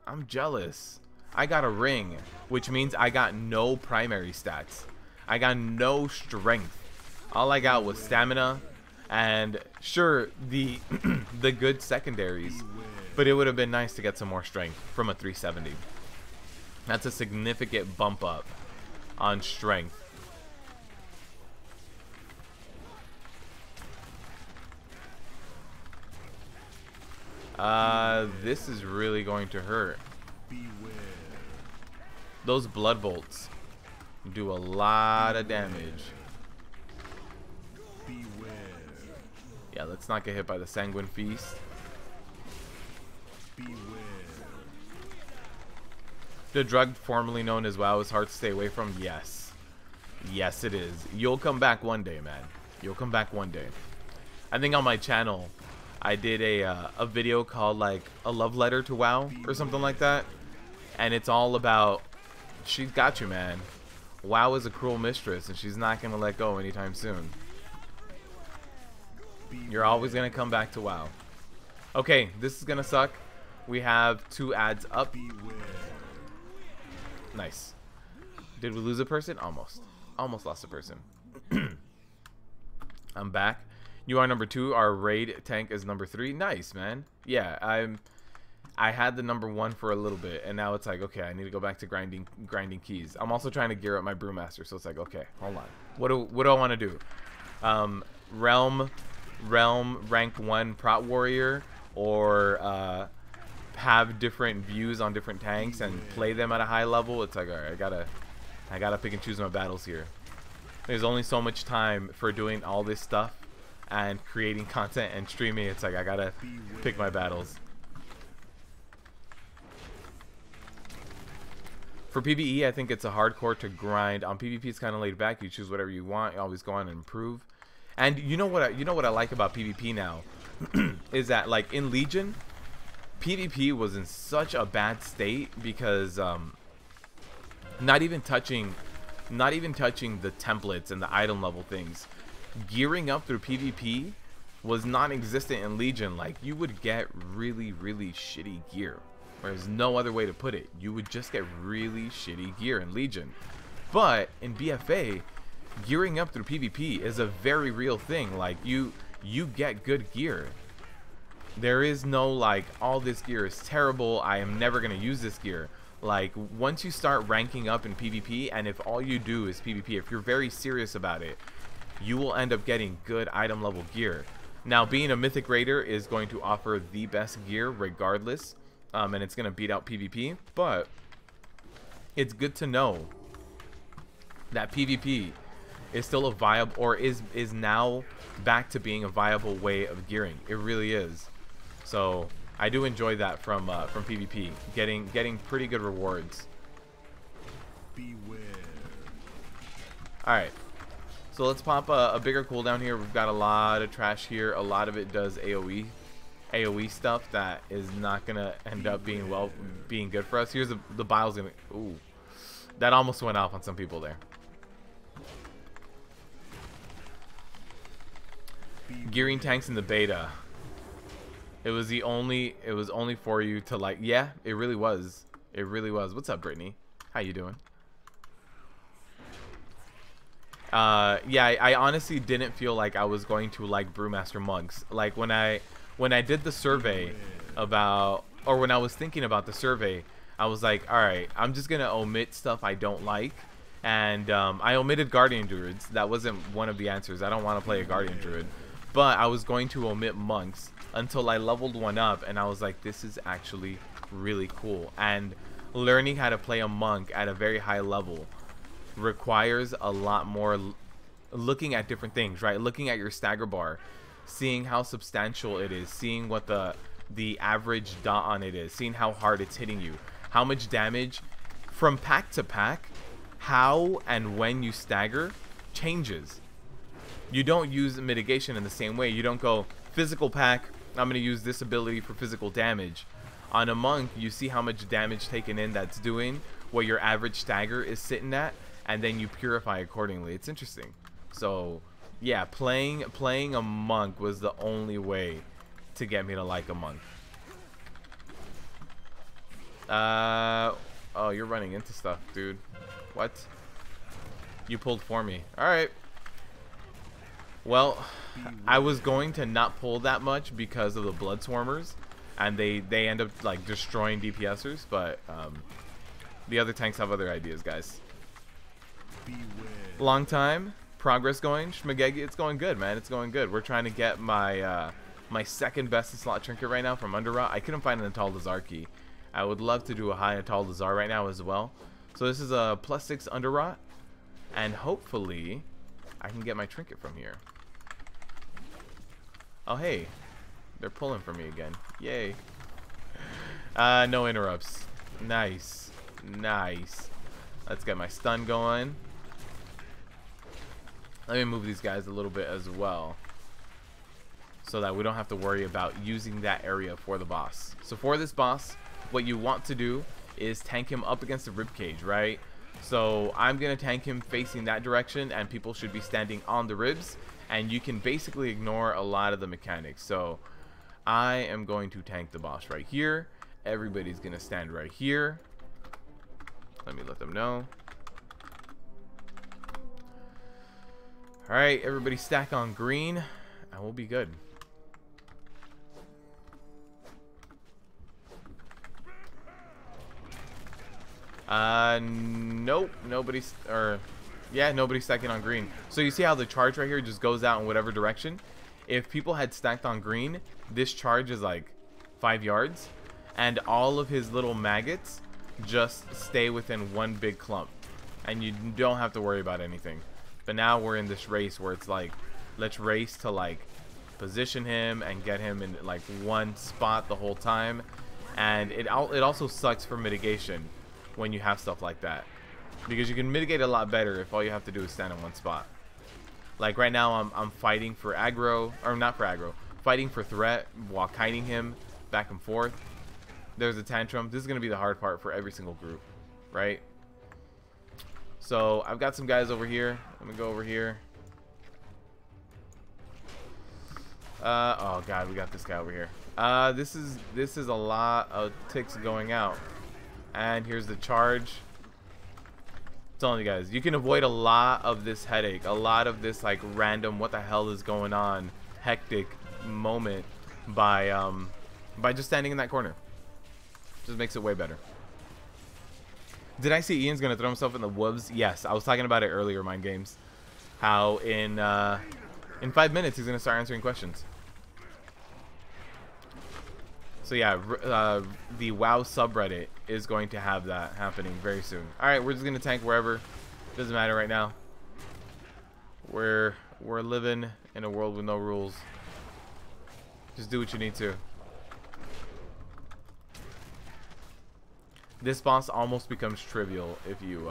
I'm jealous. I got a ring, which means I got no primary stats. I got no strength. All I got was stamina and sure the the good secondaries, but it would have been nice to get some more strength from a 370. That's a significant bump up on strength. This is really going to hurt. Those blood bolts do a lot of damage. Yeah, let's not get hit by the Sanguine Feast. The drug formerly known as WoW is hard to stay away from. Yes. Yes, it is. You'll come back one day, man. You'll come back one day. I think on my channel, I did a video called like a love letter to WoW or something like that. And it's all about, she's got you, man. WoW is a cruel mistress and she's not going to let go anytime soon. You're always going to come back to WoW. Okay, this is going to suck. We have 2 ads up. Nice. Did we lose a person? Almost. Almost lost a person. I'm back. You are #2. Our raid tank is #3. Nice, man. Yeah, I had the #1 for a little bit, and now it's like, okay, I need to go back to grinding keys. I'm also trying to gear up my Brewmaster, so it's like, okay, hold on. What do I want to do? Realm rank 1 Prot warrior, or have different views on different tanks and play them at a high level. It's like, all right, I gotta pick and choose my battles here. There's only so much time for doing all this stuff and creating content and streaming, it's like I gotta pick my battles. For PvE, I think it's a hardcore to grind. On PvP, it's kind of laid back. You choose whatever you want. You always go on and improve. And you know what I like about PvP now is that, like, in Legion, PvP was in such a bad state because not even touching the templates and the item level things. Gearing up through PvP was non-existent in Legion. Like, you would get really, really shitty gear. There's no other way to put it. You would just get really shitty gear in Legion. But in BFA, gearing up through PvP is a very real thing. Like, you get good gear. There is no like, all this gear is terrible, I am never gonna use this gear. Like, once you start ranking up in PvP, and if all you do is PvP, if you're very serious about it, you will end up getting good item level gear. Now, being a Mythic Raider is going to offer the best gear regardless, and it's gonna beat out PvP, but it's good to know that PvP is still a viable, or is now back to being a viable way of gearing. It really is. So I do enjoy that from PvP, getting pretty good rewards. Beware. All right, so let's pop a bigger cooldown here. We've got a lot of trash here. A lot of it does AOE stuff that is not gonna end up being good for us. Here's the bile's gonna. Ooh, that almost went off on some people there. Gearing tanks in the beta. It was only for you to like. Yeah, it really was. It really was. What's up, Brittany? How you doing? Yeah, I honestly didn't feel like I was going to like Brewmaster mugs. Like when I did the survey about, or when I was thinking about the survey, I was like, all right, I'm just gonna omit stuff I don't like, and I omitted Guardian Druids. That wasn't one of the answers. I don't want to play a Guardian Druid, but I was going to omit monks until I leveled one up, and I was like, this is actually really cool. And learning how to play a monk at a very high level requires a lot more looking at different things, right? Looking at your stagger bar, seeing how substantial it is, seeing what the average dot on it is, seeing how hard it's hitting you, how much damage from pack to pack, how and when you stagger changes. You don't use mitigation in the same way. You don't go physical pack, I'm going to use this ability for physical damage. On a monk, you see how much damage taken in that's doing, what your average stagger is sitting at, and then you purify accordingly. It's interesting. So yeah, playing a monk was the only way to get me to like a monk. Oh, you're running into stuff, dude. What? You pulled for me. Alright. Well, I was going to not pull that much because of the blood swarmers, and they end up like destroying DPSers, but the other tanks have other ideas, guys. Long time progress going, Schmagegi. It's going good, man. It's going good. We're trying to get my my second best in slot trinket right now from Underrot. I couldn't find an Atal Dazar key. I would love to do a high Atal Dazar right now as well. So this is a +6 Underrot, and hopefully I can get my trinket from here. Oh hey, they're pulling for me again. Yay. No interrupts. Nice. Nice. Let's get my stun going. Let me move these guys a little bit as well, so that we don't have to worry about using that area for the boss. So for this boss, what you want to do is tank him up against the ribcage, right? So I'm going to tank him facing that direction, and people should be standing on the ribs, and you can basically ignore a lot of the mechanics. So I am going to tank the boss right here. Everybody's going to stand right here. Let me let them know. Alright, everybody stack on green, and we'll be good. Nope, nobody's, yeah, nobody's stacking on green. So you see how the charge right here just goes out in whatever direction? If people had stacked on green, this charge is like 5 yards, and all of his little maggots just stay within one big clump, and you don't have to worry about anything. But now we're in this race where it's like, let's race to like position him and get him in like one spot the whole time. And it also sucks for mitigation when you have stuff like that, because you can mitigate a lot better if all you have to do is stand in one spot. Like right now I'm fighting for aggro, or not for aggro, fighting for threat while kiting him back and forth. There's a tantrum. This is going to be the hard part for every single group, right? So I've got some guys over here. Let me go over here. Oh god, we got this guy over here. This is a lot of ticks going out. And here's the charge. I'm telling you guys, you can avoid a lot of this headache, a lot of this like random what the hell is going on hectic moment by just standing in that corner. Just makes it way better. Did I see Ian's gonna throw himself in the woods? Yes, I was talking about it earlier, Mind Games. How in 5 minutes he's gonna start answering questions. So yeah, the WoW subreddit is going to have that happening very soon. All right, we're just gonna tank wherever. Doesn't matter right now. We're living in a world with no rules. Just do what you need to. This boss almost becomes trivial if you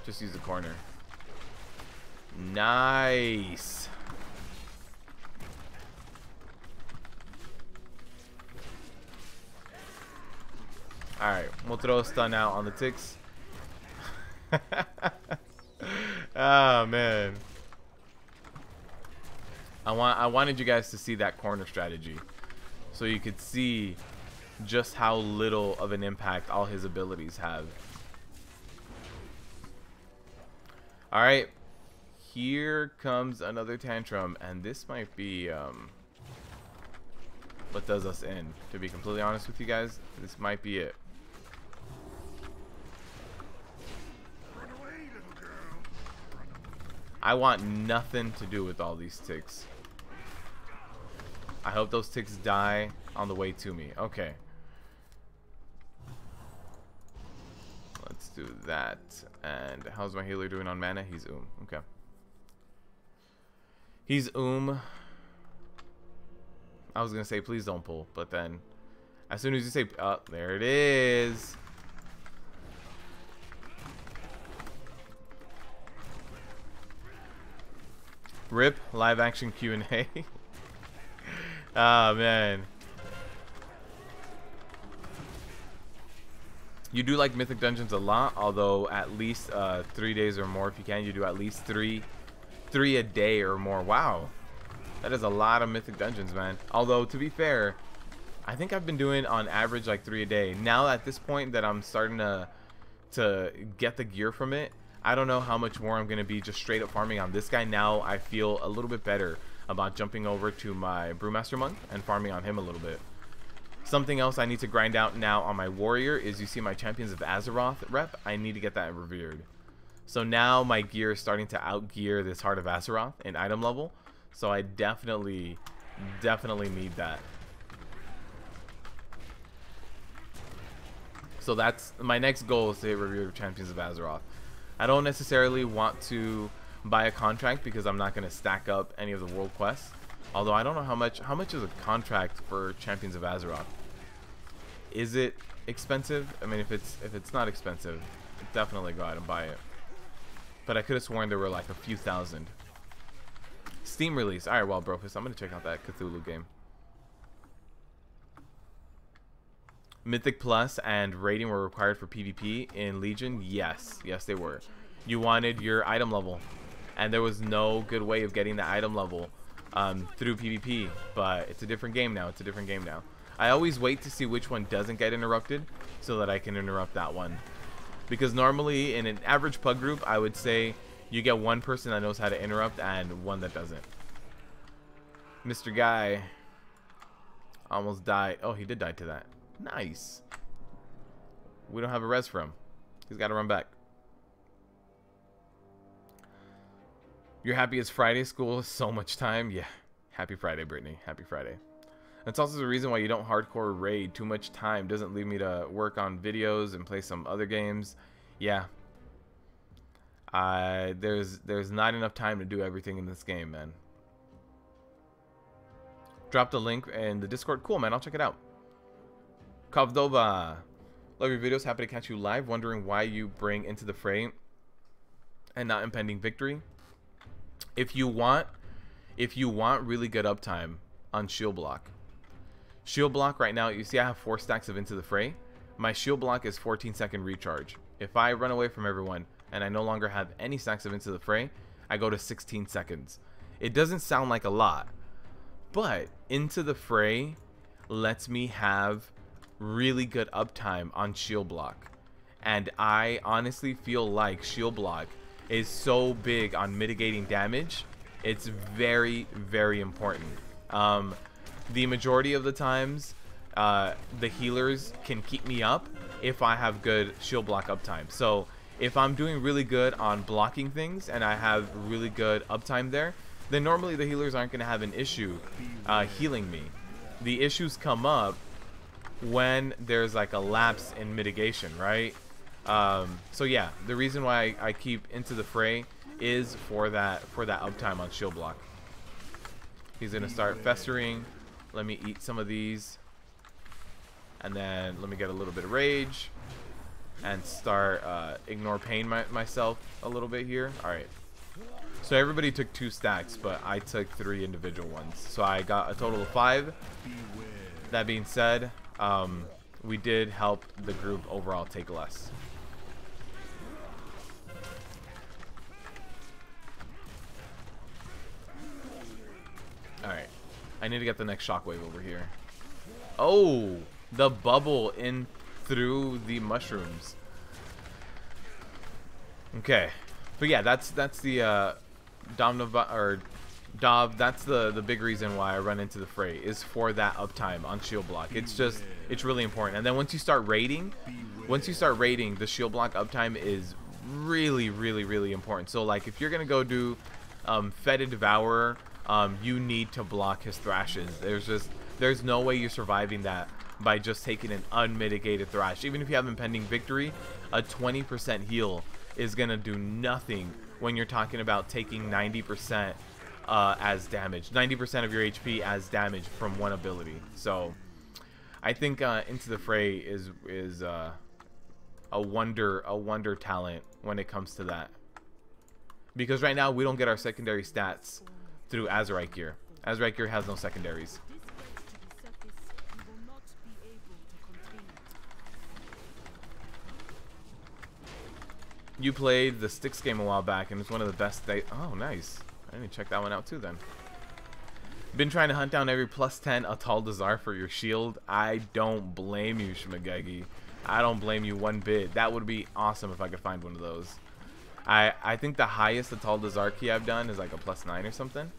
just use the corner. Nice. Alright, we'll throw a stun out on the ticks. Oh man. I wanted you guys to see that corner strategy, so you could see just how little of an impact all his abilities have. Alright, here comes another tantrum, and this might be what does us in. To be completely honest with you guys, this might be it. I want nothing to do with all these ticks. I hope those ticks die on the way to me. Okay. Let's do that. And how's my healer doing on mana? He's Okay. He's I was gonna say please don't pull, but then as soon as you say oh, there it is. RIP live action Q&A. Ah man. You do like Mythic dungeons a lot, although at least 3 days or more if you can. You do at least three a day or more. Wow, that is a lot of Mythic dungeons, man. Although to be fair, I think I've been doing on average like 3 a day. Now at this point that I'm starting to get the gear from it, I don't know how much more I'm going to be just straight up farming on this guy. Now I feel a little bit better about jumping over to my Brewmaster monk and farming on him a little bit. Something else I need to grind out now on my warrior is, you see my Champions of Azeroth rep, I need to get that revered. So now my gear is starting to outgear this Heart of Azeroth in item level. So I definitely need that. So that's my next goal, is to hit revered Champions of Azeroth. I don't necessarily want to buy a contract because I'm not going to stack up any of the world quests. Although I don't know how much is a contract for Champions of Azeroth. Is it expensive? I mean, if it's not expensive, definitely go out and buy it. But I could have sworn there were like a few thousand. Steam release. Alright, well, Brofist, I'm going to check out that Cthulhu game. Mythic Plus and rating were required for PvP in Legion. Yes, they were. You wanted your item level, and there was no good way of getting the item level through PvP. But it's a different game now. I always wait to see which one doesn't get interrupted so that I can interrupt that one. Because normally in an average pug group, I would say you get one person that knows how to interrupt and one that doesn't. Mr. Guy almost died. Oh, he did die to that. Nice. We don't have a res for him. He's got to run back. You're happy it's Friday? School is so much time. Yeah. Happy Friday, Brittany. Happy Friday. That's also the reason why you don't hardcore raid. Too much time doesn't leave me to work on videos and play some other games. Yeah. There's not enough time to do everything in this game, man. Drop the link in the Discord. Cool, man. I'll check it out. Kavdova. Love your videos. Happy to catch you live. Wondering why you bring Into the Fray and not Impending Victory. If you want really good uptime on shield block. Shield block right now, you see I have 4 stacks of Into the Fray. My shield block is 14-second recharge. If I run away from everyone and I no longer have any stacks of Into the Fray, I go to 16 seconds. It doesn't sound like a lot, but Into the Fray lets me have really good uptime on shield block. And I honestly feel like shield block is so big on mitigating damage. It's very, very important. The majority of the times, the healers can keep me up if I have good shield block uptime. So if I'm doing really good on blocking things and I have really good uptime there, then normally the healers aren't going to have an issue healing me. The issues come up when there's like a lapse in mitigation, right? So yeah, the reason why I keep Into the Fray is for that uptime on shield block. He's gonna start festering. Let me eat some of these, and then let me get a little bit of rage and start ignore pain myself a little bit here. All right. So everybody took 2 stacks, but I took 3 individual ones. So I got a total of 5. That being said, we did help the group overall take less. Alright. I need to get the next shockwave over here. Oh! The bubble in through the mushrooms. Okay. But yeah, that's the Dov, that's the big reason why I run Into the Fray, is for that uptime on shield block. It's really important. And then once you start raiding, the shield block uptime is really, really, really important. So like if you're gonna go do Fetid Devourer, you need to block his thrashes. There's no way you're surviving that by just taking an unmitigated thrash. Even if you have Impending Victory, a 20% heal is gonna do nothing when you're talking about taking 90% as damage, 90% of your HP as damage from one ability. So I think Into the Fray is a wonder talent when it comes to that, because right now we don't get our secondary stats through Azerite gear. Azerite gear has no secondaries. You played the Styx game a while back, and it's one of the best. Oh, nice. I need to check that one out too then. Been trying to hunt down every +10 Atal Dazar for your shield. I don't blame you, Shmagegi. I don't blame you one bit. That would be awesome if I could find one of those. I think the highest Atal Dazar key I've done is like a +9 or something.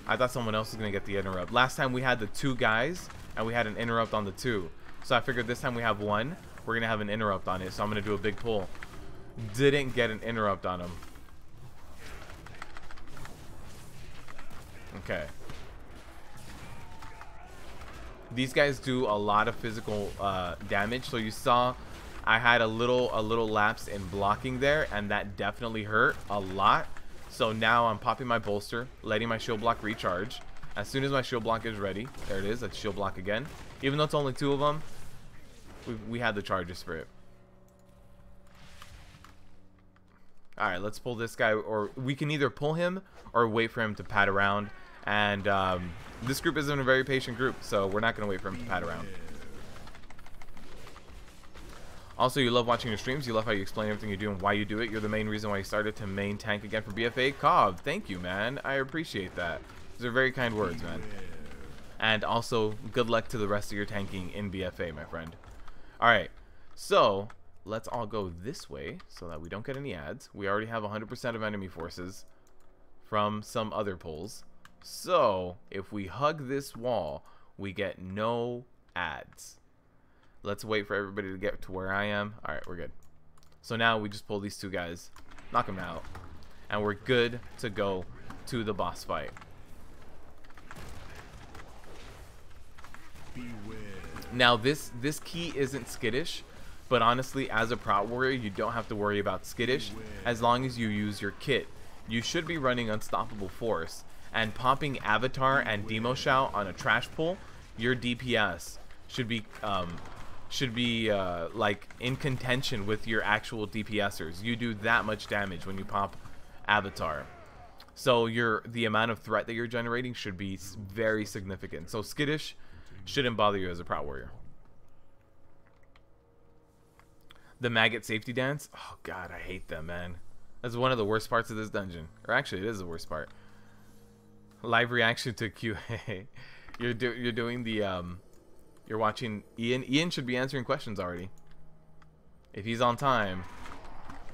I thought someone else was going to get the interrupt. Last time we had the 2 guys, and we had an interrupt on the 2. So I figured this time we have 1. We're going to have an interrupt on it, so I'm going to do a big pull. Didn't get an interrupt on him. Okay. These guys do a lot of physical damage, so you saw I had a little lapse in blocking there, and that definitely hurt a lot. So now I'm popping my bolster, letting my shield block recharge. As soon as my shield block is ready, there it is, that's shield block again. Even though it's only 2 of them, we had the charges for it. Alright, let's pull this guy, or we can either pull him or wait for him to pad around. And this group isn't a very patient group, so we're not going to wait for him to pad around. Also, you love watching your streams. You love how you explain everything you do and why you do it. You're the main reason why you started to main tank again for BFA. Cobb, thank you, man. I appreciate that. Those are very kind words, man. And also, good luck to the rest of your tanking in BFA, my friend. Alright, so let's all go this way so that we don't get any ads. We already have 100% of enemy forces from some other pulls. So if we hug this wall, we get no ads. Let's wait for everybody to get to where I am. Alright, we're good. So now we just pull these 2 guys, knock them out, and we're good to go to the boss fight. Beware. Now this key isn't skittish, but honestly, as a Prot warrior, you don't have to worry about skittish as long as you use your kit. You should be running Unstoppable Force, and popping Avatar and Demo Shout on a trash pull, your DPS should be like in contention with your actual DPSers. You do that much damage when you pop Avatar. So the amount of threat that you're generating should be very significant. So skittish shouldn't bother you as a Prot warrior. The maggot safety dance. Oh god, I hate them, man. That's one of the worst parts of this dungeon. Or actually, it is the worst part. Live reaction to QA. You're doing the you're watching Ian. Ian should be answering questions already. If he's on time,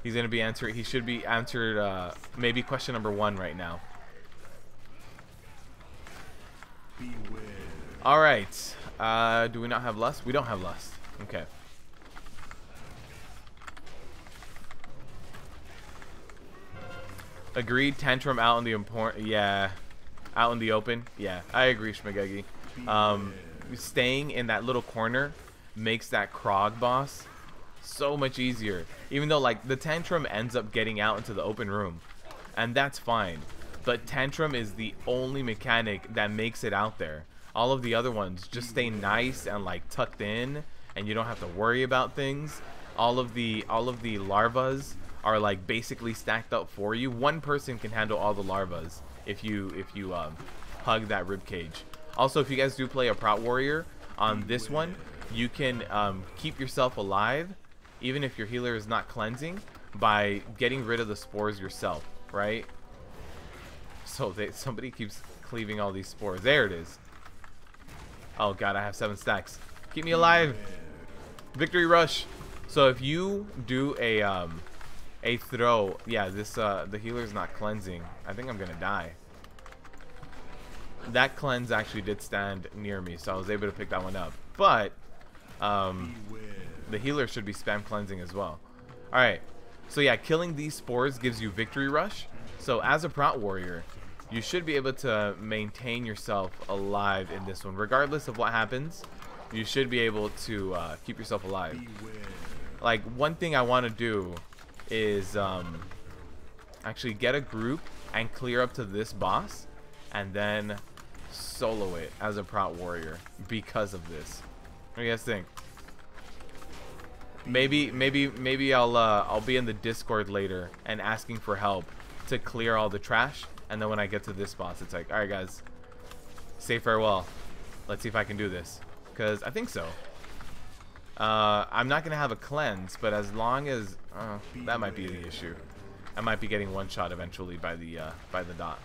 he's gonna be answering. He should be answered maybe question number 1 right now. Beware. All right. Do we not have lust? We don't have lust. Okay. Agreed. Tantrum out in the out in the open. Yeah, I agree, Shmagegi. Staying in that little corner makes that Krog boss so much easier. Even though like the Tantrum ends up getting out into the open room, and that's fine. But Tantrum is the only mechanic that makes it out there. All of the other ones just stay nice and like tucked in, and you don't have to worry about things. All of the larvas are like basically stacked up for you. One person can handle all the larvas if you hug that rib cage. Also, if you guys do play a Prot warrior on this one, you can keep yourself alive even if your healer is not cleansing by getting rid of the spores yourself, right? So somebody keeps cleaving all these spores. There it is. Oh god, I have 7 stacks. Keep me alive. Victory rush. So if you do a throw, yeah, this the healer's not cleansing. I think I'm gonna die. That cleanse actually did stand near me, so I was able to pick that one up. But the healer should be spam cleansing as well. All right, so yeah, killing these spores gives you victory rush. So as a Prot warrior, you should be able to maintain yourself alive in this one, regardless of what happens. You should be able to keep yourself alive. Like one thing I want to do is actually get a group and clear up to this boss, and then solo it as a Prot warrior because of this. What do you guys think? Maybe I'll be in the Discord later and asking for help to clear all the trash, and then when I get to this boss, it's like, all right guys, say farewell. Let's see if I can do this, because I think so. I'm not gonna have a cleanse, but as long as that might be the issue. I might be getting one shot eventually by the dot.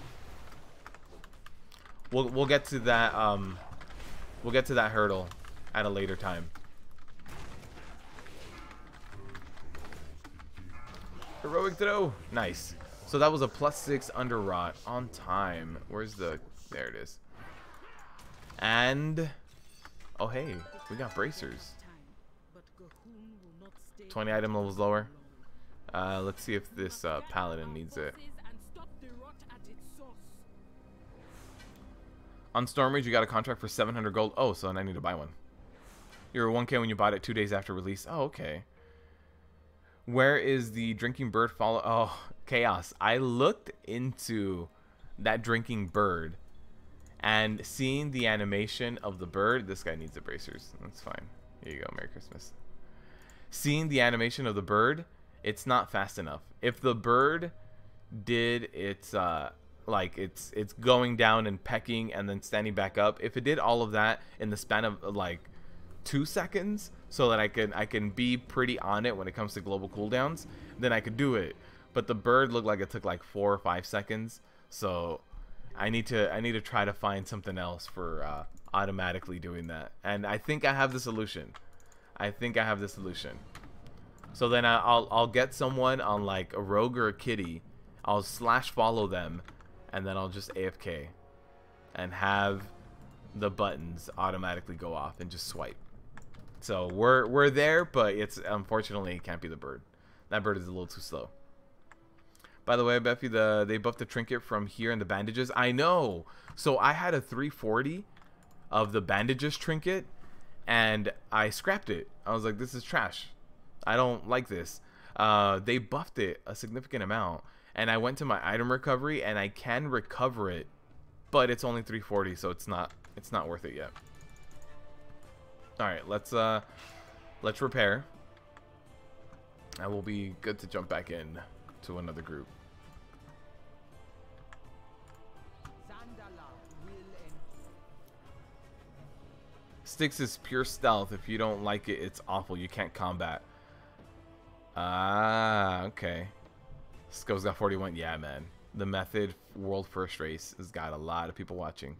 We'll get to that hurdle at a later time. Heroic throw, nice. So that was a +6 under rot on time. Where's the? There it is. And oh hey, we got bracers. 20 item levels lower. Let's see if this paladin needs it. On Stormrage, you got a contract for 700 gold. Oh, so then I need to buy one. You were 1K when you bought it 2 days after release. Oh, okay. Where is the drinking bird follow? Oh, chaos. I looked into that drinking bird, and seeing the animation of the bird. This guy needs the bracers. That's fine. Here you go. Merry Christmas. Seeing the animation of the bird, it's not fast enough. If the bird did its like it's going down and pecking and then standing back up, if it did all of that in the span of like 2 seconds, so that I can be pretty on it when it comes to global cooldowns, then I could do it. But the bird looked like it took like 4 or 5 seconds, so I need to try to find something else for automatically doing that. And I think I have the solution. So then I'll get someone on like a rogue or a kitty. I'll slash follow them, and then I'll just AFK and have the buttons automatically go off and just swipe. So we're there, but it's unfortunately it can't be the bird. That bird is a little too slow. By the way, Beffy, they buffed the trinket from here and the bandages. I know. So I had a 340 of the bandages trinket, and I scrapped it. I was like, this is trash. I don't like this. They buffed it a significant amount, and I went to my item recovery, and I can recover it but it's only 340, so it's not worth it yet. All right, let's repair. I will be good to jump back in to another group. Styx is pure stealth. If you don't like it, it's awful. You can't combat. Ah, okay. Sco's got 41. Yeah, man. The Method World First Race has got a lot of people watching.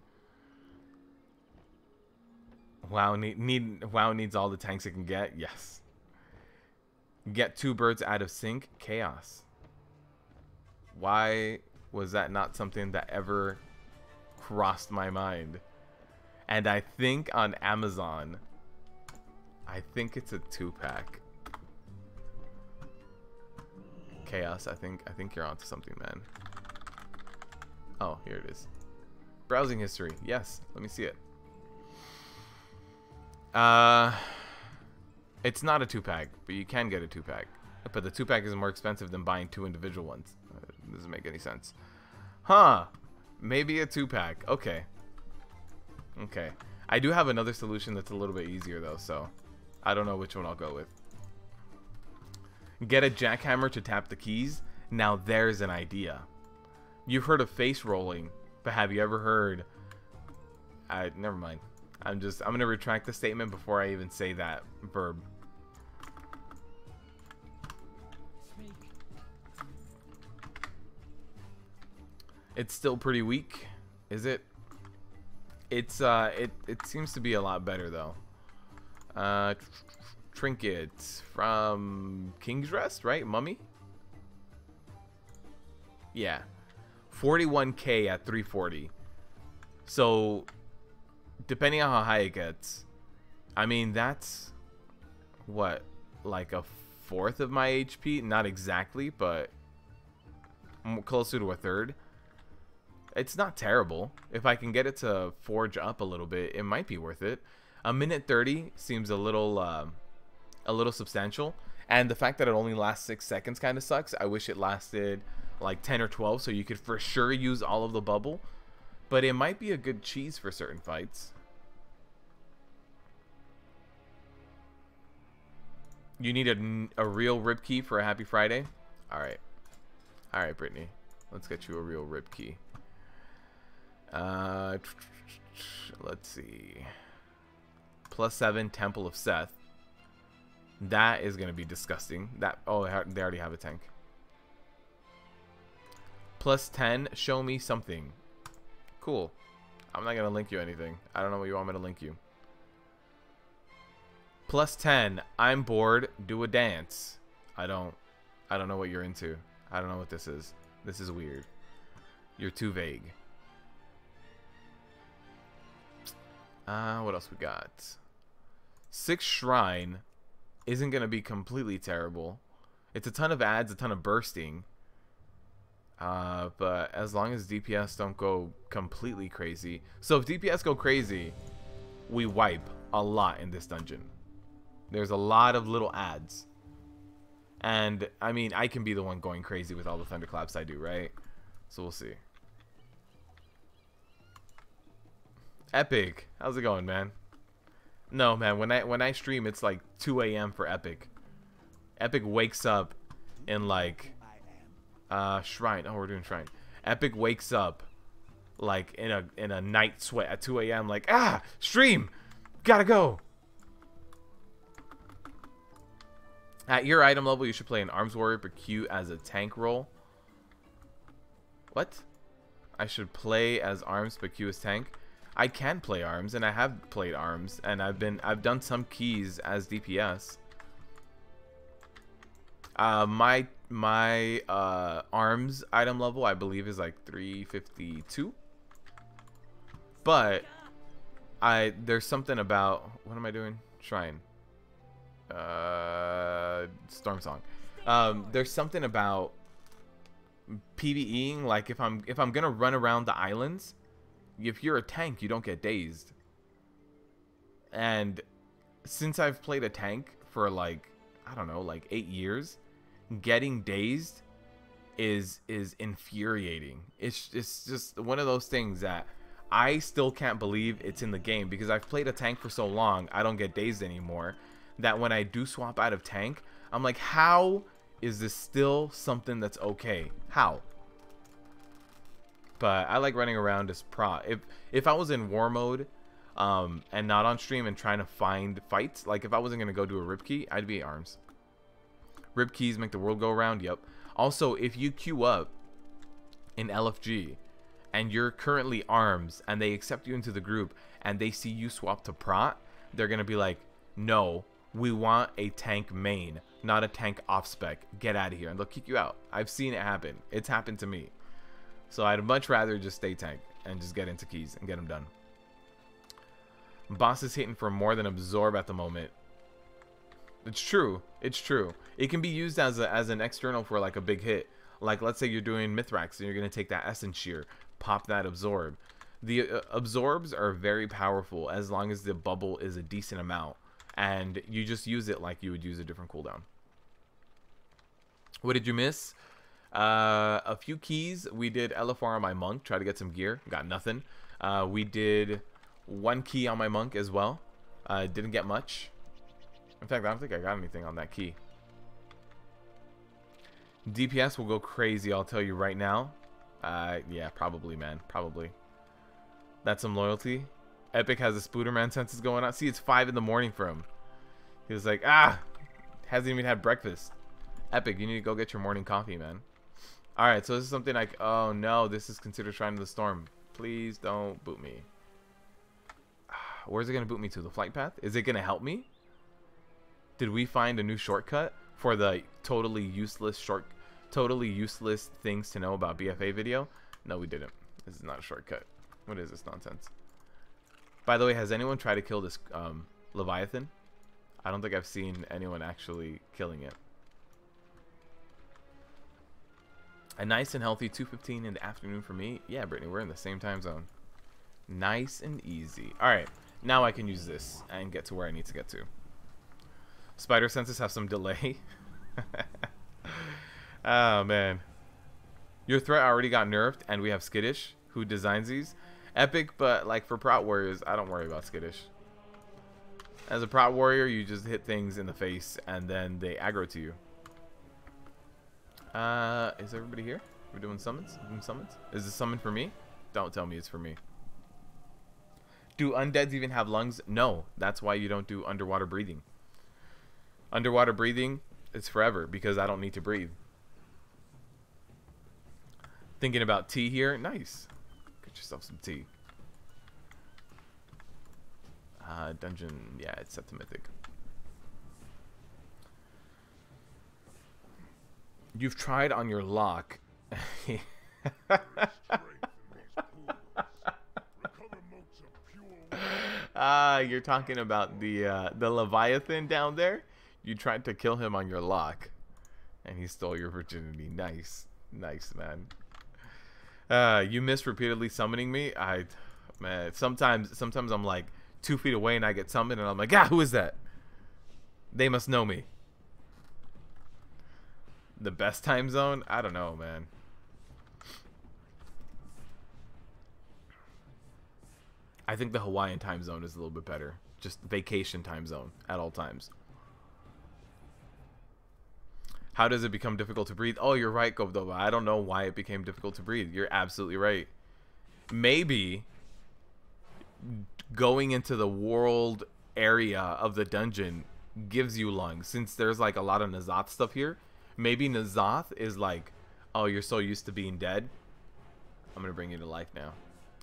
WoW needs all the tanks it can get. Yes. Get 2 birds out of sync. Chaos. Why was that not something that ever crossed my mind? And I think on Amazon, I think it's a 2-pack. Chaos, I think you're onto something, man. Oh, here it is. Browsing history. Yes, let me see it. It's not a 2-pack, but you can get a 2-pack. But the 2-pack is more expensive than buying 2 individual ones. Doesn't make any sense. Huh. Maybe a 2-pack. Okay. Okay. I do have another solution that's a little bit easier, though, so I don't know which one I'll go with. Get a jackhammer to tap the keys. Now there's an idea. You've heard of face rolling, but have you ever heard... never mind. I'm going to retract the statement before I even say that verb. It's still pretty weak, is it? It's it seems to be a lot better though. Trinkets from King's Rest, right? Mummy? Yeah. 41k at 340. So depending on how high it gets, I mean that's what, like a fourth of my HP? Not exactly, but closer to a third. It's not terrible. If I can get it to forge up a little bit, it might be worth it. A minute 30 seems a little substantial, and the fact that it only lasts 6 seconds kind of sucks. I wish it lasted like 10 or 12, so you could for sure use all of the bubble. But it might be a good cheese for certain fights. You need a real rib key for a happy Friday. All right, Brittany, let's get you a real rib key. Let's see. +7 Temple of Seth. That is gonna be disgusting. That they already have a tank. +10 Show me something. Cool. I'm not gonna link you anything. I don't know what you want me to link you. +10 I'm bored. Do a dance. I don't know what you're into. I don't know what this is. This is weird. You're too vague. What else we got? 6 Shrine isn't gonna be completely terrible. It's a ton of ads, a ton of bursting. But as long as DPS don't go completely crazy. So if DPS go crazy, we wipe a lot in this dungeon. There's a lot of little ads. And I mean, I can be the one going crazy with all the thunderclaps I do, right? So we'll see. Epic, how's it going, man? No, man, when I stream, it's like 2 a.m. for Epic. Epic wakes up in like Shrine. Oh, we're doing Shrine. Epic wakes up like in a night sweat at 2 a.m. like, stream, gotta go. At your item level, you should play an Arms Warrior per Q as a tank role. What? I should play as Arms but Q as tank? I can play Arms, and I have played Arms, and I've done some keys as DPS. My Arms item level, I believe, is like 352. But there's something about, what am I doing? Shrine. Storm Song. There's something about PvEing, like if I'm gonna run around the islands, if you're a tank, you don't get dazed. And since I've played a tank for like, I don't know, like 8 years, getting dazed is infuriating. It's just one of those things that I still can't believe it's in the game because I've played a tank for so long, I don't get dazed anymore, that when I do swap out of tank, I'm like, how is this still something that's okay? How? But I like running around as Prot. If I was in war mode and not on stream and trying to find fights, like if I wasn't going to go do a rip key, I'd be arms. Rip keys make the world go around, yep. Also, if you queue up in LFG and you're currently arms and they accept you into the group and they see you swap to Prot, they're going to be like, no, we want a tank main, not a tank off spec. Get out of here. And they'll kick you out. I've seen it happen. It's happened to me. So I'd much rather just stay tank and just get into keys and get them done. Boss is hitting for more than absorb at the moment. It's true. It's true. It can be used as an external for like a big hit. Like let's say you're doing Mithrax and you're going to take that Essence Shear. Pop that absorb. The absorbs are very powerful as long as the bubble is a decent amount. And you just use it like you would use a different cooldown. What did you miss? A few keys. We did LFR on my monk, try to get some gear, got nothing. We did 1 key on my monk as well, didn't get much. In fact, I don't think I got anything on that key. DPS will go crazy, I'll tell you right now. Yeah, probably, man, probably. That's some loyalty. Epic has the Spooderman senses going on. See, it's 5 in the morning for him. He was like, hasn't even had breakfast. Epic, you need to go get your morning coffee, man. Alright, so this is something like, oh no, this is considered Shrine of the Storm. Please don't boot me. Where's it going to boot me to? The flight path? Is it going to help me? Did we find a new shortcut for the totally useless things to know about BFA video? No, we didn't. This is not a shortcut. What is this nonsense? By the way, has anyone tried to kill this Leviathan? I don't think I've seen anyone actually killing it. A nice and healthy 2:15 in the afternoon for me. Yeah, Brittany, we're in the same time zone. Nice and easy. Alright, now I can use this and get to where I need to get to. Spider senses have some delay. Oh, man. Your threat already got nerfed, and we have Skittish, who designs these. Epic, but like for Prot Warriors, I don't worry about Skittish. As a Prot Warrior, you just hit things in the face, and then they aggro to you. Is everybody here? We're doing summons? Is this summon for me? Don't tell me it's for me. Do undeads even have lungs? No. That's why you don't do underwater breathing. Underwater breathing is forever because I don't need to breathe. Thinking about tea here. Nice. Get yourself some tea. Dungeon. Yeah, it's set to Mythic. You've tried on your lock. You're talking about the Leviathan down there. You tried to kill him on your lock, and he stole your virginity. Nice, nice, man. You miss repeatedly summoning me. Man, sometimes I'm like 2 feet away and I get summoned, and I'm like, who is that? They must know me. The best time zone? I don't know, man. I think the Hawaiian time zone is a little bit better. Just vacation time zone at all times. How does it become difficult to breathe? Oh, you're right, Govdova. I don't know why it became difficult to breathe. You're absolutely right. Maybe going into the world area of the dungeon gives you lungs. Since there's like a lot of Nazoth stuff here. Maybe Nazoth is like, oh, you're so used to being dead. I'm going to bring you to life now.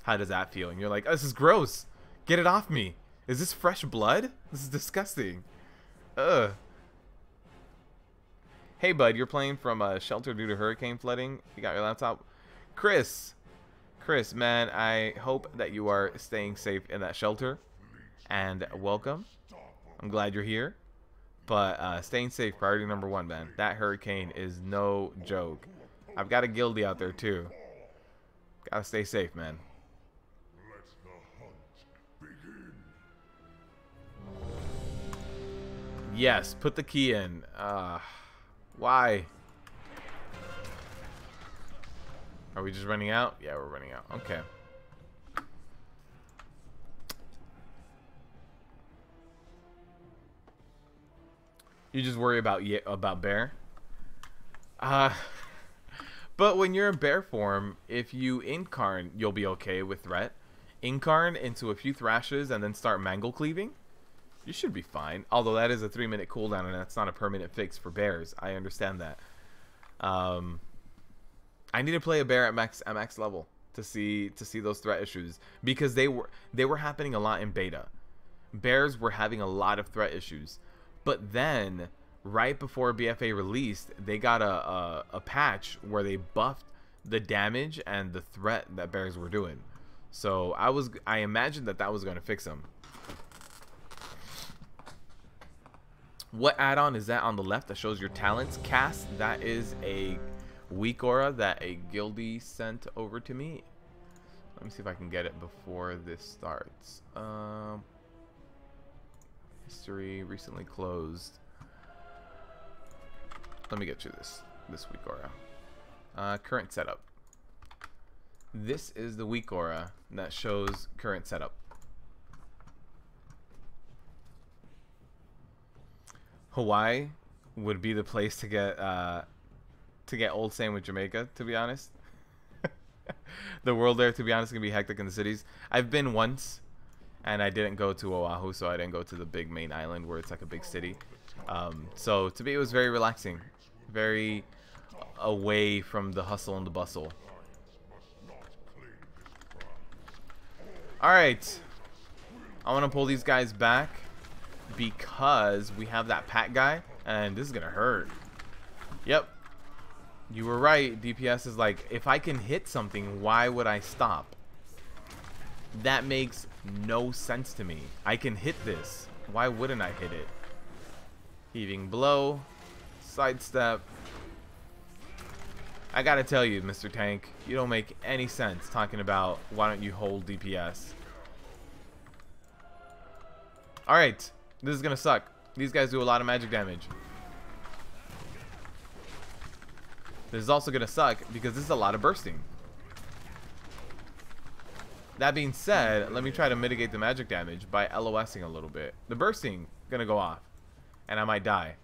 How does that feel? And you're like, oh, this is gross. Get it off me. Is this fresh blood? This is disgusting. Ugh. Hey, bud, you're playing from a shelter due to hurricane flooding. You got your laptop? Chris, man, I hope that you are staying safe in that shelter. And welcome. I'm glad you're here. But staying safe, priority number 1, man. That hurricane is no joke. I've got a guildie out there, too. Gotta stay safe, man. Yes, put the key in. Why? Are we just running out? Yeah, we're running out. Okay. You just worry about bear. But when you're in bear form, if you incarn, you'll be okay with threat. Incarn into a few thrashes and then start mangle cleaving, you should be fine. Although that is a 3-minute cooldown and that's not a permanent fix for bears. I understand that. I need to play a bear at max level to see those threat issues, because they were happening a lot in beta. Bears were having a lot of threat issues, but then right before BFA released, they got a patch where they buffed the damage and the threat that bears were doing. So I imagined that was going to fix them. What add-on is that on the left that shows your talents cast? That is a weak aura that a guildie sent over to me. Let me see if I can get it before this starts. History recently closed. Let me get you this weak aura. Current setup. This is the weak aura that shows current setup. Hawaii would be the place to get Old Sandwich Jamaica, to be honest. The world there, to be honest, can be hectic in the cities. I've been once, and I didn't go to Oahu, so I didn't go to the big main island where it's like a big city. So to me, it was very relaxing, very away from the hustle and the bustle. All right, I want to pull these guys back because we have that Pat guy, and this is gonna hurt. Yep. You were right. DPS is like, if I can hit something, why would I stop? That makes no sense to me. I can hit this. Why wouldn't I hit it? Heaving blow. Sidestep. I gotta tell you, Mr. Tank, you don't make any sense talking about why don't you hold DPS. Alright. This is gonna suck. These guys do a lot of magic damage. This is also going to suck because this is a lot of bursting. That being said, let me try to mitigate the magic damage by LOSing a little bit. The bursting going to go off, and I might die.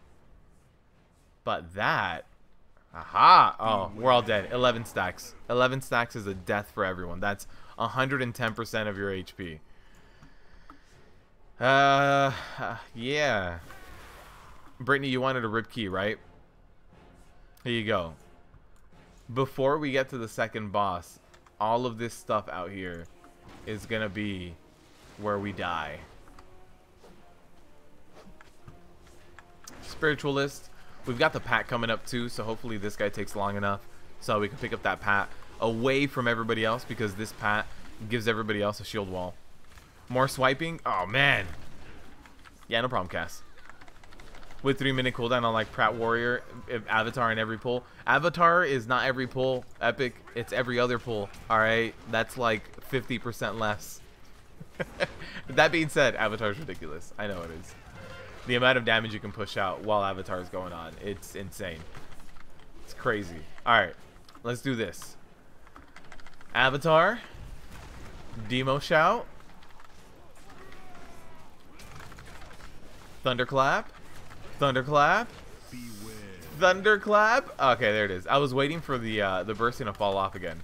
But that... Aha! Oh, we're all dead. 11 stacks. 11 stacks is a death for everyone. That's 110% of your HP. Yeah. Brittany, you wanted a rib key, right? Here you go. Before we get to the second boss, all of this stuff out here is gonna be where we die. Spiritualist. We've got the Pat coming up too, so hopefully this guy takes long enough so we can pick up that Pat away from everybody else, because this Pat gives everybody else a shield wall. More swiping? Oh man. Yeah, no problem, Cass. With 3-minute cooldown on like Pratt Warrior, Avatar in every pull. Avatar is not every pull, Epic. It's every other pull. Alright, that's like 50% less. That being said, Avatar is ridiculous. I know it is. The amount of damage you can push out while Avatar is going on, it's insane. It's crazy. Alright, let's do this. Avatar. Demo shout. Thunderclap. Thunderclap. Thunderclap. Okay, there it is. I was waiting for the bursting to fall off again.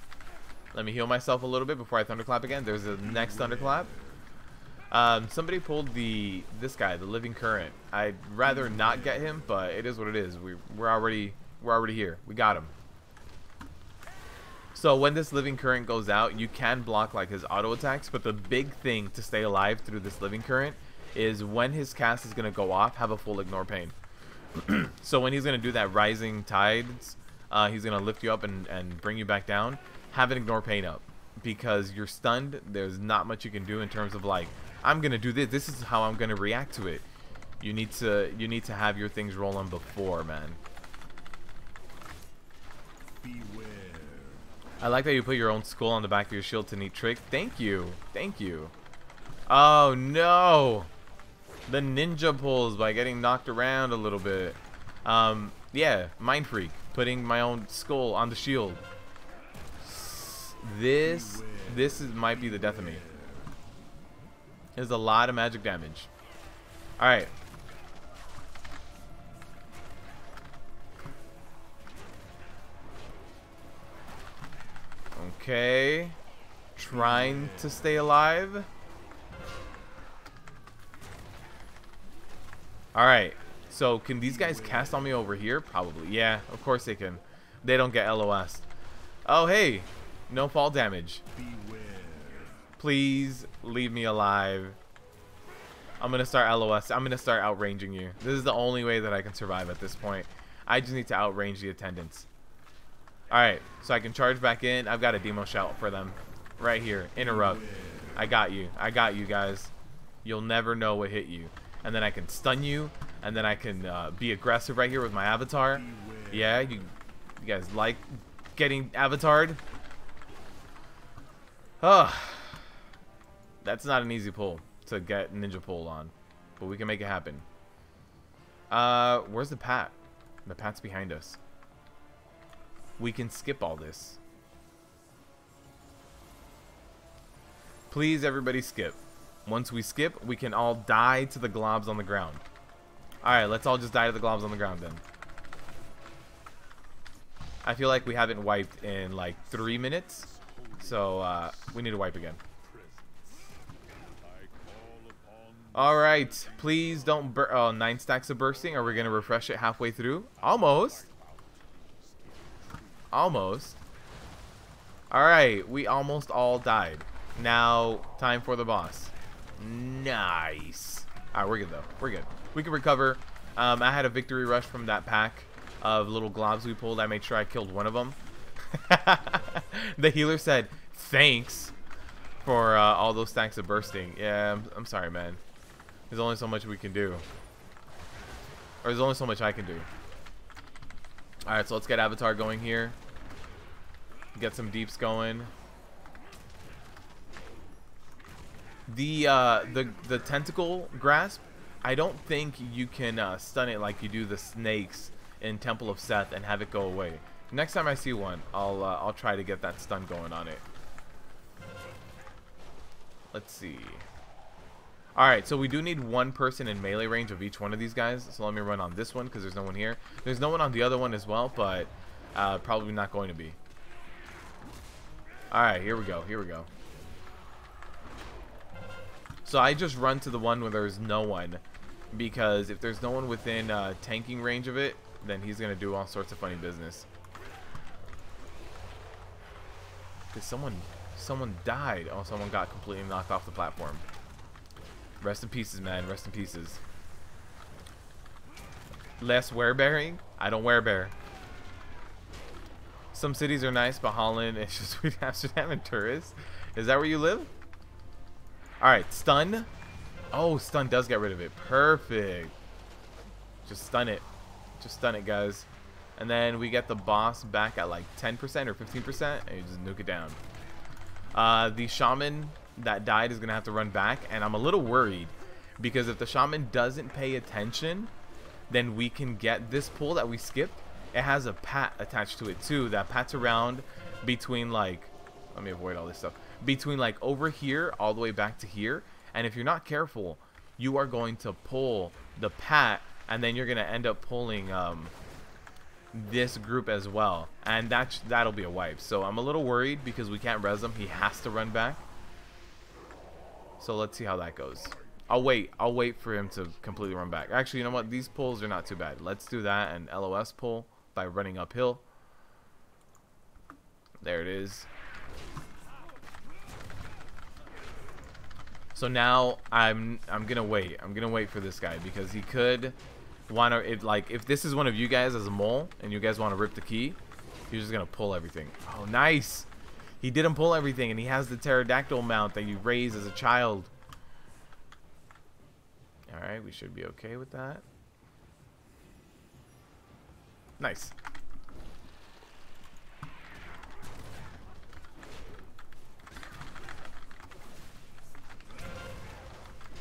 Let me heal myself a little bit before I thunderclap again. There's the next thunderclap. Somebody pulled this guy, the Living Current. I'd rather not get him, but it is what it is. We're already here. We got him. So when this Living Current goes out, you can block like his auto attacks, but the big thing to stay alive through this Living Current is when his cast is going to go off, have a full ignore pain. So when he's going to do that rising tides, he's going to lift you up and bring you back down, have an ignore pain up, because you're stunned. There's not much you can do in terms of like, I'm going to do this. This is how I'm going to react to it. You need to have your things rolling before, man. Beware. I like that you put your own skull on the back of your shield to neat trick. Thank you. Thank you. Oh no. The ninja pulls by getting knocked around a little bit. Yeah, Mind Freak. Putting my own skull on the shield. This might be the death of me. There's a lot of magic damage. Alright. Okay. Trying to stay alive. Alright. So, can these guys cast on me over here? Probably. Yeah, of course they can. They don't get LOS. Oh, hey. No fall damage. Beware. Please leave me alive. I'm going to start LOS. I'm going to start outranging you. This is the only way that I can survive at this point. I just need to outrange the attendants. Alright, so I can charge back in. I've got a demo shout for them. Right here. Interrupt. I got you. I got you guys. You'll never know what hit you. And then I can stun you. And then I can be aggressive right here with my avatar. Yeah, you guys like getting avatared? Oh, that's not an easy pull to get ninja pull on. But we can make it happen. Where's the Pat? The Pat's behind us. We can skip all this. Please, everybody skip. Once we skip, we can all die to the globs on the ground. Alright, let's all just die to the globs on the ground then. I feel like we haven't wiped in like 3 minutes. So, we need to wipe again. Alright, please don't burn. Oh, 9 stacks of bursting. Are we going to refresh it halfway through? Almost. Almost. Alright, we almost all died. Now, time for the boss. Nice. Alright, we're good though. We're good. We can recover. I had a victory rush from that pack of little globs we pulled. I made sure I killed one of them. The healer said, thanks for all those stacks of bursting. Yeah, I'm sorry, man. There's only so much we can do. Or there's only so much I can do. Alright, so let's get Avatar going here. Get some deeps going. The tentacle grasp, I don't think you can stun it like you do the snakes in Temple of Seth and have it go away. Next time I see one, I'll try to get that stun going on it. Let's see. Alright, so we do need one person in melee range of each one of these guys. So let me run on this one because there's no one here. There's no one on the other one as well, but probably not going to be. Alright, here we go. Here we go. So I just run to the one where there's no one, because if there's no one within tanking range of it, then he's gonna do all sorts of funny business. Cause someone died. Oh, someone got completely knocked off the platform. Rest in pieces, man. Rest in pieces. Less werebearing? I don't werebear. Some cities are nice, but Holland is just sweet Amsterdam and tourists. Is that where you live? Alright, stun. Oh, stun does get rid of it. Perfect. Just stun it. Just stun it, guys. And then we get the boss back at like 10% or 15%, and you just nuke it down. The shaman that died is going to have to run back, and I'm a little worried, because if the shaman doesn't pay attention, then we can get this pull that we skipped. It has a pat attached to it too. That pat's around between like, let me avoid all this stuff, between like over here all the way back to here. And if you're not careful, you are going to pull the pat, and then you're going to end up pulling this group as well, and that'll be a wipe. So I'm a little worried because we can't res him. He has to run back. So let's see how that goes. I'll wait for him to completely run back. Actually, you know what, these pulls are not too bad. Let's do that and LOS pull by running uphill. There it is. So now I'm gonna wait. I'm gonna wait for this guy, because he could wanna, if this is one of you guys as a mole and you guys want to rip the key, he's just gonna pull everything. Oh, nice. He didn't pull everything, and he has the pterodactyl mount that you raised as a child. Alright, we should be okay with that. Nice.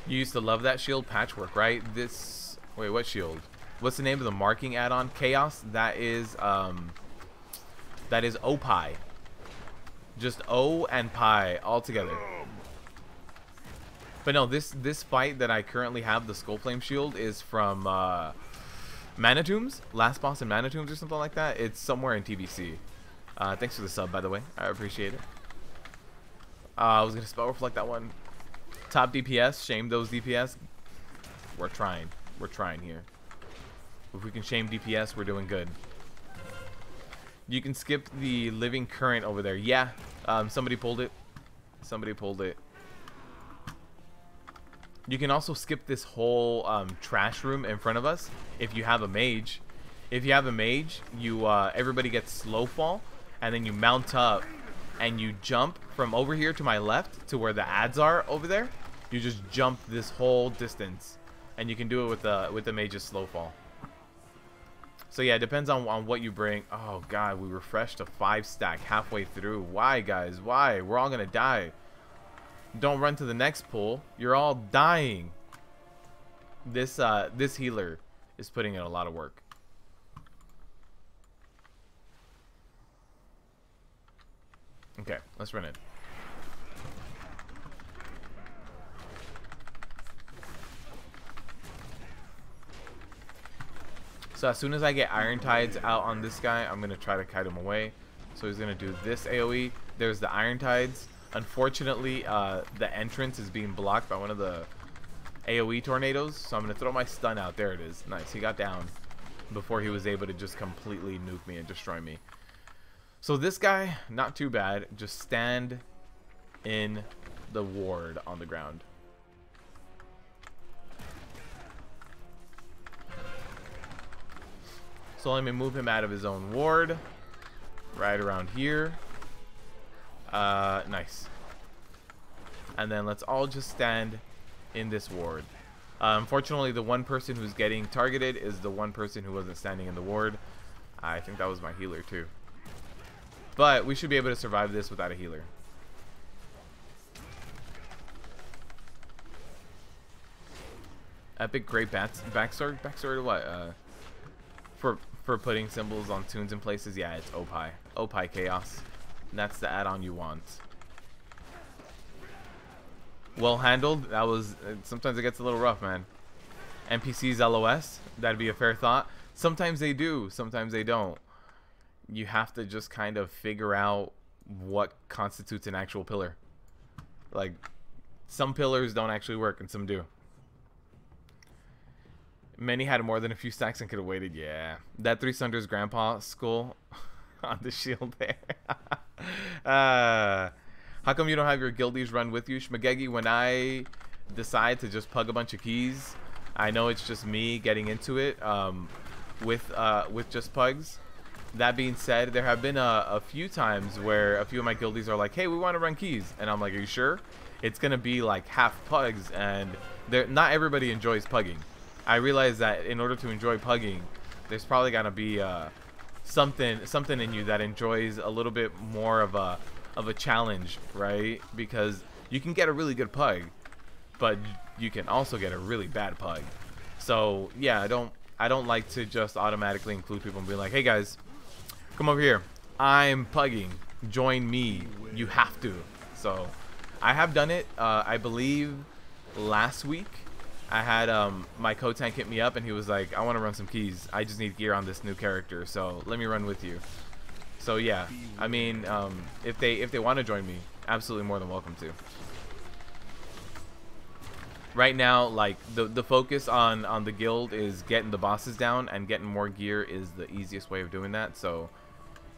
You used to love that shield patchwork, right? This, wait, what shield? What's the name of the marking add-on? Chaos? That is O-Pi. Just O and Pi all together. But no, this fight that I currently have, the Skull Flame shield, is from Mana Tombs, last boss in Mana Tombs or something like that. It's somewhere in TBC. Thanks for the sub, by the way. I appreciate it. I was gonna spell reflect that one. Top DPS, shame those DPS. We're trying. We're trying here. If we can shame DPS, we're doing good. You can skip the living current over there. Yeah, somebody pulled it. Somebody pulled it. You can also skip this whole trash room in front of us if you have a mage. If you have a mage, you everybody gets slow fall, and then you mount up and you jump from over here to my left to where the ads are over there. You just jump this whole distance, and you can do it with the mage's slow fall. So yeah, it depends on what you bring. Oh god, we refreshed a 5-stack halfway through. Why, guys? Why? We're all gonna die. Don't run to the next pool. You're all dying. This healer is putting in a lot of work. Okay, let's run it. So as soon as I get Iron Tides out on this guy, I'm gonna try to kite him away. So he's gonna do this AoE. There's the Iron Tides. Unfortunately, the entrance is being blocked by one of the AoE tornadoes. So I'm gonna throw my stun out. There it is. Nice. He got down before he was able to just completely nuke me and destroy me. So this guy, not too bad. Just stand in the ward on the ground. So let me move him out of his own ward. Right around here. Nice. And then let's all just stand in this ward. Unfortunately, the one person who's getting targeted is the one person who wasn't standing in the ward. I think that was my healer too. But we should be able to survive this without a healer. Epic great backsword? Backsword what? For putting symbols on tunes and places? Yeah, it's Opie. Opie Chaos. And that's the add-on you want. Well handled. That was... sometimes it gets a little rough, man. NPCs LOS? That'd be a fair thought. Sometimes they do. Sometimes they don't. You have to just kind of figure out what constitutes an actual pillar. Like, some pillars don't actually work and some do. Many had more than a few stacks and could have waited. Yeah. That 3 Sunders grandpa skull on the shield there. How come you don't have your guildies run with you? Shmagegi, when I decide to just pug a bunch of keys, I know it's just me getting into it with just pugs. That being said, there have been a few times where a few of my guildies are like, hey, we want to run keys. And I'm like, are you sure? It's going to be like half pugs, and not everybody enjoys pugging. I realize that in order to enjoy pugging, there's probably got to be something in you that enjoys a little bit more of a challenge, right? Because you can get a really good pug, but you can also get a really bad pug. So yeah, I don't like to just automatically include people and be like, hey guys, come over here, I'm pugging, join me, you have to. So I have done it. I believe last week I had my co-tank hit me up and he was like, I want to run some keys, I just need gear on this new character, so let me run with you. So yeah, I mean, if they want to join me, absolutely more than welcome to. Right now, like the focus on the guild is getting the bosses down, and getting more gear is the easiest way of doing that. So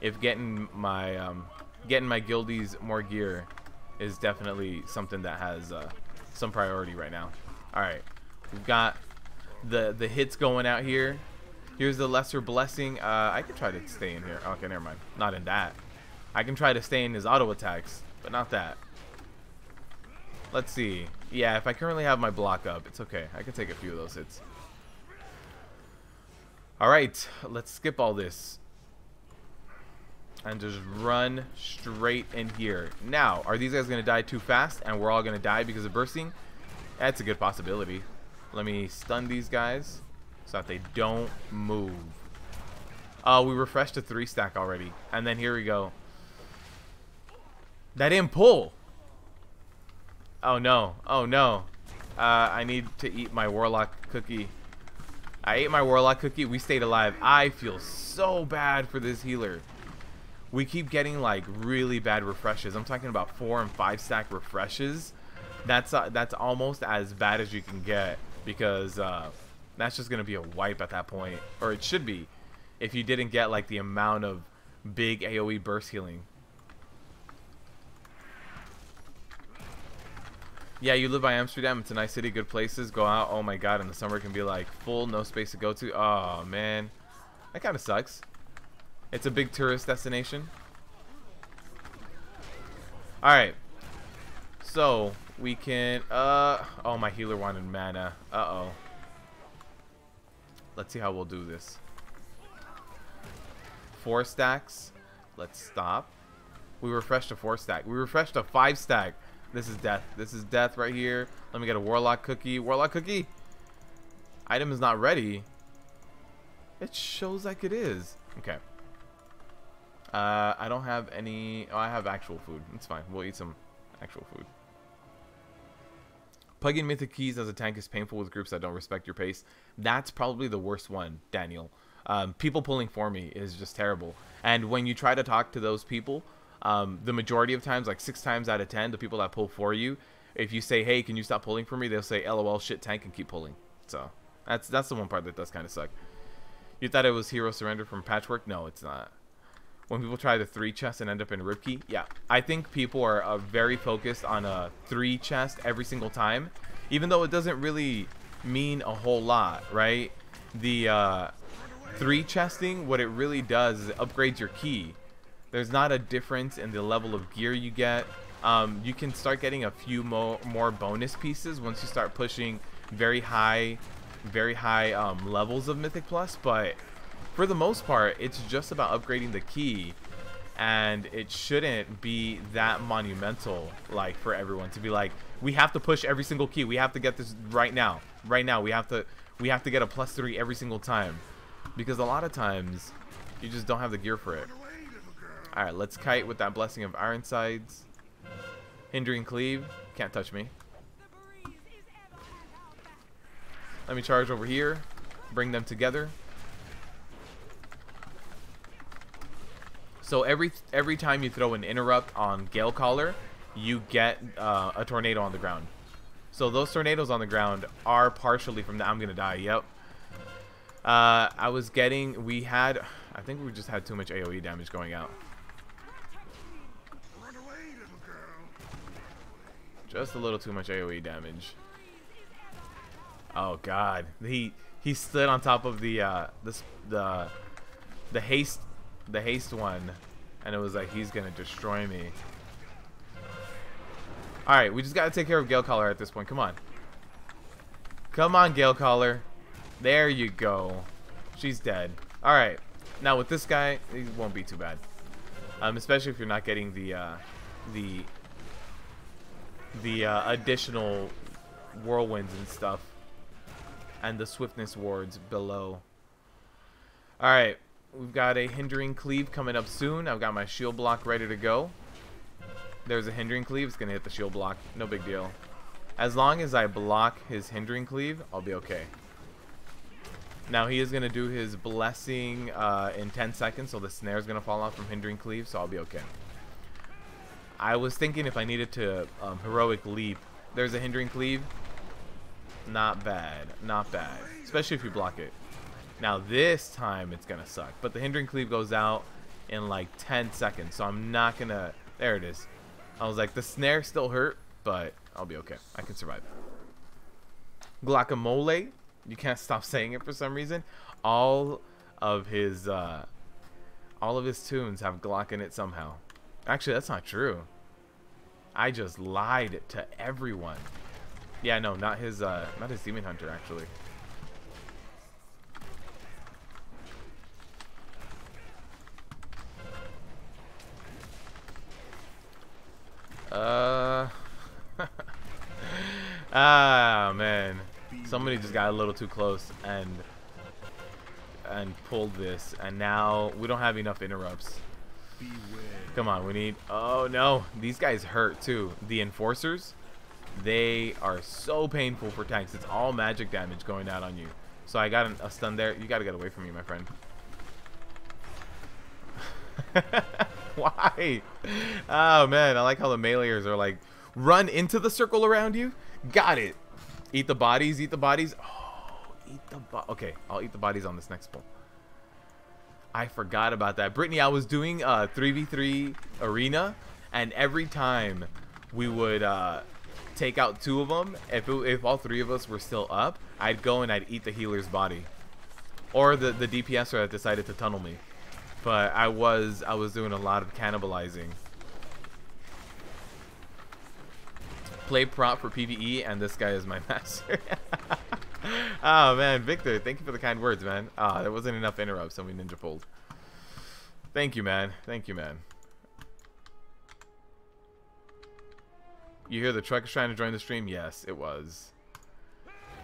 if getting my guildies more gear is definitely something that has some priority right now. All right, we've got the hits going out here. Here's the lesser blessing. I could try to stay in here. Okay, never mind. Not in that. I can try to stay in his auto attacks, but not that. Let's see. Yeah, if I currently have my block up, it's okay. I can take a few of those hits. Alright, let's skip all this. And just run straight in here. Now, are these guys going to die too fast and we're all going to die because of bursting? That's a good possibility. Let me stun these guys so that they don't move. We refreshed a 3-stack already. And then here we go. That didn't pull. Oh no. Oh no. I need to eat my warlock cookie. I ate my warlock cookie. We stayed alive. I feel so bad for this healer. we keep getting like really bad refreshes. I'm talking about 4 and 5 stack refreshes. That's almost as bad as you can get, because that's just gonna be a wipe at that point, or it should be, if you didn't get like the amount of big AoE burst healing. Yeah, you live by Amsterdam. It's a nice city, good places. Go out. Oh my god, in the summer it can be like full, no space to go to. Oh man, that kind of sucks. It's a big tourist destination. All right, so we can. Oh, my healer wanted mana. Uh-oh. Let's see how we'll do this. 4 stacks. Let's stop. We refreshed a 4 stack. We refreshed a 5 stack. This is death. This is death right here. Let me get a warlock cookie. Warlock cookie. Item is not ready. It shows like it is. Okay. I don't have any. Oh, I have actual food. It's fine. We'll eat some actual food. Plugging Mythic keys as a tank is painful with groups that don't respect your pace. That's probably the worst one, Daniel. People pulling for me is just terrible. And when you try to talk to those people, the majority of times, like 6 times out of 10, the people that pull for you, if you say, hey, can you stop pulling for me, they'll say, LOL, shit tank, and keep pulling. So that's the one part that does kind of suck. You thought it was Hero Surrender from Patchwork? No, it's not. When people try the 3 chest and end up in Ripkey, yeah, I think people are very focused on a 3 chest every single time, even though it doesn't really mean a whole lot, right? The 3 chesting, what it really does is it upgrades your key. There's not a difference in the level of gear you get. You can start getting a few more bonus pieces once you start pushing very high levels of Mythic Plus, but for the most part, it's just about upgrading the key, and it shouldn't be that monumental, like, for everyone to be like, we have to push every single key. We have to get this right now. Right now, we have to get a +3 every single time, because a lot of times you just don't have the gear for it. All right, let's kite with that Blessing of Ironsides. Hindering Cleave, can't touch me. Let me charge over here, bring them together. So every time you throw an interrupt on Gale Caller, you get a tornado on the ground. So those tornadoes on the ground are partially from the I'm gonna die. Yep. I think we just had too much AoE damage going out. Just a little too much AoE damage. Oh god, he stood on top of the haste one, and it was like, he's gonna destroy me. All right, we just gotta take care of Gale Caller at this point. Come on, come on, Gale Caller. There you go. She's dead. All right, now with this guy, it won't be too bad. Especially if you're not getting the additional whirlwinds and stuff, and the swiftness wards below. All right, we've got a Hindering Cleave coming up soon. I've got my shield block ready to go. There's a Hindering Cleave. It's gonna hit the shield block. No big deal. As long as I block his Hindering Cleave, I'll be okay. Now he is gonna do his Blessing in 10 seconds, so the snare is gonna fall off from Hindering Cleave, so I'll be okay. I was thinking if I needed to Heroic Leap. There's a Hindering Cleave. Not bad. Not bad. Especially if you block it. Now this time it's gonna suck. But the Hindering Cleave goes out in like 10 seconds. So I'm not gonna... There it is. I was like, the snare still hurt, but I'll be okay. I can survive. Guacamole. You can't stop saying it for some reason. All of his tunes have Glock in it somehow. Actually, that's not true. I just lied to everyone. Yeah, no, not his Demon Hunter, actually. Ah, man. Somebody just got a little too close and pulled this, and now we don't have enough interrupts. Come on, we need... Oh, no. These guys hurt, too. The Enforcers, they are so painful for tanks. It's all magic damage going out on you. So I got a stun there. You got to get away from me, my friend. Why? Oh man, I like how the meleeers are like, run into the circle around you. Got it. Eat the bodies. Eat the bodies. Oh, eat the okay, I'll eat the bodies on this next pull. I forgot about that. Brittany, I was doing 3v3 arena, and every time we would take out 2 of them, if all 3 of us were still up, I'd go and I'd eat the healer's body, or the DPSer that decided to tunnel me. But I was doing a lot of cannibalizing. Play Prot for PvE, and this guy is my master. Oh man, Victor, thank you for the kind words, man. There wasn't enough interrupts, and we ninja pulled. Thank you, man. Thank you, man. You hear the truck is trying to join the stream? Yes, it was.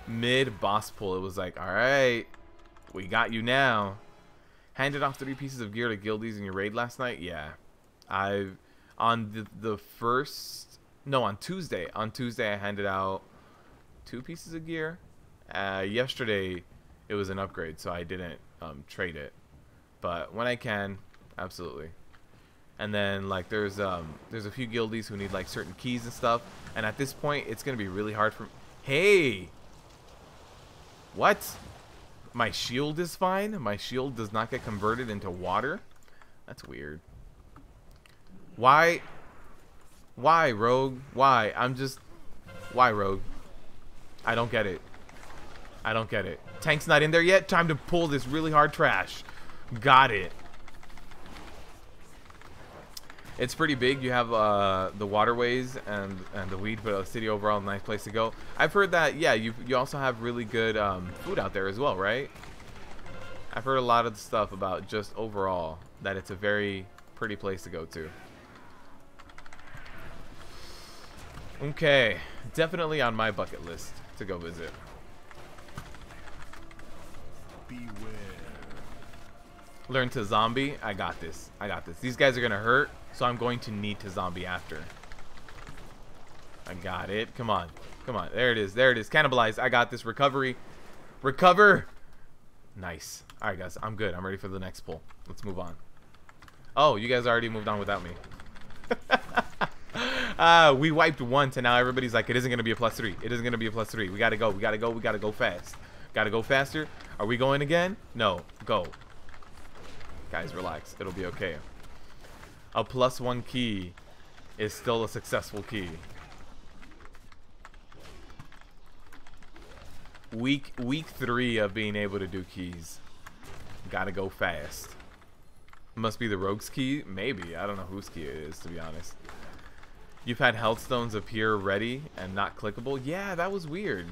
Mid boss pull, it was like, all right, we got you now. Handed off 3 pieces of gear to guildies in your raid last night? Yeah. On Tuesday. On Tuesday, I handed out 2 pieces of gear. Yesterday, it was an upgrade, so I didn't trade it. But when I can, absolutely. And then, like, there's a few guildies who need, like, certain keys and stuff. And at this point, it's going to be really hard for... Hey! What? My shield is fine? My shield does not get converted into water? That's weird. Why? Why, Rogue? Why? Why, Rogue? I don't get it. I don't get it. Tank's not in there yet? Time to pull this really hard trash. Got it. It's pretty big. You have the waterways and the weed, but the city overall, nice place to go. I've heard that, yeah, you also have really good food out there as well, right? I've heard a lot of stuff about just overall that it's a very pretty place to go to. Okay, definitely on my bucket list to go visit. Beware. Learn to zombie. I got this. I got this. These guys are gonna hurt, so I'm going to need to zombie after. I got it. Come on. Come on. There it is. There it is. Cannibalize. I got this. Recovery. Recover. Nice. Alright, guys. I'm good. I'm ready for the next pull. Let's move on. Oh, you guys already moved on without me. We wiped once, and now everybody's like, it isn't going to be a +3. It isn't going to be a +3. We got to go. We got to go. We got to go fast. Got to go faster. Are we going again? No. Go. Guys, relax. It'll be okay. A +1 key is still a successful key. Week 3 of being able to do keys. Gotta go fast. Must be the rogue's key? Maybe. I don't know whose key it is, to be honest. You've had health stones appear ready and not clickable? Yeah, that was weird.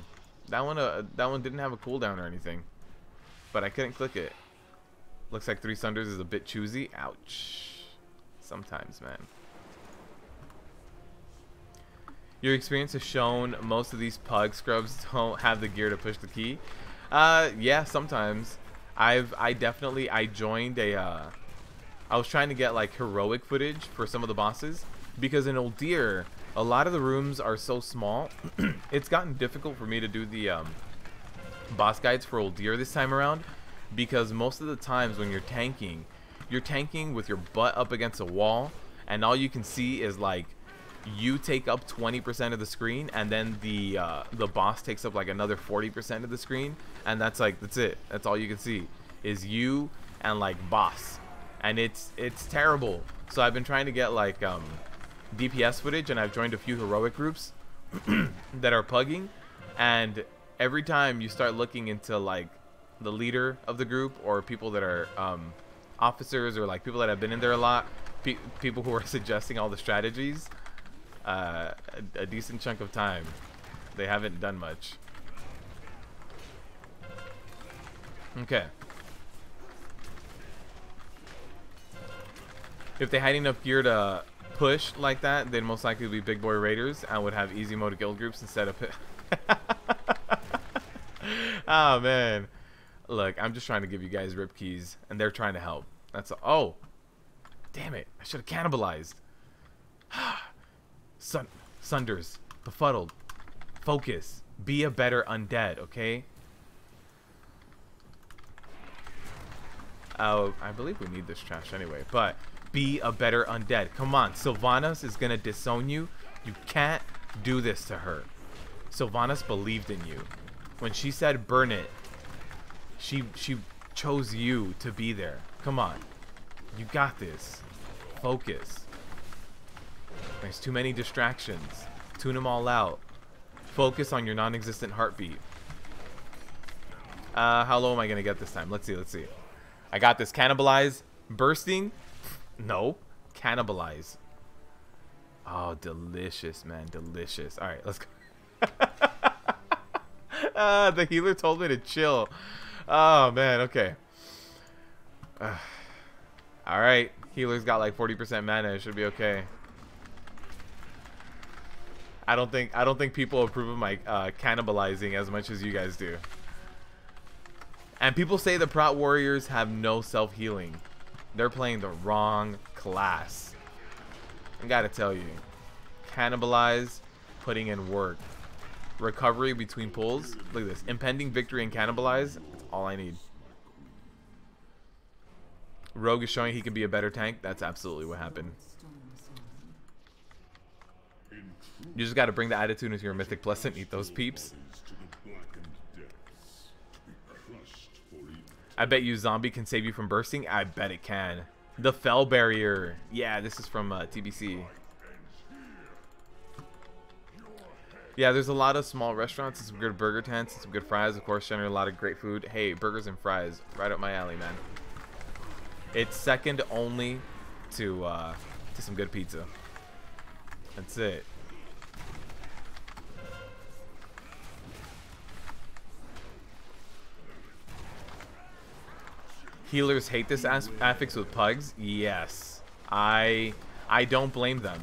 That one didn't have a cooldown or anything. But I couldn't click it. Looks like 3 Sunders is a bit choosy. Ouch. Sometimes, man. Your experience has shown most of these pug scrubs don't have the gear to push the key. Yeah, sometimes. I joined a I was trying to get like heroic footage for some of the bosses because in Uldir a lot of the rooms are so small. It's gotten difficult for me to do the boss guides for Uldir this time around because most of the times when you're tanking with your butt up against a wall and all you can see is like you take up 20% of the screen and then the boss takes up like another 40% of the screen, and that's it. That's all you can see is you and like boss, and it's terrible. So I've been trying to get like DPS footage, and I've joined a few heroic groups that are pugging, and every time you start looking into like the leader of the group or people that are officers or like people that have been in there a lot, people who are suggesting all the strategies, a decent chunk of time they haven't done much. Okay. If they had enough gear to push like that, they'd most likely be big boy raiders and would have easy mode guild groups instead of oh man, look, I'm just trying to give you guys rip keys and they're trying to help. That's all. Oh damn it, I should have cannibalized. Sunders, befuddled, focus, be a better undead, okay? Oh, I believe we need this trash anyway, but Be a better undead. Come on, Sylvanas is gonna disown you. You can't do this to her. Sylvanas believed in you. When she said burn it, she chose you to be there. Come on. You got this. Focus. There's too many distractions. Tune them all out. Focus on your non-existent heartbeat. How low am I gonna get this time? Let's see, let's see. I got this. Cannibalize. Bursting. No. Cannibalize. Oh, delicious, man. Delicious. Alright, let's go. The healer told me to chill. Oh, man. Okay. Alright. Healer's got like 40% mana. It should be okay. I don't think people approve of my cannibalizing as much as you guys do. And people say the Prot warriors have no self-healing. They're playing the wrong class. I gotta tell you. Cannibalize, putting in work. Recovery between pulls. Look at this. Impending victory and cannibalize. That's all I need. Rogue is showing he can be a better tank. That's absolutely what happened. You just gotta bring the attitude into your Mythic Plus and eat those peeps. I bet you zombie can save you from bursting. I bet it can. The Fell Barrier. Yeah, this is from TBC. Yeah, there's a lot of small restaurants and some good burger tents and some good fries. Of course, generally a lot of great food. Hey, burgers and fries. Right up my alley, man. It's second only to some good pizza. That's it. Healers hate this affix with pugs. Yes, I don't blame them.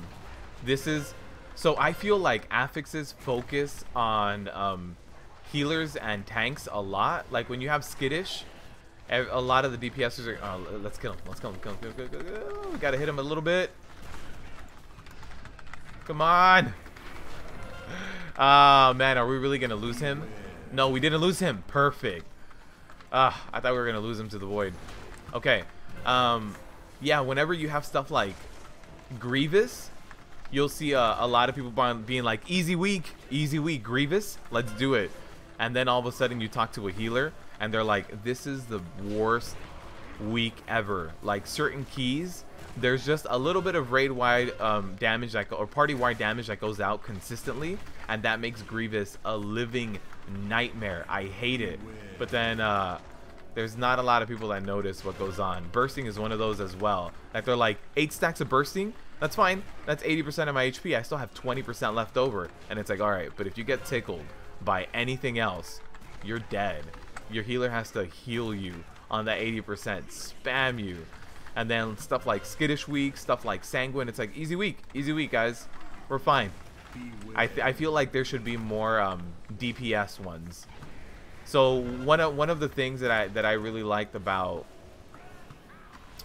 This is so I feel like affixes focus on healers and tanks a lot. Like when you have skittish, a lot of the DPSers are. Oh, let's kill him. Let's kill him. Kill him. Kill him. Kill him. Kill him. We gotta hit him a little bit. Come on. Ah, man, are we really gonna lose him? No, we didn't lose him. Perfect. I thought we were gonna lose him to the void. Okay. Yeah, whenever you have stuff like Grievous, you'll see a lot of people being like, easy week, Grievous, let's do it. And then all of a sudden you talk to a healer and they're like, this is the worst week ever. Like certain keys, there's just a little bit of raid-wide damage or party-wide damage that goes out consistently, and that makes Grievous a living nightmare. I hate it. But then there's not a lot of people that notice what goes on. Bursting is one of those as well. Like they're like 8 stacks of bursting. That's fine. That's 80% of my HP. I still have 20% left over. And it's like, all right, but if you get tickled by anything else, you're dead. Your healer has to heal you on that 80%, spam you. And then stuff like skittish week, stuff like sanguine. It's like easy week, guys. We're fine. I feel like there should be more DPS ones. So one of the things that I really liked about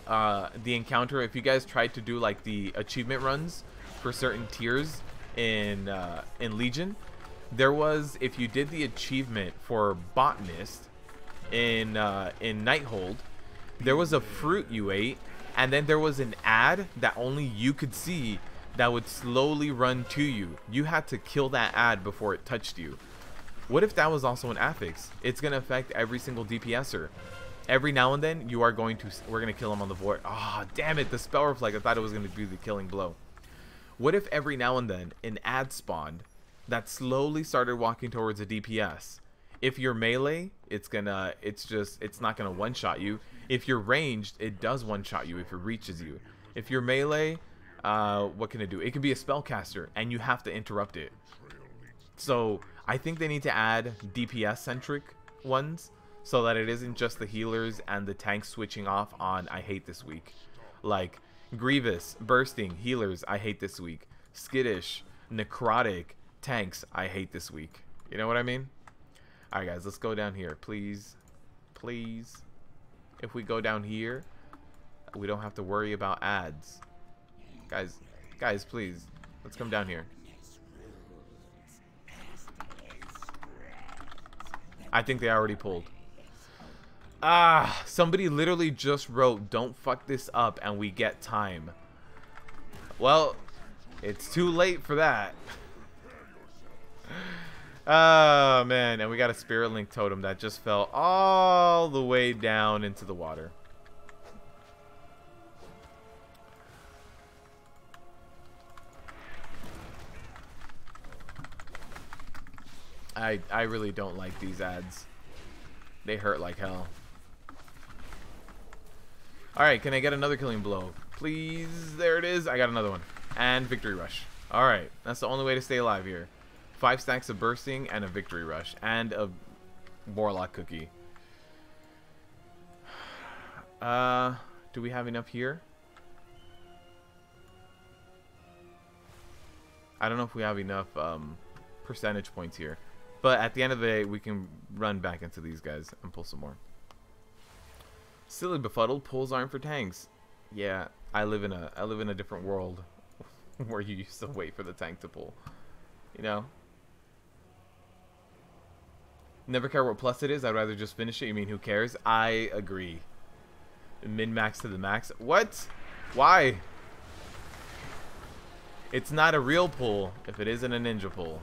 the encounter, if you guys tried to do like the achievement runs for certain tiers in Legion, there was, if you did the achievement for Botanist in Nighthold, there was a fruit you ate, and then there was an ad that only you could see that would slowly run to you. You had to kill that ad before it touched you. What if that was also an affix? It's gonna affect every single DPSer. Every now and then, we're gonna kill him on the void. Ah, oh, damn it, the spell reflect. I thought it was gonna be the killing blow. What if every now and then an ad spawned that slowly started walking towards a DPS? If you're melee, it's not gonna one-shot you. If you're ranged, it does one-shot you if it reaches you. If you're melee, what can it do? It can be a spellcaster, and you have to interrupt it. So I think they need to add DPS-centric ones so that it isn't just the healers and the tanks switching off on I hate this week. Like Grievous, bursting, healers, I hate this week. Skittish, necrotic, tanks, I hate this week. You know what I mean? Alright guys, let's go down here, please. Please. If we go down here, we don't have to worry about ads. Guys, please. Let's come down here. I think they already pulled. Ah, somebody literally just wrote, "Don't fuck this up," and we get time. Well, it's too late for that. Oh, man. And we got a Spirit Link totem that just fell all the way down into the water. I really don't like these ads. They hurt like hell. Alright, can I get another killing blow? Please. There it is. I got another one. And victory rush. Alright, that's the only way to stay alive here. 5 stacks of bursting and a victory rush. And a warlock cookie. Do we have enough here? I don't know if we have enough percentage points here. But at the end of the day, we can run back into these guys and pull some more. Silly befuddled, pulls aren't for tanks. Yeah, I live in a different world where you used to wait for the tank to pull. You know? Never care what plus it is, I'd rather just finish it. You mean who cares? I agree. Min-max to the max. What? Why? It's not a real pull if it isn't a ninja pull.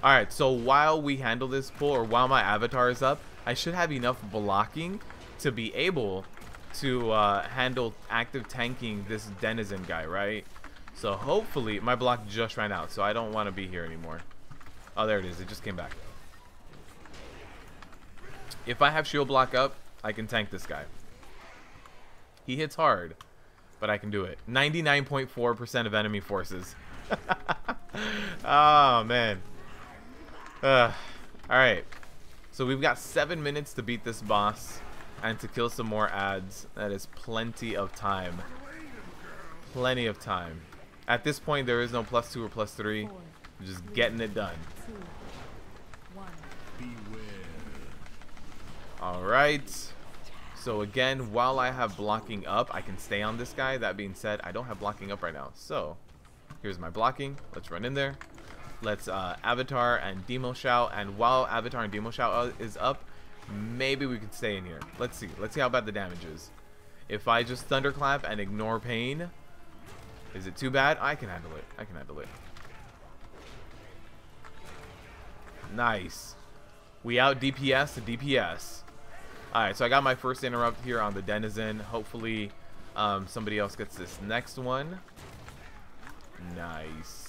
Alright, so while we handle this pull, or while my avatar is up, I should have enough blocking to be able to handle active tanking this denizen guy, right? So hopefully, my block just ran out, so I don't want to be here anymore. Oh, there it is. It just came back. If I have shield block up, I can tank this guy. He hits hard, but I can do it. 99.4% of enemy forces. Oh, man. Alright, so we've got 7 minutes to beat this boss and to kill some more ads. That is plenty of time. Plenty of time. At this point, there is no +2 or +3. We're just getting it done. Alright. So again, while I have blocking up, I can stay on this guy. That being said, I don't have blocking up right now. So, here's my blocking. Let's run in there. Let's Avatar and Demo Shout, and while Avatar and Demo Shout is up, maybe we could stay in here. Let's see. Let's see how bad the damage is. If I just Thunderclap and ignore pain, is it too bad? I can handle it. I can handle it. Nice. We out DPS to DPS. Alright, so I got my first interrupt here on the Denizen. Hopefully somebody else gets this next one. Nice.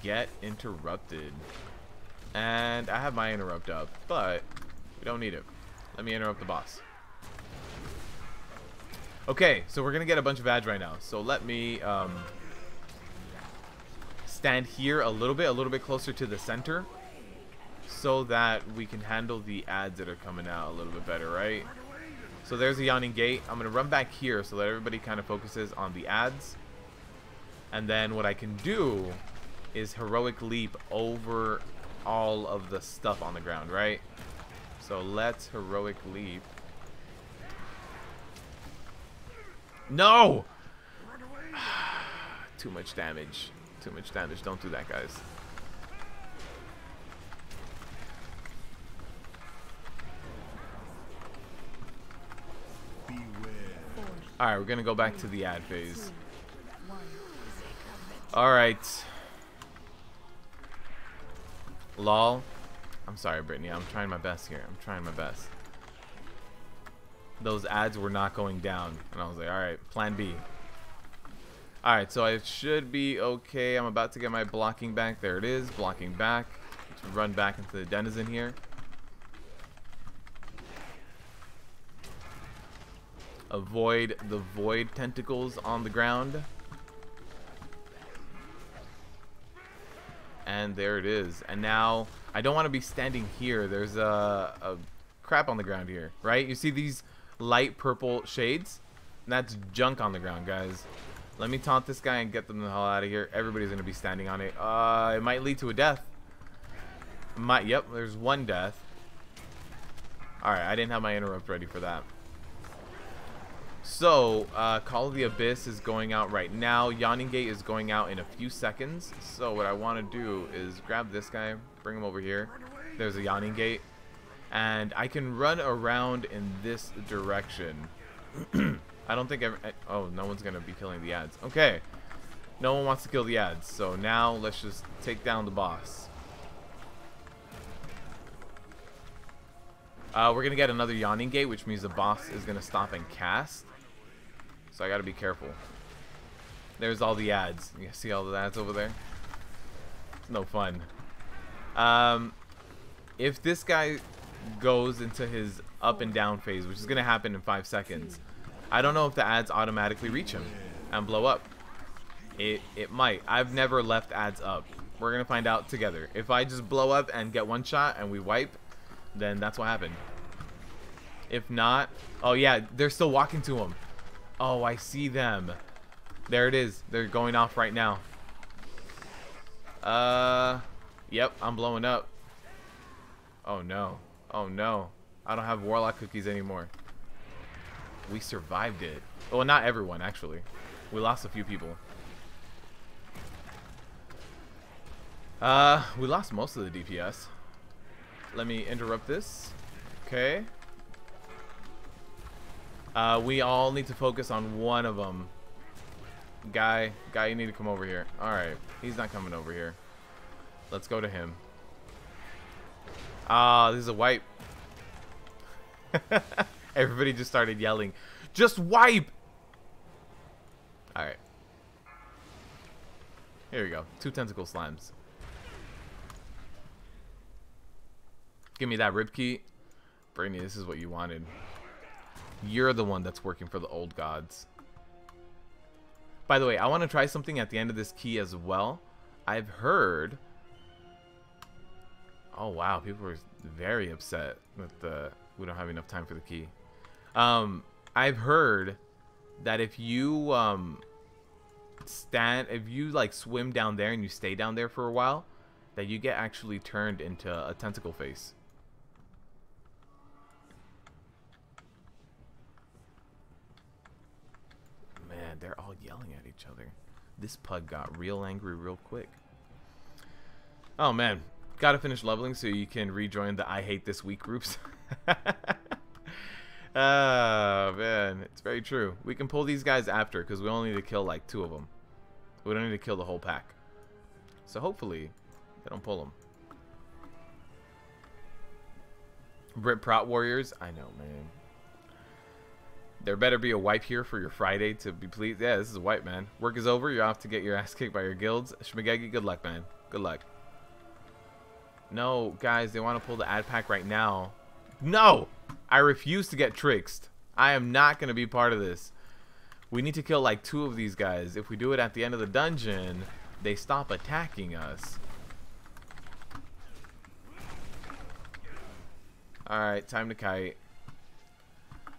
Get interrupted. And I have my interrupt up, but we don't need it. Let me interrupt the boss. Okay, so we're gonna get a bunch of ads right now. So let me stand here a little bit closer to the center, so that we can handle the ads that are coming out a little bit better, right? So there's a yawning gate. I'm gonna run back here so that everybody kind of focuses on the ads. And then what I can do is heroic leap over all of the stuff on the ground, right? So let's heroic leap. No! Too much damage. Too much damage. Don't do that, guys. Alright, we're gonna go back to the ad phase. Alright. Lol. I'm sorry, Brittany. I'm trying my best here. I'm trying my best. Those ads were not going down. And I was like, alright, plan B. Alright, so I should be okay. I'm about to get my blocking back. There it is. Blocking back. Let's run back into the denizen here. Avoid the void tentacles on the ground. And there it is. And now I don't want to be standing here. There's a crap on the ground here, right? You see these light purple shades? That's junk on the ground, guys. Let me taunt this guy and get them the hell out of here. Everybody's going to be standing on it. It might lead to a death. Yep, there's one death. Alright, I didn't have my interrupt ready for that. So, Call of the Abyss is going out right now. Yawning Gate is going out in a few seconds. So what I want to do is grab this guy, bring him over here, There's a yawning gate. And I can run around in this direction. I don't think oh, no one's going to be killing the ads. Okay. No one wants to kill the ads. So now let's just take down the boss. We're going to get another yawning gate, which means the boss is going to stop and cast. So I got to be careful. There's all the ads. You see all the ads over there? It's no fun. If this guy goes into his up and down phase, which is going to happen in 5 seconds, I don't know if the ads automatically reach him and blow up. It might. I've never left ads up. We're going to find out together. If I just blow up and get one shot and we wipe, then that's what happened. If not, oh yeah, they're still walking to him. Oh, I see them. There it is. They're going off right now. Yep, I'm blowing up. Oh no. Oh no. I don't have warlock cookies anymore. We survived it. Well, not everyone, actually. We lost a few people. We lost most of the DPS. Let me interrupt this. Okay. We all need to focus on one of them. Guy, you need to come over here. Alright, he's not coming over here. Let's go to him. This is a wipe. Everybody just started yelling, just wipe! Alright. Here we go. 2 tentacle slimes. Give me that rib key. Brittany, this is what you wanted. You're the one that's working for the old gods. By the way, I want to try something at the end of this key as well. I've heard... Oh wow, people were very upset with the... We don't have enough time for the key. I've heard that if you if you like swim down there and you stay down there for a while, that you get actually turned into a tentacle face. Man, they're all yelling at each other. This pug got real angry real quick. Oh man, gotta finish leveling so you can rejoin the I hate this week groups. Oh man, it's very true. We can pull these guys after because we only need to kill like 2 of them. We don't need to kill the whole pack. So hopefully they don't pull them. Prot warriors, I know, man. There better be a wipe here for your Friday to be pleased. Yeah, this is a wipe, man. Work is over. You're off to get your ass kicked by your guilds. Shmagegi, good luck, man. Good luck. No, guys, they want to pull the ad pack right now. No! I refuse to get tricked. I am not going to be part of this. We need to kill like 2 of these guys. If we do it at the end of the dungeon, they stop attacking us. Alright, time to kite.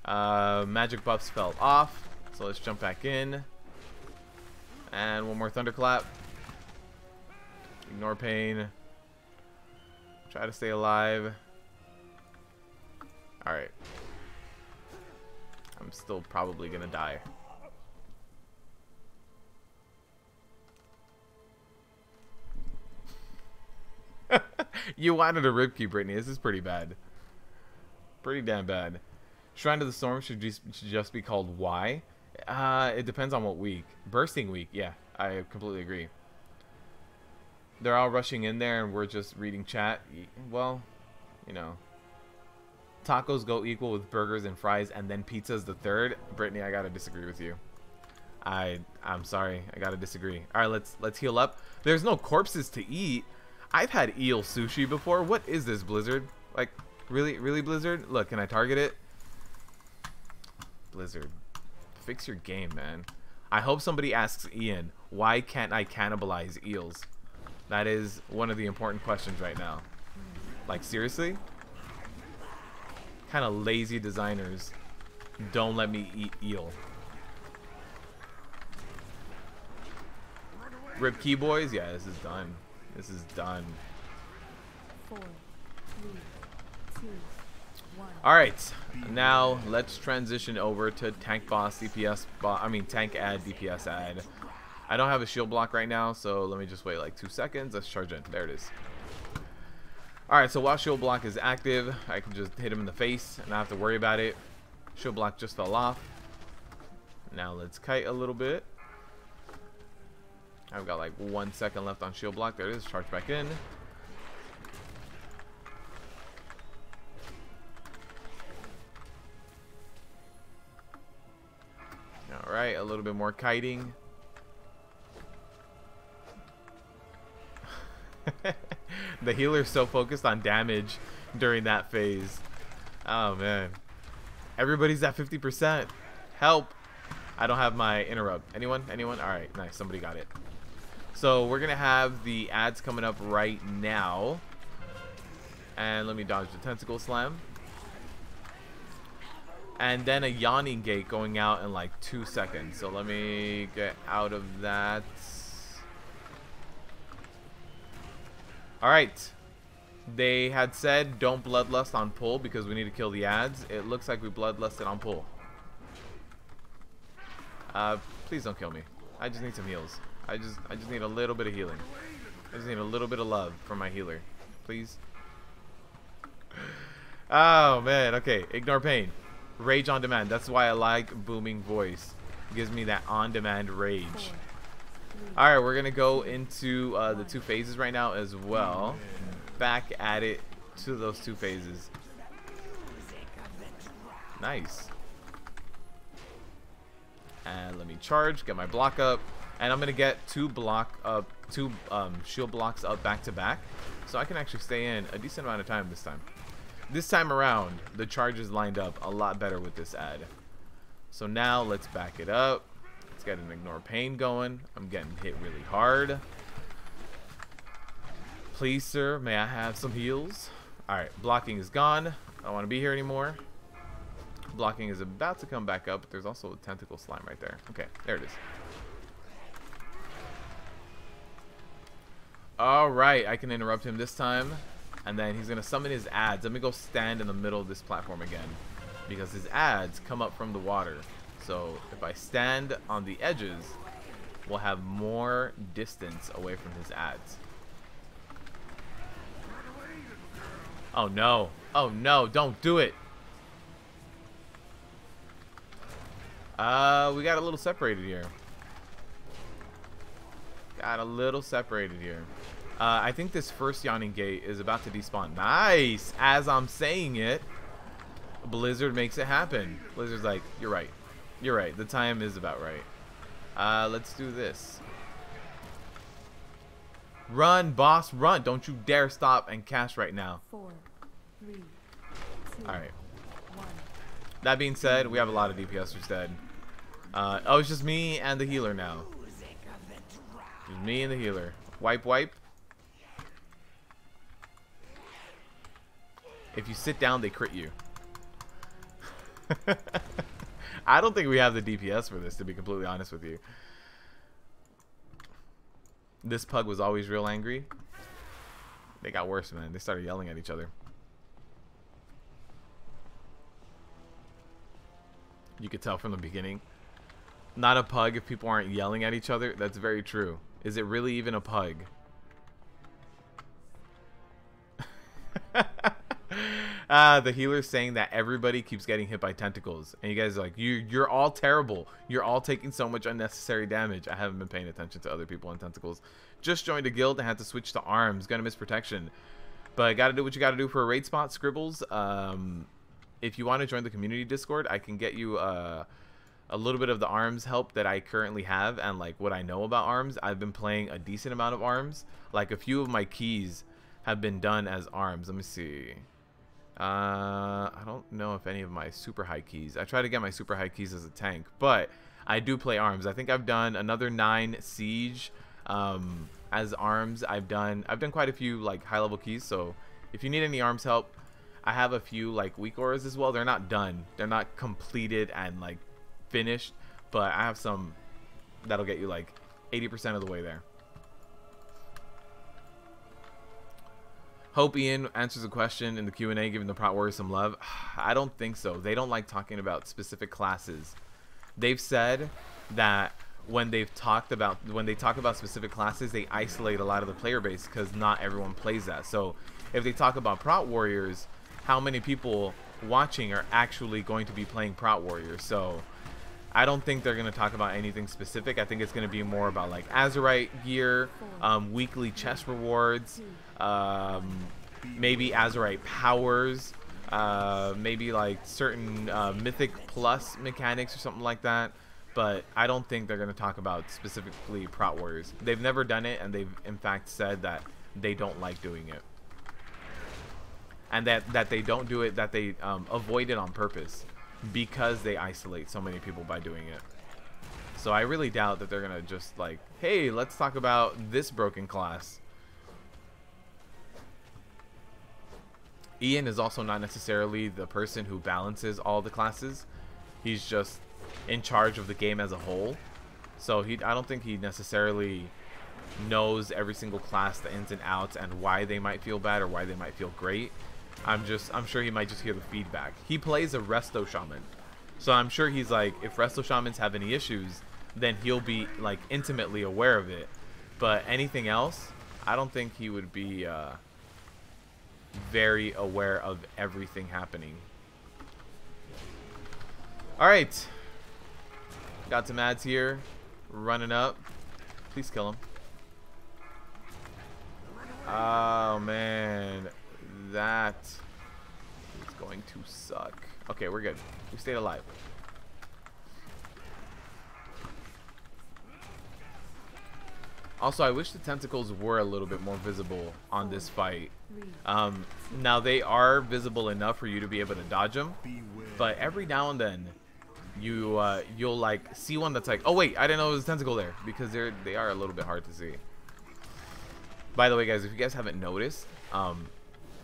Magic buffs fell off, so let's jump back in. And one more thunderclap. Ignore pain. Try to stay alive. Alright. I'm still probably gonna die. You wanted a ribkey, Brittany. This is pretty bad. Pretty damn bad. Shrine of the Storm should just be called Y. It depends on what week. Bursting week, yeah. I completely agree. They're all rushing in there and we're just reading chat. Well, you know. Tacos go equal with burgers and fries and then pizza's the third. Brittany, I gotta disagree with you. I'm sorry. I gotta disagree. Alright, let's heal up. There's no corpses to eat. I've had eel sushi before. What is this, Blizzard? Like, really, Blizzard? Look, can I target it? Blizzard, fix your game, man. I hope somebody asks Ian, why can't I cannibalize eels? That is one of the important questions right now. Like, seriously? Kind of lazy designers don't let me eat eel. Rip key boys? Yeah, this is done. This is done. 4, 3, 2, 1. Alright, now let's transition over to tank boss, DPS boss, tank ad, DPS ad. I don't have a shield block right now, so let me just wait like 2 seconds. Let's charge in. There it is. Alright, so while shield block is active, I can just hit him in the face and not have to worry about it. Shield block just fell off. Now let's kite a little bit. I've got like 1 second left on shield block. There it is. Charge back in. Alright, a little bit more kiting. The healer's so focused on damage during that phase. Oh man. Everybody's at 50%. Help. I don't have my interrupt. Anyone? Anyone? Alright, nice. Somebody got it. So we're going to have the ads coming up right now. And let me dodge the tentacle slam. And then a yawning gate going out in like 2 seconds. So let me get out of that. Alright. They had said don't bloodlust on pull because we need to kill the ads. It looks like we bloodlusted on pull. Please don't kill me. I just need some heals. I just need a little bit of healing. I just need a little bit of love from my healer. Please. Oh man, okay. Ignore pain. Rage on demand. That's why I like booming voice. It gives me that on-demand rage. Alright, we're gonna go into the 2 phases right now as well. Back at it to those 2 phases. Nice. And let me charge, get my block up, and I'm gonna get 2 shield blocks up back to back, so I can actually stay in a decent amount of time this time. This time around, the charges lined up a lot better with this ad. So now let's back it up. Let's get an ignore pain going. I'm getting hit really hard. Please, sir, may I have some heals? Alright, blocking is gone. I don't want to be here anymore. Blocking is about to come back up, but there's also a tentacle slime right there. Okay, there it is. Alright, I can interrupt him this time. And then he's going to summon his ads. Let me go stand in the middle of this platform again. Because his ads come up from the water. So if I stand on the edges, we'll have more distance away from his ads. Oh no. Oh no, don't do it. We got a little separated here. Got a little separated here. I think this first yawning gate is about to despawn. Nice! As I'm saying it, Blizzard makes it happen. Blizzard's like, you're right. You're right. The time is about right. Let's do this. Run, boss, run. Don't you dare stop and cast right now. 4, 3, 2, Alright. 1. That being said, we have a lot of DPSers dead. Oh, it's just me and the healer now. Just me and the healer. Wipe, wipe. If you sit down, they crit you. I don't think we have the DPS for this, to be completely honest with you. This pug was always real angry. They got worse, man. They started yelling at each other. You could tell from the beginning. Not a pug if people aren't yelling at each other. That's very true. Is it really even a pug? The healer's saying that everybody keeps getting hit by tentacles, and you guys are like, you're all terrible. You're all taking so much unnecessary damage. I haven't been paying attention to other people on tentacles. Just joined a guild and had to switch to arms. Gonna miss protection, but gotta do what you gotta do for a raid spot. Scribbles. If you want to join the community Discord, I can get you a little bit of the arms help that I currently have and like what I know about arms. I've been playing a decent amount of arms. Like a few of my keys have been done as arms. Let me see. I don't know if any of my super high keys. I try to get my super high keys as a tank, but I do play arms. I think I've done another 9 siege as arms. I've done quite a few like high level keys. So if you need any arms help, I have a few like weak auras as well. They're not done. They're not completed and like finished, but I have some that'll get you like 80% of the way there. Hope Ian answers a question in the Q&A, giving the Prot Warriors some love. I don't think so. They don't like talking about specific classes. They've said that when they talk about specific classes, they isolate a lot of the player base because not everyone plays that. So if they talk about Prot Warriors, how many people watching are actually going to be playing Prot Warriors? So I don't think they're going to talk about anything specific. I think it's going to be more about like Azerite gear, weekly chest rewards, maybe Azerite powers, maybe like certain Mythic Plus mechanics or something like that. But I don't think they're going to talk about specifically Prot Warriors. They've never done it, and they've in fact said that they don't like doing it. And that they don't do it, that they avoid it on purpose because they isolate so many people by doing it. So I really doubt that they're going to just like, hey, let's talk about this broken class. Ian is also not necessarily the person who balances all the classes. He's just in charge of the game as a whole. So I don't think he necessarily knows every single class, the ins and outs, and why they might feel bad or why they might feel great. I'm sure he might just hear the feedback. He plays a Resto Shaman, so I'm sure he's like, if Resto Shamans have any issues, then he'll be like intimately aware of it. But anything else, I don't think he would be very aware of everything happening. Alright, got some ads here running up. Please kill him. Oh man, that is going to suck. Okay, we're good. We stayed alive. Also, I wish the tentacles were a little bit more visible on this fight. Now they are visible enough for you to be able to dodge them, but every now and then you'll like see one that's like, oh wait, I didn't know there was a tentacle there, because they are a little bit hard to see. By the way, guys, if you guys haven't noticed,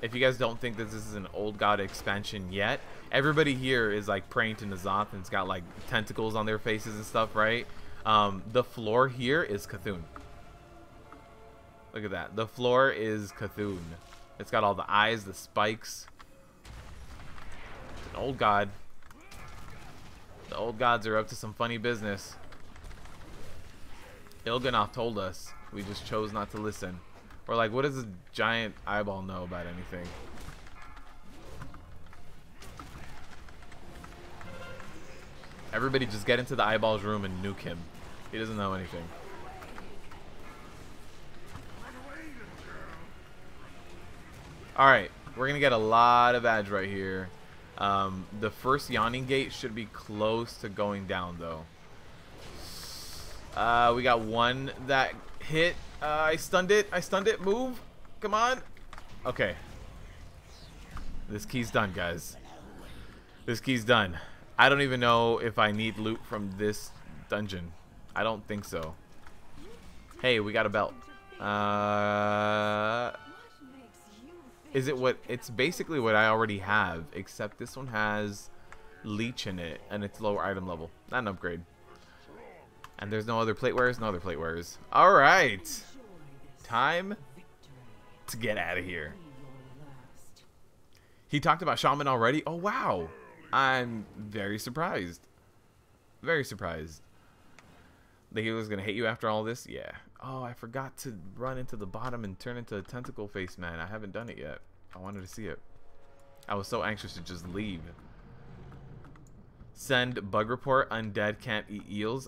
if you guys don't think that this is an Old God expansion yet, everybody here is like praying to N'Zoth, and it's got like tentacles on their faces and stuff, right? The floor here is Cthulhu. Look at that. The floor is Cthulhu. It's got all the eyes, the spikes. It's an Old God. The Old Gods are up to some funny business. Il'gynoth told us. We just chose not to listen. We're like, what does a giant eyeball know about anything? Everybody just get into the eyeball's room and nuke him. He doesn't know anything. Alright, we're going to get a lot of ads right here. The first Yawning Gate should be close to going down, though. We got one that hit. I stunned it. I stunned it. Move. Come on. Okay. This key's done, guys. This key's done. I don't even know if I need loot from this dungeon. I don't think so. Hey, we got a belt. Is it what? It's basically what I already have, except this one has leech in it, and it's lower item level. Not an upgrade. And there's no other plate wearers? No other plate wearers. Alright. Time to get out of here. He talked about Shaman already? Oh, wow. I'm very surprised. Very surprised. The healer's going to hate you after all this? Yeah. Oh, I forgot to run into the bottom and turn into a tentacle face man. I haven't done it yet. I wanted to see it. I was so anxious to just leave. Send bug report. Undead can't eat eels.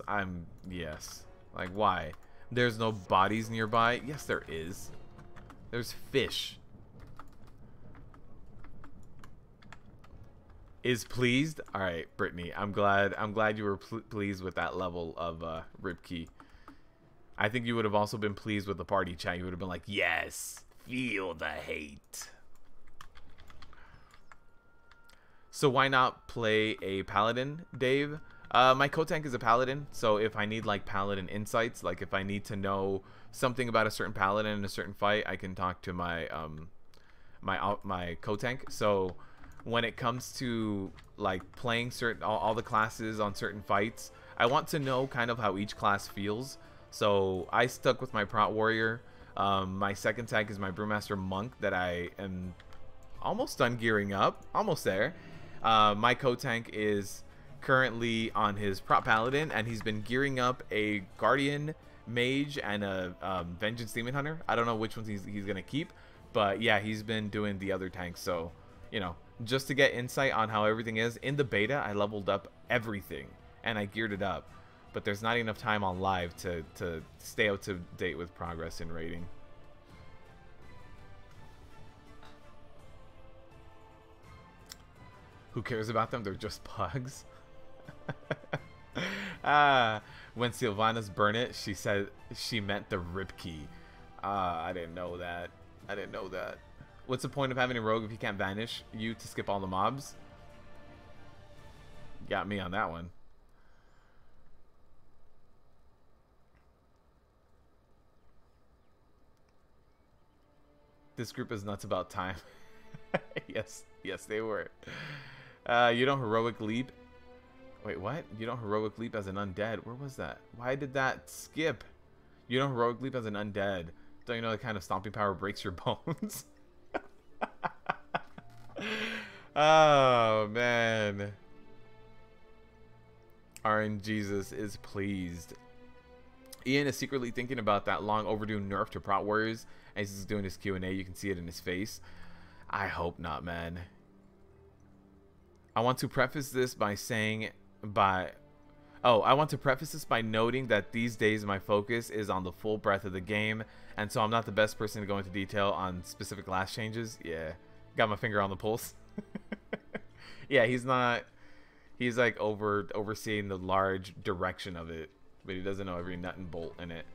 Yes. Like, why? There's no bodies nearby. Yes, there is. There's fish. Is pleased. All right, Brittany. I'm glad you were pleased with that level of Ripkey. I think you would have also been pleased with the party chat. You would have been like, yes, feel the hate. So why not play a paladin, Dave? My co-tank is a paladin, so if I need like paladin insights, like if I need to know something about a certain paladin in a certain fight, I can talk to my my co-tank. So when it comes to like playing certain all the classes on certain fights, I want to know kind of how each class feels. So I stuck with my Prot Warrior. My second tank is my Brewmaster Monk that I am almost done gearing up, almost there. My co-tank is currently on his Prot Paladin, and he's been gearing up a Guardian Mage and a Vengeance Demon Hunter. I don't know which ones he's gonna keep, But yeah, he's been doing the other tanks. So, you know, just to get insight on how everything is. In the beta, I leveled up everything and I geared it up. But there's not enough time on live to stay up to date with progress in raiding. Who cares about them? They're just pugs. When Sylvanas burned it, she said she meant the rip key. I didn't know that. I didn't know that. What's the point of having a rogue if you can't vanish you to skip all the mobs? Got me on that one. This group is nuts about time. Yes, they were. You don't heroic leap. Wait, what? You don't heroic leap as an undead. Where was that? Why did that skip? You don't heroic leap as an undead. Don't you know the kind of stomping power breaks your bones? Oh, man. RNGesus is pleased. Ian is secretly thinking about that long overdue nerf to Prot Warriors as he's doing his Q&A. You can see it in his face. I hope not, man. I want to preface this by noting that these days my focus is on the full breadth of the game, and so I'm not the best person to go into detail on specific class changes. Yeah, got my finger on the pulse. Yeah, he's like overseeing the large direction of it, but he doesn't know every nut and bolt in it.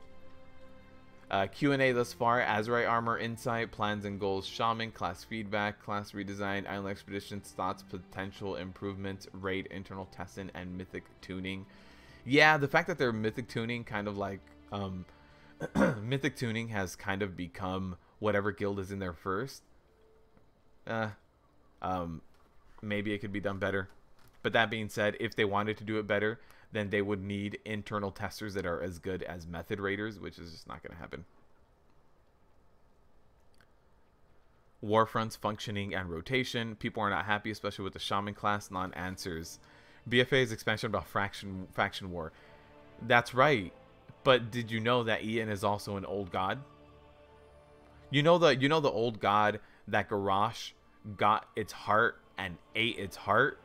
Q&A thus far: Azerite armor, insight, plans and goals, shaman, class feedback, class redesign, island expeditions, thoughts, potential improvements, raid, internal testing, and mythic tuning. Yeah, the fact that they're mythic tuning, kind of like mythic tuning has kind of become whatever guild is in there first. Maybe it could be done better. But that being said, if they wanted to do it better, then they would need internal testers that are as good as method raiders, which is just not going to happen. Warfronts functioning and rotation. People are not happy, especially with the shaman class non-answers. BFA's expansion about faction war. That's right. But did you know that Ian is also an old god? You know the old god that Garrosh got its heart and ate its heart?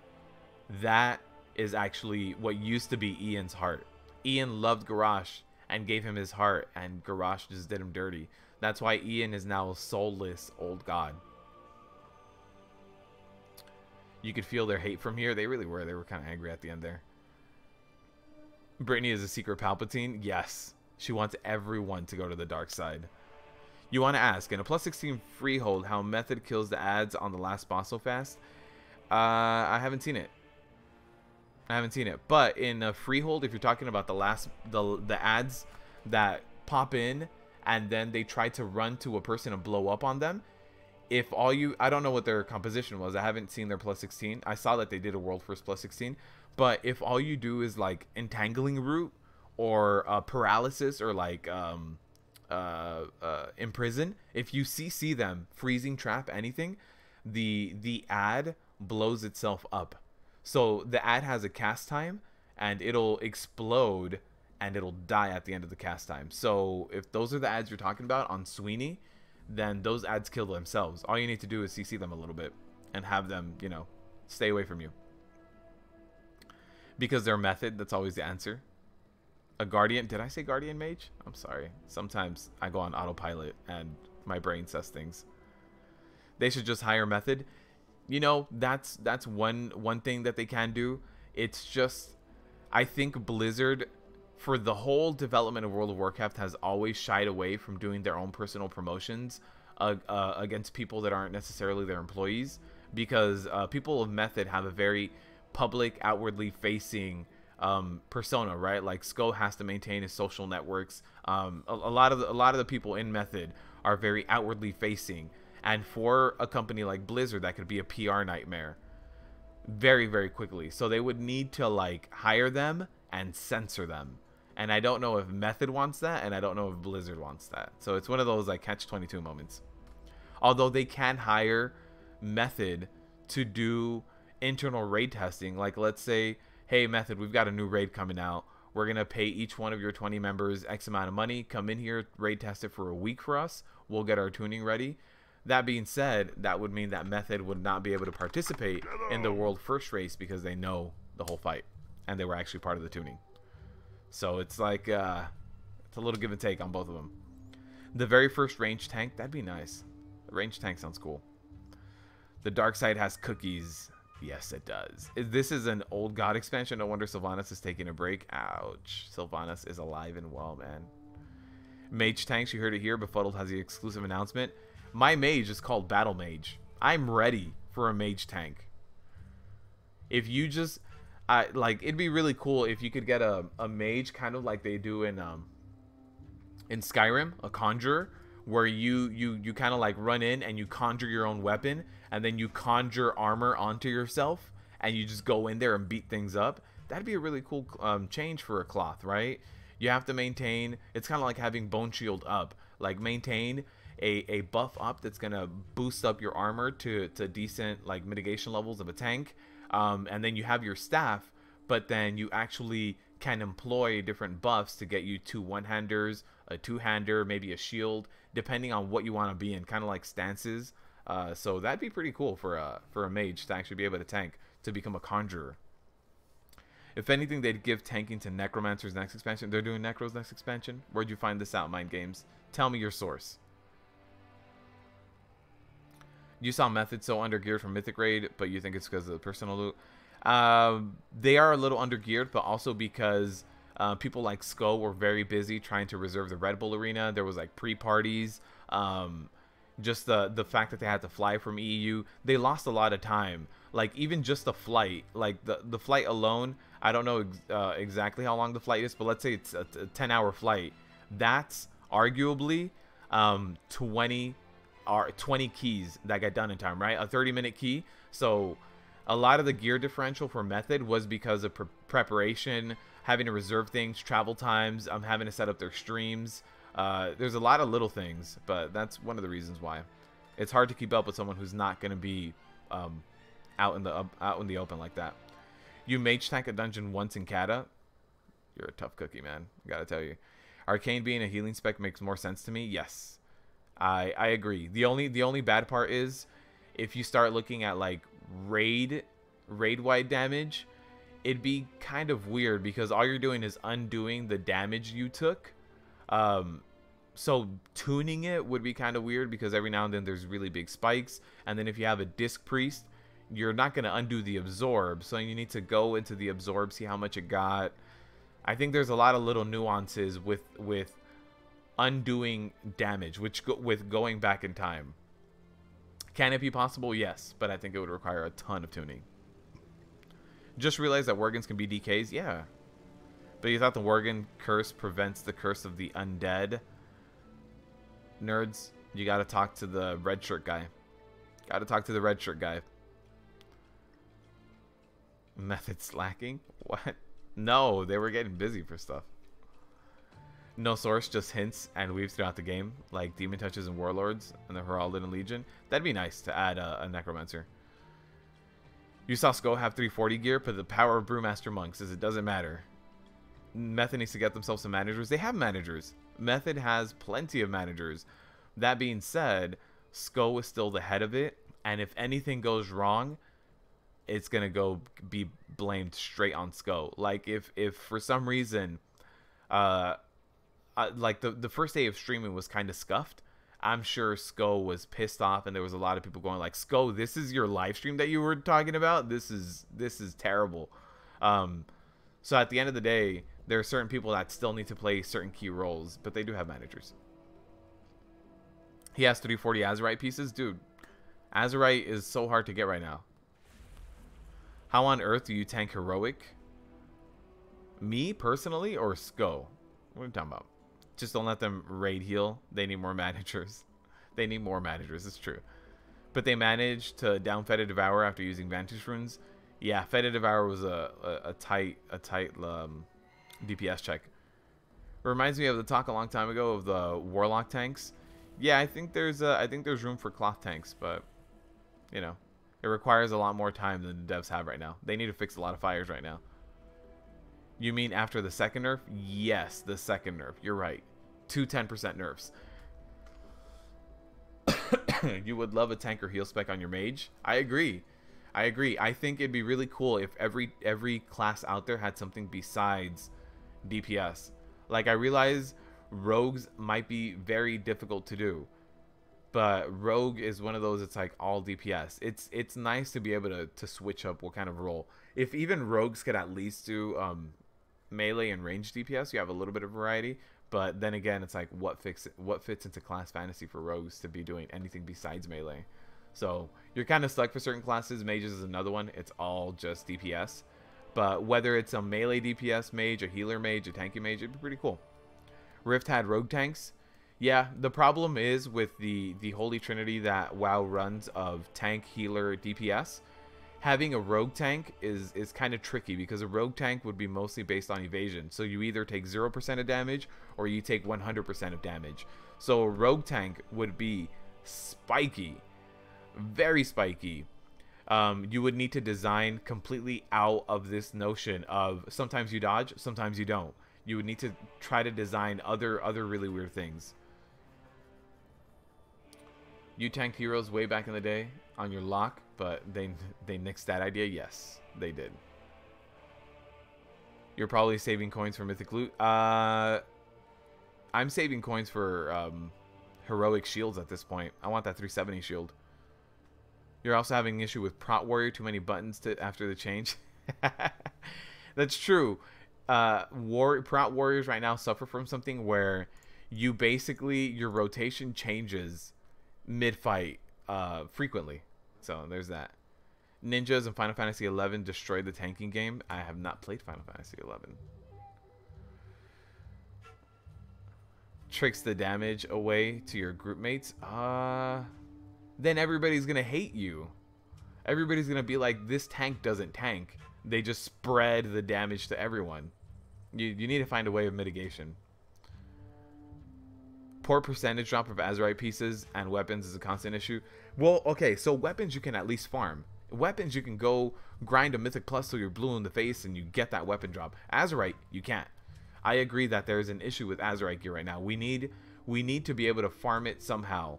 That is actually what used to be Ian's heart. Ian loved Garrosh and gave him his heart, and Garrosh just did him dirty. That's why Ian is now a soulless old god. You could feel their hate from here. They really were. They were kind of angry at the end there. Brittany is a secret Palpatine. Yes. She wants everyone to go to the dark side. You want to ask, in a plus 16 freehold, how Method kills the ads on the last boss so fast? I haven't seen it. But in a freehold, if you're talking about the ads that pop in and then they try to run to a person and blow up on them, I don't know what their composition was. I haven't seen their plus 16. I saw that they did a world first plus 16. But if all you do is like entangling route or paralysis or like imprison, if you CC them, freezing trap, anything, the ad blows itself up. So the ad has a cast time and it'll explode and it'll die at the end of the cast time. So if those are the ads you're talking about on Sweeney, then those ads kill themselves. All you need to do is CC them a little bit and have them, you know, stay away from you. Because their method, that's always the answer. A guardian, did I say guardian mage? I'm sorry. Sometimes I go on autopilot and my brain says things. They should just hire method. You know, that's one thing that they can do. It's just, I think Blizzard, for the whole development of World of Warcraft, has always shied away from doing their own personal promotions against people that aren't necessarily their employees, because people of Method have a very public, outwardly facing persona, right? Like Sko has to maintain his social networks. A lot of the people in Method are very outwardly facing. And for a company like Blizzard, that could be a PR nightmare very, very quickly. So they would need to like hire them and censor them. And I don't know if Method wants that, and I don't know if Blizzard wants that. So it's one of those like catch-22 moments. Although they can hire Method to do internal raid testing. Like let's say, hey Method, we've got a new raid coming out. We're going to pay each one of your 20 members X amount of money. Come in here, raid test it for a week for us. We'll get our tuning ready. That being said, that would mean that Method would not be able to participate in the world first race because they know the whole fight and they were actually part of the tuning. So it's like it's a little give and take on both of them. The very first range tank, that'd be nice. The range tank sounds cool. The dark side has cookies. Yes, it does. This is an old god expansion. No wonder Sylvanas is taking a break. Ouch. Sylvanas is alive and well, man. Mage tanks, you heard it here. Befuddled has the exclusive announcement. My mage is called Battle Mage. I'm ready for a mage tank. If you just... like, it'd be really cool if you could get a mage kind of like they do in Skyrim, a conjurer, where you kind of like run in and you conjure your own weapon and then you conjure armor onto yourself and you just go in there and beat things up. That'd be a really cool change for a cloth, right? You have to maintain, it's kind of like having Bone Shield up, like maintain a buff up that's gonna boost up your armor to decent like mitigation levels of a tank, and then you have your staff, but then you actually can employ different buffs to get you 2 one-handers, a 2-hander, maybe a shield, depending on what you want to be in, kind of like stances. So that'd be pretty cool for a mage to actually be able to tank, to become a conjurer. If anything, they'd give tanking to Necromancer's next expansion. They're doing Necro's next expansion? Where'd you find this out, Mind Games? Tell me your source. You saw Method so undergeared from Mythic Raid, but you think it's because of the personal loot. They are a little undergeared, but also because people like Sko were very busy trying to reserve the Red Bull Arena. There was like pre-parties. Just the fact that they had to fly from EU, they lost a lot of time. Like even just the flight, like the flight alone, I don't know exactly how long the flight is, but let's say it's a 10-hour flight. That's arguably 20 keys that got done in time, right? A 30-minute key. So a lot of the gear differential for Method was because of preparation, having to reserve things, travel times, having to set up their streams. There's a lot of little things, but that's one of the reasons why it's hard to keep up with someone who's not going to be out in the open like that. You mage tank a dungeon once in Kata. You're a tough cookie, man. I gotta tell you. Arcane being a healing spec makes more sense to me. Yes, I agree. The only bad part is if you start looking at like raid wide damage, it'd be kind of weird because all you're doing is undoing the damage you took. So tuning it would be kind of weird because every now and then there's really big spikes, and then if you have a disc priest, you're not going to undo the absorb, so you need to go into the absorb, see how much it got. I think there's a lot of little nuances with undoing damage, with going back in time. Can it be possible? Yes, but I think it would require a ton of tuning. Just realized that Worgens can be DKs? Yeah. But you thought the Worgen curse prevents the curse of the undead? Nerds, you gotta talk to the red shirt guy. Gotta talk to the red shirt guy. Method slacking? What? No, they were getting busy for stuff. No source, just hints and weaves throughout the game, like Demon Touches and Warlords and the Heralded and Legion. That'd be nice to add a Necromancer. You saw Sko have 340 gear, but the power of Brewmaster monks is it doesn't matter. Method needs to get themselves some managers. They have managers. Method has plenty of managers. That being said, Sko is still the head of it, and if anything goes wrong, it's gonna be blamed straight on Sko. Like if for some reason, like the first day of streaming was kind of scuffed, I'm sure Sko was pissed off, and there was a lot of people going like, Sko, this is your live stream that you were talking about? This is terrible. So at the end of the day, there are certain people that still need to play certain key roles, but they do have managers. He has 340 Azerite pieces. Dude, Azerite is so hard to get right now. How on earth do you tank Heroic? Me, personally, or Sko? What are you talking about? Just don't let them raid heal. They need more managers. They need more managers, it's true. But they managed to down Fetid Devour after using Vantage Runes. Yeah, Fetid Devour was a tight DPS check. Reminds me of the talk a long time ago of the Warlock tanks. Yeah, I think there's room for cloth tanks, but you know, it requires a lot more time than the devs have right now. They need to fix a lot of fires right now. You mean after the second nerf? Yes, the second nerf. You're right. 2 10% nerfs. You would love a tank or heal spec on your mage. I agree. I agree. I think it'd be really cool if every class out there had something besides DPS. Like, I realize rogues might be very difficult to do, but rogue is one of those, it's like all DPS. It's nice to be able to switch up what kind of role. If even rogues could at least do melee and range DPS, you have a little bit of variety. But then again, it's like what fits into class fantasy for rogues to be doing anything besides melee. So you're kind of stuck for certain classes. Mages is another one. It's all just DPS. But whether it's a melee DPS mage, a healer mage, a tanky mage, it'd be pretty cool. Rift had rogue tanks. Yeah, the problem is with the holy trinity that WoW runs of tank, healer, DPS. Having a rogue tank is kind of tricky because a rogue tank would be mostly based on evasion. So you either take 0% of damage or you take 100% of damage. So a rogue tank would be spiky. Very spiky. You would need to design completely out of this notion of sometimes you dodge, sometimes you don't. You would need to try to design other really weird things. You tanked heroes way back in the day on your lock, but they nixed that idea. Yes, they did. You're probably saving coins for mythic loot. I'm saving coins for heroic shields at this point. I want that 370 shield. You're also having an issue with Prot Warrior, too many buttons after the change. That's true. Prot Warriors right now suffer from something where you basically, your rotation changes mid-fight frequently. So there's that. Ninjas in Final Fantasy XI destroyed the tanking game. I have not played Final Fantasy XI. Tricks the damage away to your group mates. Then everybody's gonna hate you. Everybody's gonna be like, this tank doesn't tank. They just spread the damage to everyone. You need to find a way of mitigation. Poor percentage drop of Azerite pieces and weapons is a constant issue. Well, okay, so weapons you can at least farm. Weapons you can go grind a Mythic Plus till you're blue in the face and you get that weapon drop. Azerite, you can't. I agree that there's an issue with Azerite gear right now. We need to be able to farm it somehow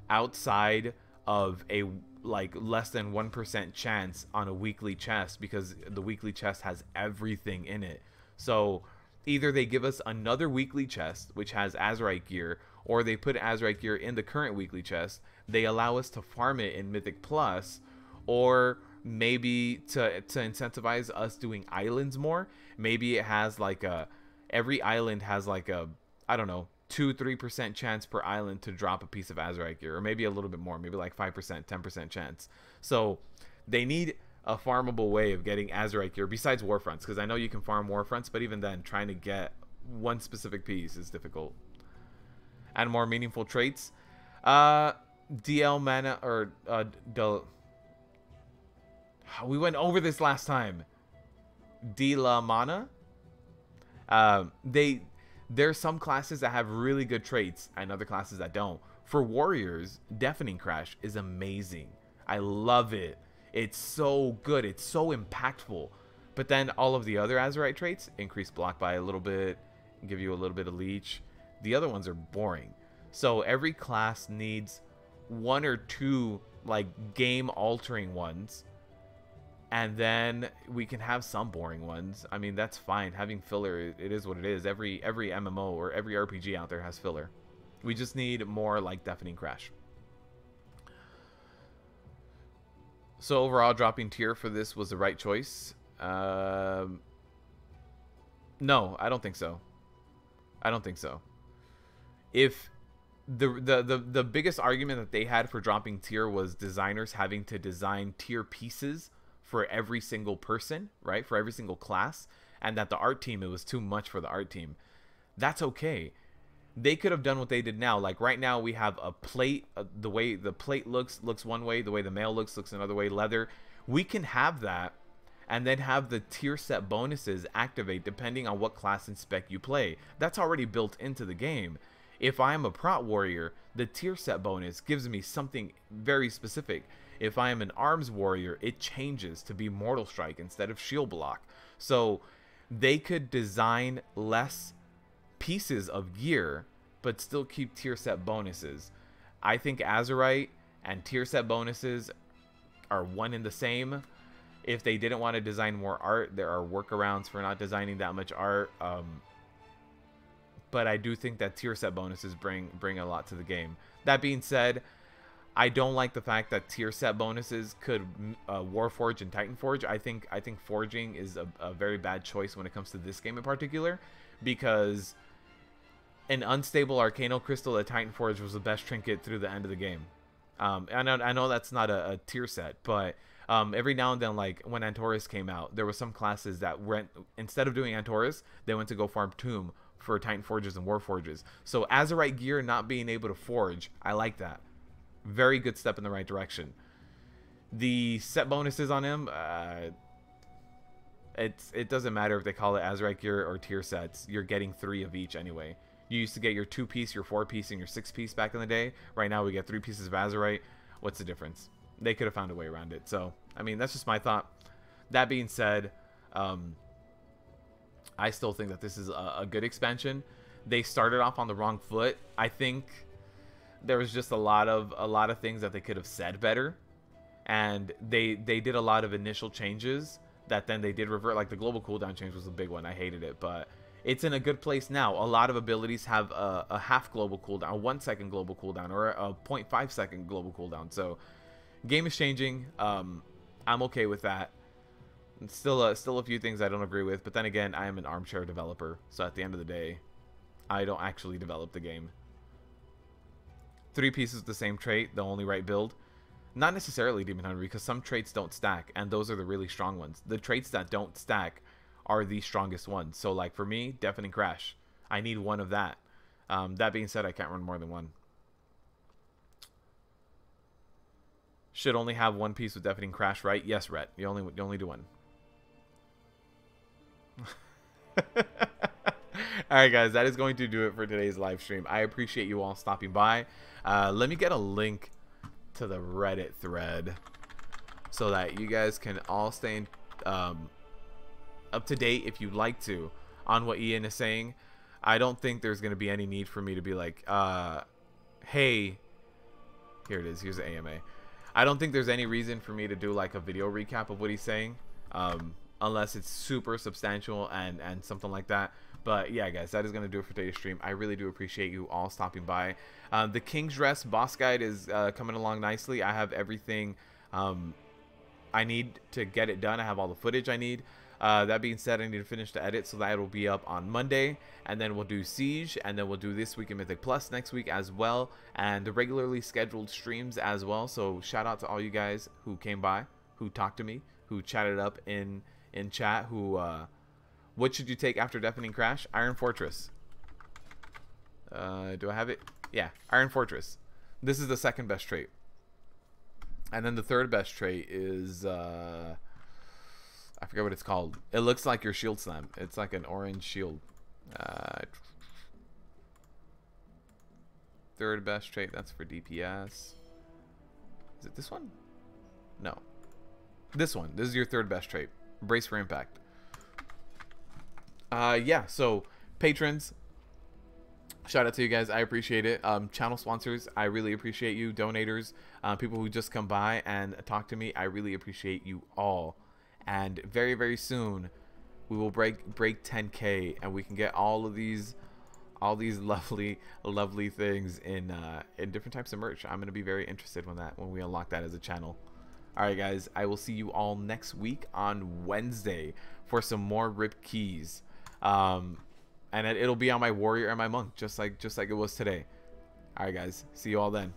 outside of a like less than 1% chance on a weekly chest, because the weekly chest has everything in it. So either they give us another weekly chest which has Azerite gear, or they put Azerite gear in the current weekly chest. They allow us to farm it in Mythic Plus, or maybe to incentivize us doing islands more. Maybe it has like every island has like a, I don't know, 2-3% chance per island to drop a piece of Azerite gear, or maybe a little bit more, maybe like 5%, 10% chance. So they need a farmable way of getting Azerite gear besides Warfronts, because I know you can farm Warfronts, but even then, trying to get one specific piece is difficult. And more meaningful traits. DL mana, or we went over this last time. D la mana. There's some classes that have really good traits and other classes that don't. For warriors, Deafening Crash is amazing. I love it. It's so good. It's so impactful. But then all of the other Azerite traits, increase block by a little bit, give you a little bit of leech. The other ones are boring. So every class needs one or two like game altering ones. And then we can have some boring ones. I mean, that's fine. Having filler, it is what it is. Every MMO or every RPG out there has filler. We just need more like Deafening Crash. So overall, dropping tier for this was the right choice. No, I don't think so. I don't think so. If the biggest argument that they had for dropping tier was designers having to design tier pieces for every single person, right? For every single class, and that the art team, it was too much for the art team. That's okay. They could have done what they did now. Like right now we have a plate, the way the plate looks one way, the way the mail looks another way, leather. We can have that and then have the tier set bonuses activate depending on what class and spec you play. That's already built into the game. If I'm a Prot Warrior, the tier set bonus gives me something very specific. If I am an Arms Warrior, it changes to be Mortal Strike instead of Shield Block. So they could design less pieces of gear, but still keep tier set bonuses. I think Azerite and tier set bonuses are one in the same. If they didn't want to design more art, there are workarounds for not designing that much art. But I do think that tier set bonuses bring a lot to the game. That being said, I don't like the fact that tier set bonuses could Warforge and Titanforge. I think forging is a very bad choice when it comes to this game in particular, because an unstable Arcanal Crystal at Titanforge was the best trinket through the end of the game. I know that's not a tier set, but every now and then, like when Antaurus came out, there were some classes that went, instead of doing Antaurus, they went to go farm Tomb for Titan Forges and Warforges. So Azerite gear not being able to forge, I like that. Very good step in the right direction. The set bonuses on him, it doesn't matter if they call it Azerite gear or tier sets. You're getting 3 of each anyway. You used to get your 2-piece, your 4-piece, and your 6-piece back in the day. Right now we get 3 pieces of Azerite. What's the difference? They could have found a way around it. So, I mean, that's just my thought. That being said, I still think that this is a good expansion. They started off on the wrong foot. I think there was just a lot of things that they could have said better, and they did a lot of initial changes that then they did revert. Like the global cooldown change was a big one. I hated it, but it's in a good place now. A lot of abilities have a half global cooldown, a 1 second global cooldown, or a 0.5 second global cooldown. So game is changing. I'm okay with that. Still a few things I don't agree with, but then again, I am an armchair developer, so at the end of the day, I don't actually develop the game. 3 pieces of the same trait, the only right build. Not necessarily Demon Hunter, because some traits don't stack, and those are the really strong ones. The traits that don't stack are the strongest ones. So like for me, Deafening Crash, I need 1 of that. That being said, I can't run more than 1. Should only have 1 piece with Deafening Crash, right? Yes, Rhett. You only do 1. Alright guys, that is going to do it for today's live stream. I appreciate you all stopping by. Let me get a link to the Reddit thread so that you guys can all stay up to date if you'd like to on what Ian is saying. I don't think there's going to be any need for me to be like, hey, here it is, here's the AMA. I don't think there's any reason for me to do like a video recap of what he's saying, unless it's super substantial and something like that. But yeah, guys, that is going to do it for today's stream. I really do appreciate you all stopping by. The King's Rest boss guide is coming along nicely. I have everything I need to get it done. I have all the footage I need. That being said, I need to finish the edit, so that will be up on Monday. And then we'll do Siege, and then we'll do This Week in Mythic Plus next week as well. And the regularly scheduled streams as well. So shout out to all you guys who came by, who talked to me, who chatted up in chat, who... what should you take after Deafening Crash? Iron Fortress. Do I have it? Yeah, Iron Fortress. This is the 2nd best trait. And then the 3rd best trait is... I forget what it's called. It looks like your shield slam. It's like an orange shield. 3rd best trait, that's for DPS. Is it this one? No. This one. This is your 3rd best trait. Brace for Impact. Yeah, so patrons, shout out to you guys. I appreciate it. Channel sponsors, I really appreciate you. Donators, people who just come by and talk to me, I really appreciate you all. And very, very soon we will break 10K, and we can get all these lovely things in different types of merch. I'm going to be very interested when we unlock that as a channel. Alright guys, I will see you all next week on Wednesday for some more Rip Keys. And it'll be on my Warrior and my Monk, just like it was today. Alright guys, see you all then.